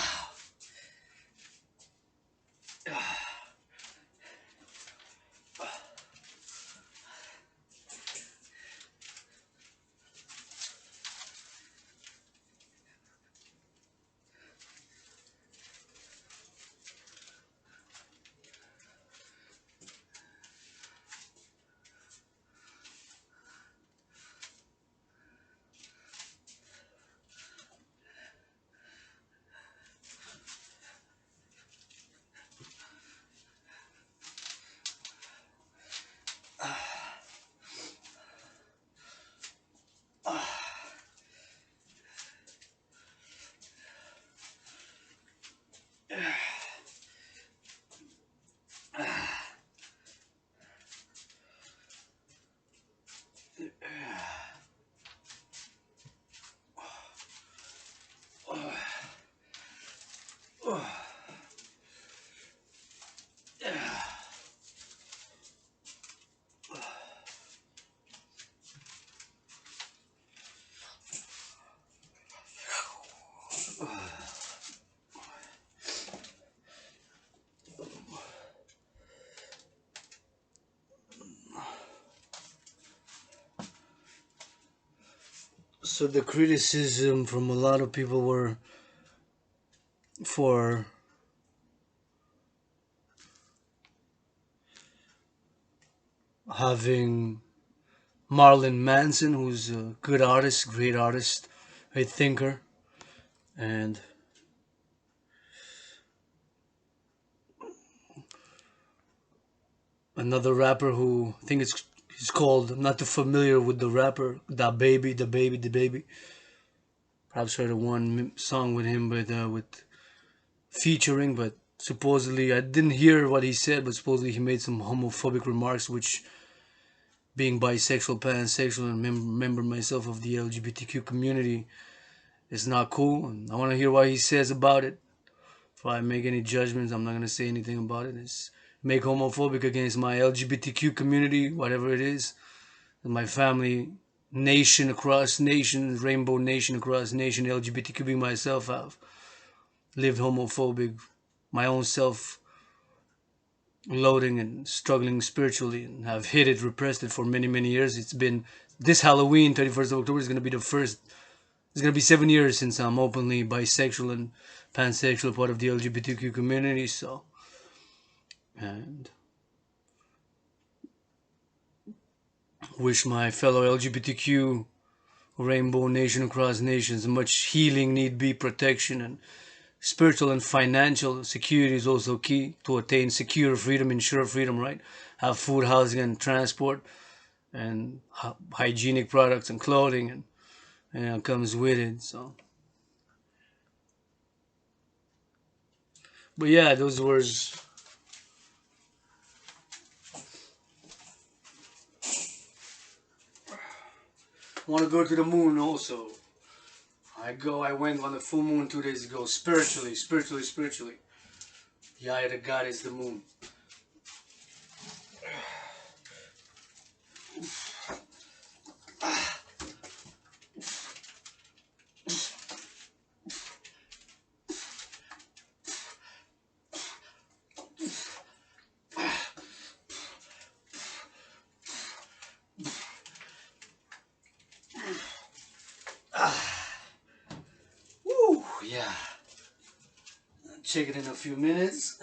So the criticism from a lot of people were for having Marlon Manson, who's a good artist, great artist, a thinker, and another rapper who I think he's called. I'm not too familiar with the rapper. Da Baby, the baby, the baby. Perhaps heard one song with him, but with featuring. But supposedly, I didn't hear what he said, but supposedly he made some homophobic remarks, which, being bisexual, pansexual, and member myself of the LGBTQ community, is not cool. And I want to hear what he says about it. Before I make any judgments, I'm not gonna say anything about it. It's make homophobic against my LGBTQ community, whatever it is, my family, nation across nations, rainbow nation across nation, LGBTQ being myself, I've lived homophobic, my own self loading and struggling spiritually, and have hid it, repressed it for many, many years. It's been this Halloween, 31st of October, is gonna be the first. It's gonna be 7 years since I'm openly bisexual and pansexual, part of the LGBTQ community. So, and wish my fellow LGBTQ rainbow nation across nations much healing, need be, protection, and spiritual and financial security is also key to attain secure freedom, ensure freedom, right? Have food, housing, and transport, and hygienic products and clothing, and it comes with it. So, but yeah, those words. I want to go to the moon also. I went on the full moon 2 days ago, spiritually, spiritually, spiritually. The eye of the God is the moon. Woo, yeah. Check it in a few minutes.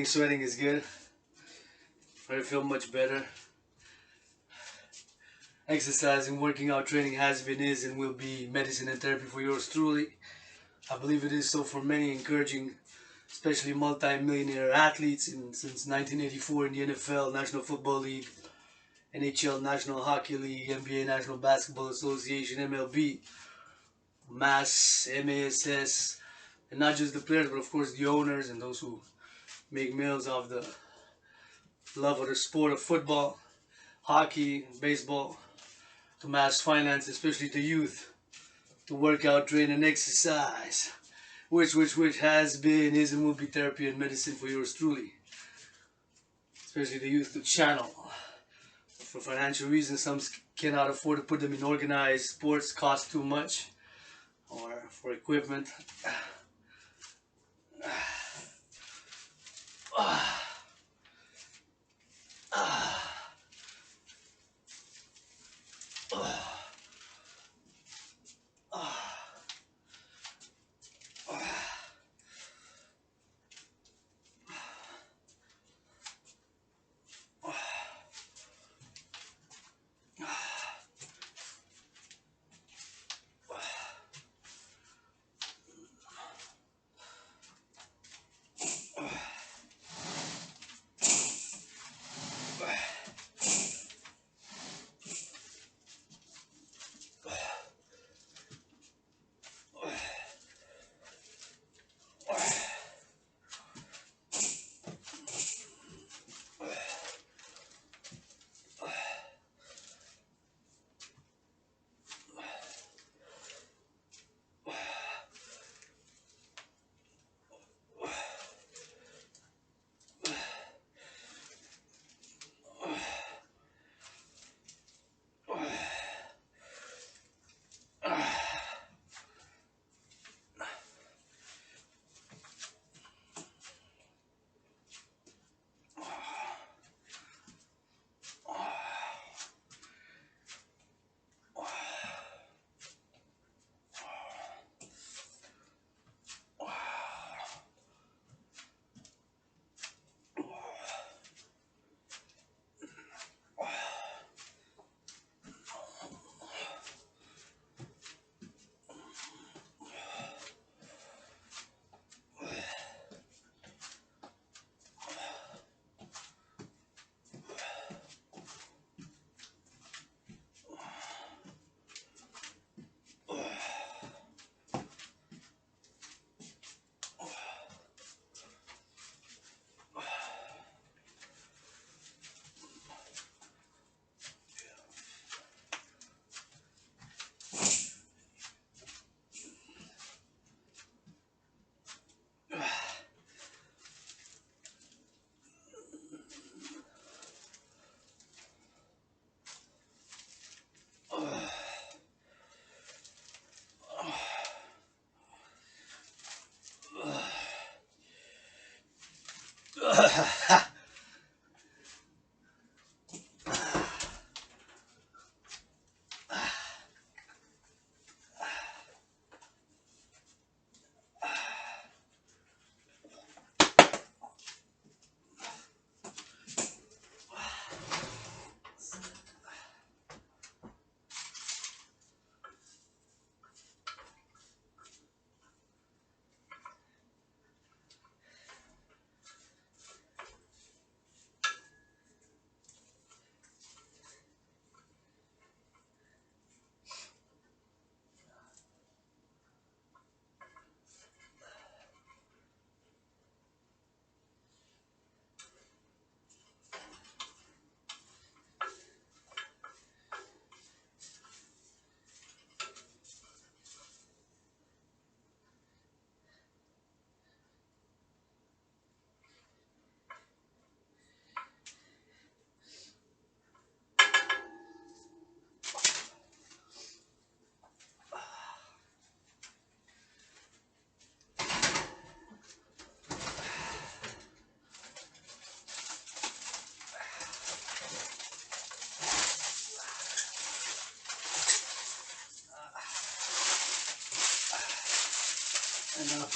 Sweating is good. I feel much better. Exercising, working out, training has been, is, and will be medicine and therapy for yours truly. I believe it is so for many, encouraging especially multi-millionaire athletes since 1984 in the NFL, National Football League, NHL, National Hockey League, NBA, National Basketball Association, MLB, MASS, and not just the players, but of course the owners and those who make meals off the love of the sport of football, hockey, baseball, to mass finance, especially the youth, to work out, train, and exercise, which has been, is, and will be therapy and medicine for yours truly, especially the youth to channel. For financial reasons, some cannot afford to put them in organized sports, cost too much, or for equipment.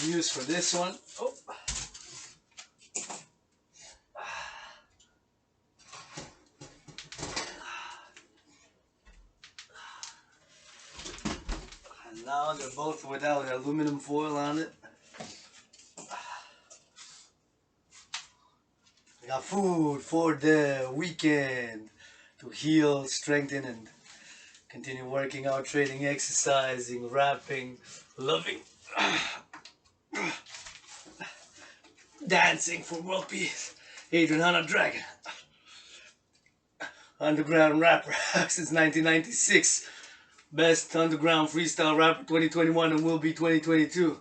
Use for this one. Oh. And now they're both without aluminum foil on it. We got food for the weekend to heal, strengthen, and continue working out, training, exercising, rapping, loving, dancing for world peace. Adrian Hanna Dragan, underground rapper since 1996. Best underground freestyle rapper 2021 and will be 2022.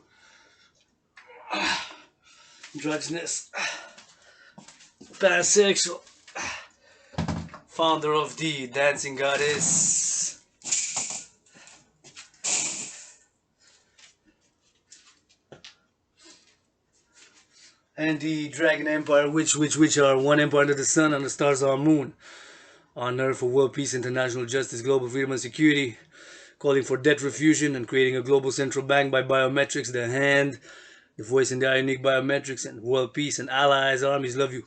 Androgynous, pansexual, founder of the Dancing Goddess. And the Dragon Empire, which are one empire under the sun and the stars are moon. On earth for world peace, international justice, global freedom and security. Calling for debt refusion and creating a global central bank by biometrics, the hand, the voice and the unique biometrics, and world peace and allies. Armies love you.